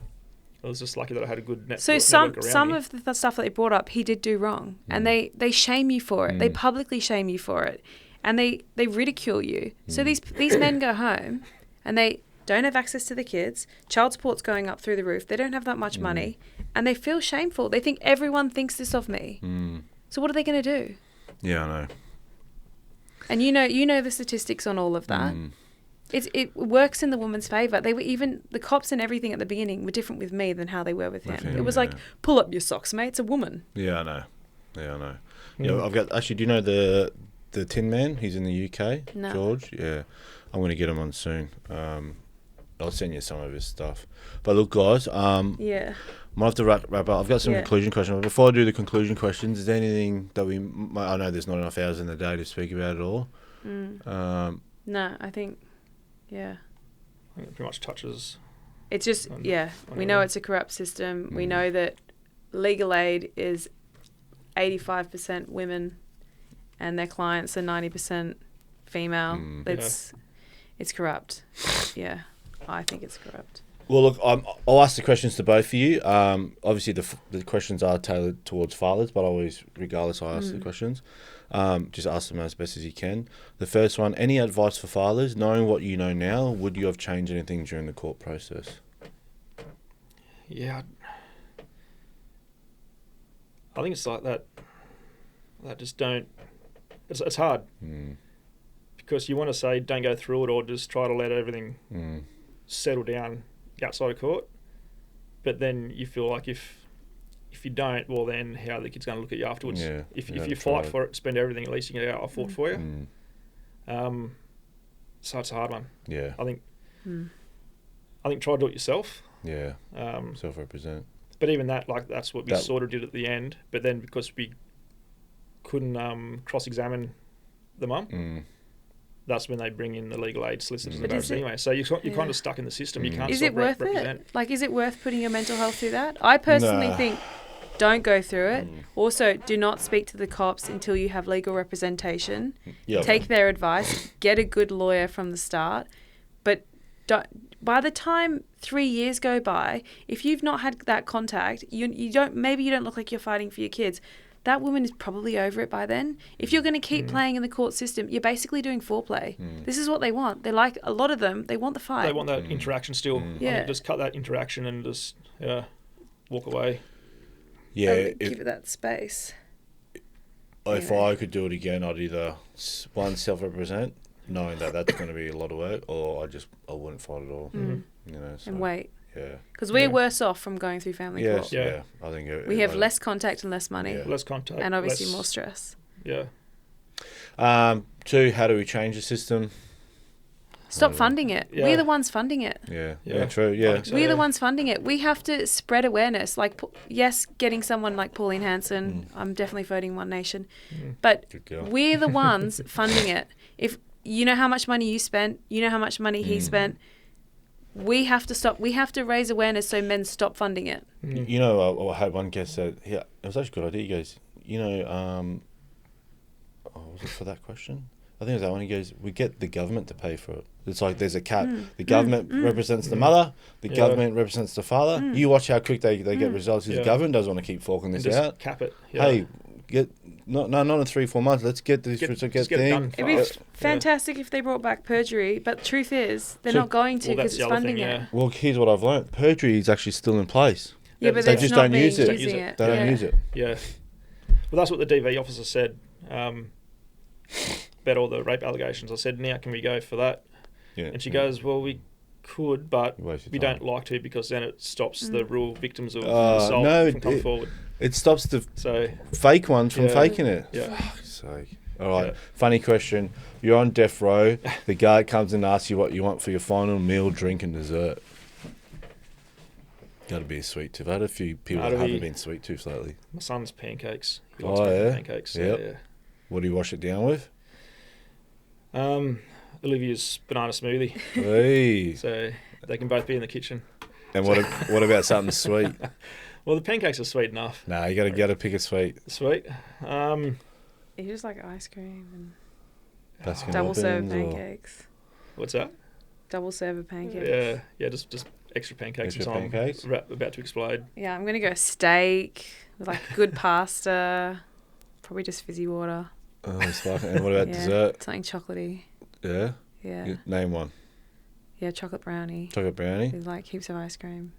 It was just lucky that I had a good network. So some of the stuff that they brought up, he did do wrong. And they shame you for it. They publicly shame you for it. And they ridicule you. So these men go home and they don't have access to the kids. Child support's going up through the roof. They don't have that much money. And they feel shameful. They think everyone thinks this of me. So what are they going to do? Yeah, I know. And you know the statistics on all of that. It works in the woman's favour. They were even, the cops and everything at the beginning were different with me than how they were with him. It was like, pull up your socks, mate. It's a woman. Yeah, I know. Yeah, I've got, actually, do you know the Tin Man? He's in the UK, No. George. Yeah, I'm going to get him on soon. I'll send you some of his stuff. But look, guys, Yeah. might have to wrap up. I've got some conclusion questions. But before I do the conclusion questions, is there anything that I know there's not enough hours in the day to speak about it all. No, I think, yeah. I think it pretty much touches. It's just, we know it's a corrupt system. We know that legal aid is 85% women and their clients are 90% female. It's corrupt. Yeah, I think it's corrupt. Well, look, I'll ask the questions to both of you. Obviously, the questions are tailored towards fathers, but always, regardless, I ask the questions. Just ask them as best as you can. The first one, any advice for fathers? Knowing what you know now, would you have changed anything during the court process? Yeah. I think it's like that. That just don't... It's hard. Because you want to say don't go through it or just try to let everything settle down outside of court. But then you feel like if you don't, well then how are the kid's going to look at you afterwards? Yeah, if you fight for it, spend everything, at least you can go, I fought for you. So it's a hard one. Yeah. I think try to do it yourself. Yeah. Self-represent. But even that, like that's what we sort of did at the end. But then because we couldn't cross-examine the mum, that's when they bring in the legal aid solicitors and everything anyway. So you're kind of stuck in the system. You can't Is it worth represent. it? Like, is it worth putting your mental health through that? I personally think don't go through it. Also, do not speak to the cops until you have legal representation. Yep. Take their advice. Get a good lawyer from the start. But by the time 3 years go by, if you've not had that contact, you don't look like you're fighting for your kids. That woman is probably over it by then. If you're going to keep playing in the court system, you're basically doing foreplay. This is what they want. They like, a lot of them, they want the fight. They want that interaction still. Yeah. I mean, just cut that interaction and just walk away. Yeah. Give it that space. If I could do it again, I'd either self-represent, knowing that that's going to be a lot of work, or I wouldn't fight at all. You know, so, And wait. Yeah. Because we're worse off from going through family court. Yeah. I think we have less contact and less money. Yeah. Less contact. And obviously more stress. Yeah. 2, how do we change the system? Stop funding it. Yeah. We're the ones funding it. Yeah, true. Yeah. So, We're the ones funding it. We have to spread awareness. Like, yes, getting someone like Pauline Hanson, I'm definitely voting One Nation. But we're the ones funding it. If you know how much money you spent, you know how much money he spent, we have to stop. We have to raise awareness so men stop funding it. You know, I had one guest said, it was actually a good idea. He goes, was it for that question? I think it was that one. He goes, we get the government to pay for it. It's like there's a cap. The government represents the mother. The government represents the father. You watch how quick they get results. The government doesn't want to keep forking this out. Cap it. Yeah. Hey, get not in 3-4 months. Let's get this. Just Get get it done It'd be fast. fantastic if they brought back perjury, but the truth is they're not going to because it's funding it. Well, here's what I've learned. Perjury is actually still in place. Yeah, but they it's just not don't being use it. using it. They don't use it. Yeah. Well, that's what the DV officer said about all the rape allegations. I said, now can we go for that? Yeah. And she goes, well, we could, but we time. don't like to because then it stops the real victims of assault from coming forward. It stops the fake ones from faking it. Yeah. Fuck's sake. All right. Funny question. You're on death row. The guard comes and asks you what you want for your final meal, drink, and dessert. Got to be a sweet tooth. I had a few people that haven't been sweet tooths lately. My son's pancakes. He likes pancakes. Yep. Yeah. What do you wash it down with? Olivia's banana smoothie. Hey. So they can both be in the kitchen. And what about something sweet? Well, the pancakes are sweet enough. Nah, you got to pick a sweet. Sweet. You just like ice cream and Baskin double serve Robbins pancakes. What's that? Double serve of pancakes. Yeah, just extra pancakes. Extra and pancakes? About to explode. Yeah, I'm gonna go steak with like good pasta, probably just fizzy water. Oh, it's fucking. And what about dessert? Something chocolatey. Yeah. Yeah. Name one. Yeah, chocolate brownie. Chocolate brownie. With like heaps of ice cream.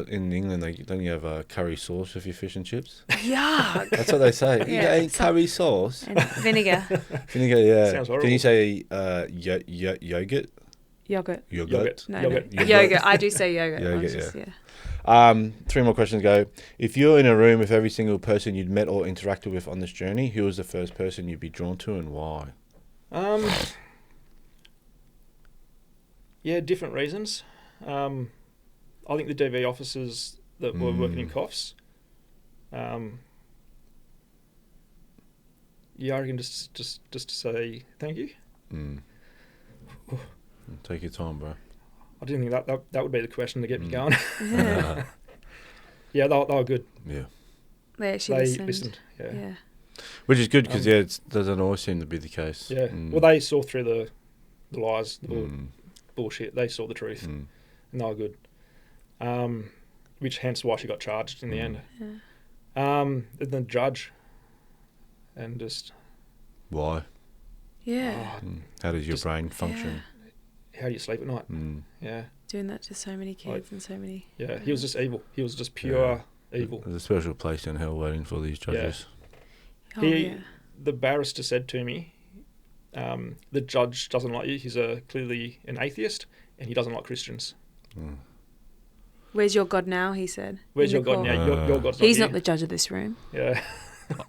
In England, don't you have curry sauce with your fish and chips? Yuck. That's what they say. You ain't curry sauce. And vinegar. Vinegar, yeah. Sounds horrible. Can you say yogurt? Yogurt. No, Yogurt. Yogurt. I do say yogurt. Yogurt, yeah. 3 more questions go. If you're in a room with every single person you'd met or interacted with on this journey, who was the first person you'd be drawn to and why? Yeah, different reasons. I think the DV officers that were working in COFs. Yeah, I reckon just to say thank you. Take your time, bro. I didn't think that would be the question to get me going. Yeah, they were good. Yeah. They actually listened. Yeah. Which is good because it doesn't always seem to be the case. Yeah. Well, they saw through the lies, the bullshit. They saw the truth, and they were good. which hence why she got charged in the end. Yeah. And the judge, and just Why? Yeah. How does your Just- brain function? how do you sleep at night? Mm. Yeah, Doing that to so many kids and so many. yeah. He was just evil. He was just pure evil. There's a special place in hell waiting for these judges. Oh, He- yeah. The barrister said to me, the judge doesn't like you. He's clearly an atheist, and he doesn't like Christians. Mm. Where's your God now? He said. Where's In your the God court. now? Your God's He's not not the judge of this room. you. Yeah,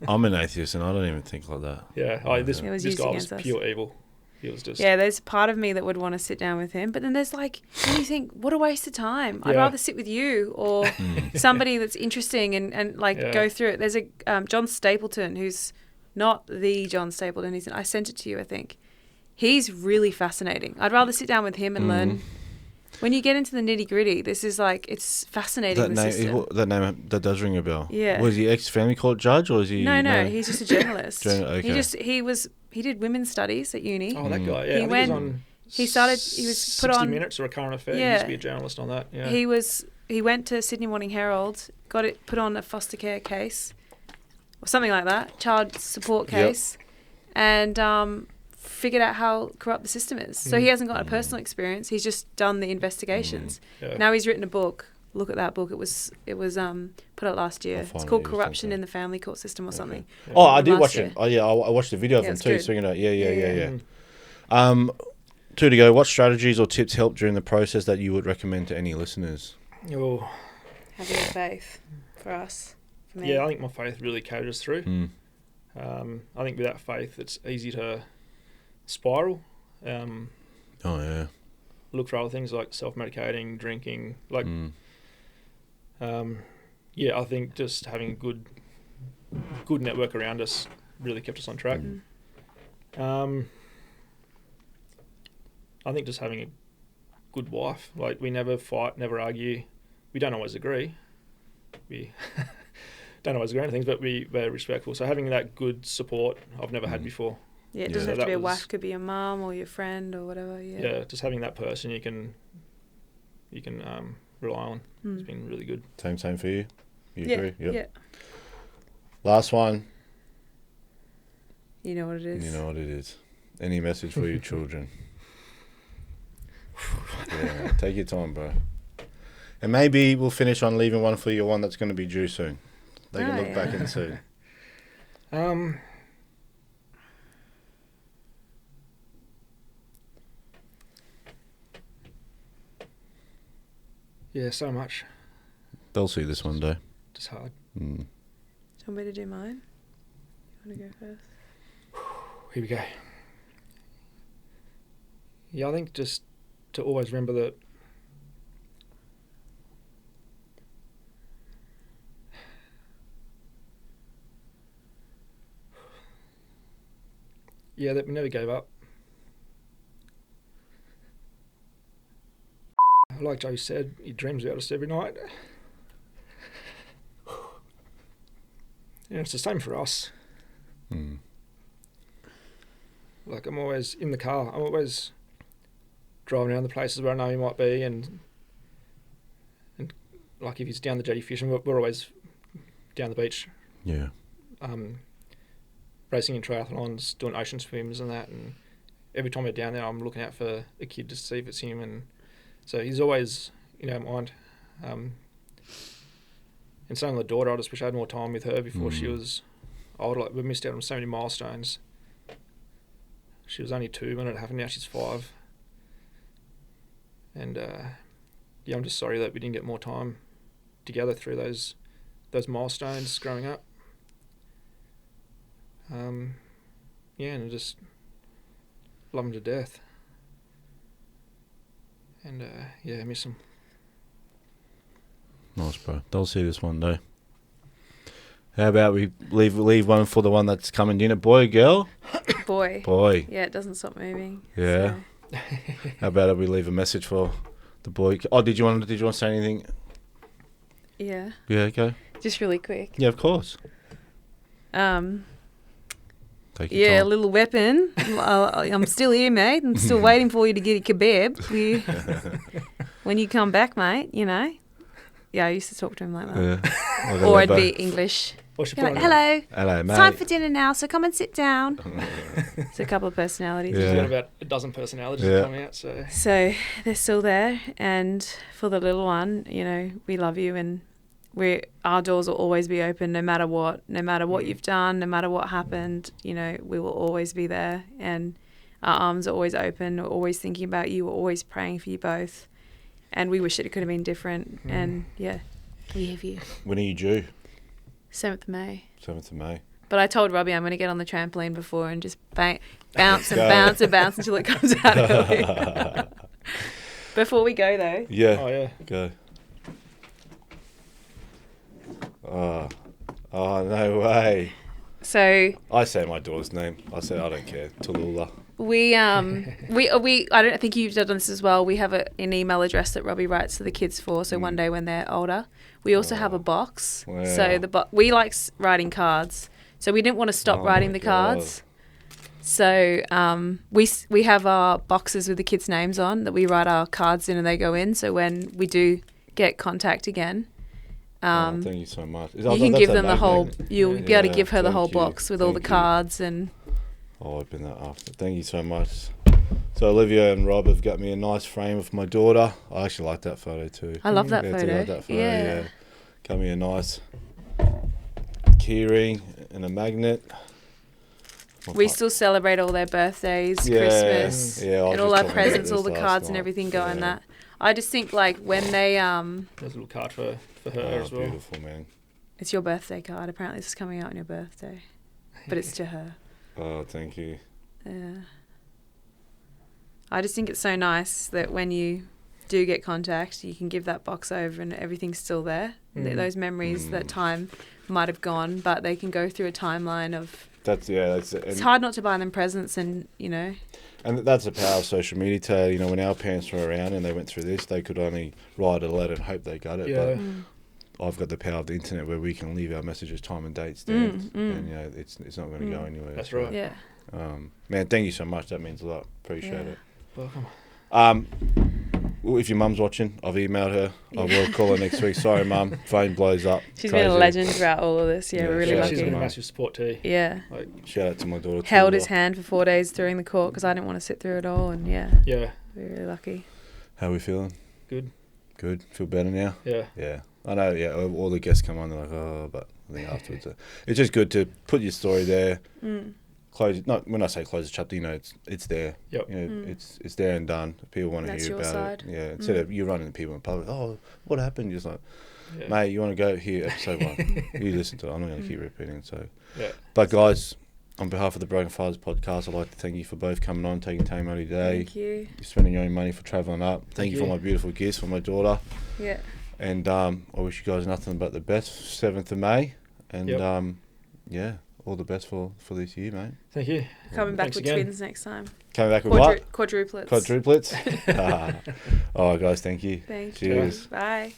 I'm an atheist and I don't even think like that. yeah. This It was this used guy was against us. pure evil. He was just Yeah, there's part of me that would want to sit down with him, but then there's like, then you think, what a waste of time. I'd Yeah. rather sit with you or somebody that's interesting and like Yeah. go through it. There's a John Stapleton who's not the John Stapleton. I sent it to you, I think. He's really fascinating. I'd rather sit down with him and learn. When you get into the nitty gritty, this is like, it's fascinating. That the system. name that does ring a bell. Yeah. Was he ex-family court judge or is he? No, he's just a journalist. Okay. He did women's studies at uni. that guy. Yeah, He I think went- was on. he was put 60 on- Minutes or a current affair. He Yeah. used to be a journalist on that. Yeah. He went to Sydney Morning Herald, got it put on a foster care case or something like that, child support case, and figured out how corrupt the system is. So he hasn't got a personal experience. He's just done the investigations. Yeah. Now he's written a book. Look at that book. It was put out last year. I'll It's find called it, you Corruption sent in the Family Court System or something. Oh, I did Last watch year. it. Oh yeah, I watched the video of Yeah, them it's too. good. Swinging it. Yeah. Mm. 2 to go. What strategies or tips helped during the process that you would recommend to any listeners? Oh, Having a faith for us. For me. yeah, I think my faith really carried us through. Mm. I think without faith, it's easy to spiral. Oh yeah. Look for other things like self-medicating, drinking. Like, Mm. I think just having a good network around us really kept us on track. I think just having a good wife. Like, we never fight, never argue. We don't always agree. We don't always agree on things, but we're respectful. So having that good support I've never had before. Yeah, it Yeah. doesn't So have to be that a was- wife. Could be a mum or your friend or whatever. Yeah. Yeah, just having that person you can rely on has Mm. been really good. Same for you. You Yeah. agree? Yep. Yeah. Last one. You know what it is. You know what it is. Any message for your children? Yeah, take your time, bro. And maybe we'll finish on leaving one for your one that's going to be due soon. They can Oh, look yeah. back and see. Yeah, so much. They'll see this one day. Just hard. Do Mm. you want me to do mine? You want to go first? Here we go. Yeah, I think just to always remember that that we never gave up. Like Joe said, he dreams about us every night. And it's the same for us. Mm. Like, I'm always in the car. I'm always driving around the places where I know he might be, and like if he's down the jetty fishing, we're always down the beach, Yeah. racing in triathlons, doing ocean swims and that. And every time we're down there, I'm looking out for a kid to see if it's him. And so he's always in our mind. And same with the daughter, I just wish I had more time with her before she was old. Like, we missed out on so many milestones. She was only 2 when it happened. Now she's 5. And I'm just sorry that we didn't get more time together through those milestones growing up. And I just love them to death. And I miss them. Nice, bro. They'll see this one day. How about we leave one for the one that's coming dinner? Boy or girl? Boy. Boy. Yeah, it doesn't stop moving. Yeah. So. How about we leave a message for the boy? Oh, did you want to say anything? Yeah. Yeah, okay. Just really quick. Yeah, of course. Take your Yeah, a time. little weapon. I'm still here, mate. I'm still waiting for you to get a kebab. When you come back, mate, Yeah, I used to talk to him like that. Yeah. Or I'd be English. Or she Be put like, on hello, Hello, mate. it's time for dinner now, so come and sit down. It's a couple of personalities. She's Yeah. got about a dozen personalities Yeah. coming out. So So they're still there, and for the little one, you know, we love you, and our doors will always be open, no matter what you've done, no matter what happened. You know, we will always be there, and our arms are always open. We're always thinking about you. We're always praying for you both, and we wish it could have been different. And yeah, we have you. When are you due? 7th of May. 7th of May. But I told Robbie I'm going to get on the trampoline before and just bounce and Go. bounce and bounce until it comes out early. Before we go, though. Yeah. oh yeah, Go. Oh, no way. So I say my daughter's name. I say I don't care. Tallulah. we I don't think you've done this as well. We have an email address that Robbie writes to the kids for. So one day when they're older, we also have a box. Wow. So we like writing cards. So we didn't want to stop Oh writing my the God. cards. So we have our boxes with the kids' names on that we write our cards in, and they go in. So when we do get contact again, Thank you so much. you can give them the whole. You'll be able to Yeah, give her the thank whole you. box with all the Thank you. cards and. I'll open that after. Thank you so much. So Olivia and Rob have got me a nice frame of my daughter. I actually like that photo too. I love that Yeah, photo. love that photo. Yeah. Yeah. Got me a nice key ring and a magnet. We still celebrate all their birthdays, Yeah, Christmas, yeah, I was and all just our talking about presents, this all the last cards and night. everything go in Yeah. that. I just think like when they there's a little card for her Oh, as well. beautiful, man. it's your birthday card. Apparently, this is coming out on your birthday, but it's to her. Oh, thank you. Yeah. I just think it's so nice that when you do get contact, you can give that box over and everything's still there. Those memories, that time might have gone, but they can go through a timeline of. That's It's hard not to buy them presents, and and that's the power of social media. To, when our parents were around and they went through this, they could only write a letter and hope they got it. Yeah. But I've got the power of the internet where we can leave our messages, time and date stamped, and it's not going to go anywhere. That's So, right. yeah. Man, thank you so much. That means a lot. Appreciate Yeah. it. Welcome. Well, if your mum's watching, I've emailed her. I will call her next week. Sorry, mum. Phone blows up. She's Crazy. been a legend throughout all of this. Yeah, Yeah, we're really shout out lucky. She's been a Mum. massive support too. Yeah. Like, Shout out to my daughter. Held his Tallulah. hand for 4 days during the court because I didn't want to sit through it all, and yeah, yeah, we're really lucky. How we feeling? Good. Good. Feel better now? Yeah. Yeah. I know, yeah. All the guests come on, they're like, oh, but I think afterwards. It's just good to put your story there. Close it. Not when I say close the chapter, it's there. Yep. It's there and done. People want to That's hear your about side. it. Yeah. Instead of you running to people in public, oh, what happened? You're just like, Yeah. mate, you want to go here, episode 1. You listen to it. I'm not going to keep repeating. So, Yeah. but guys, on behalf of the Broken Fathers podcast, I'd like to thank you for both coming on, taking time out of your day. Thank you. You're spending your own money for travelling up. Thank you for you. my beautiful gifts for my daughter. Yeah. And I wish you guys nothing but the best. 7th of May. And Yep. yeah, all the best for this year, mate. Thank you. Coming back Thanks with again. twins next time. Coming back with what? Quadruplets. Quadruplets. All right, guys. Thank you. Thank Cheers. you. Bye.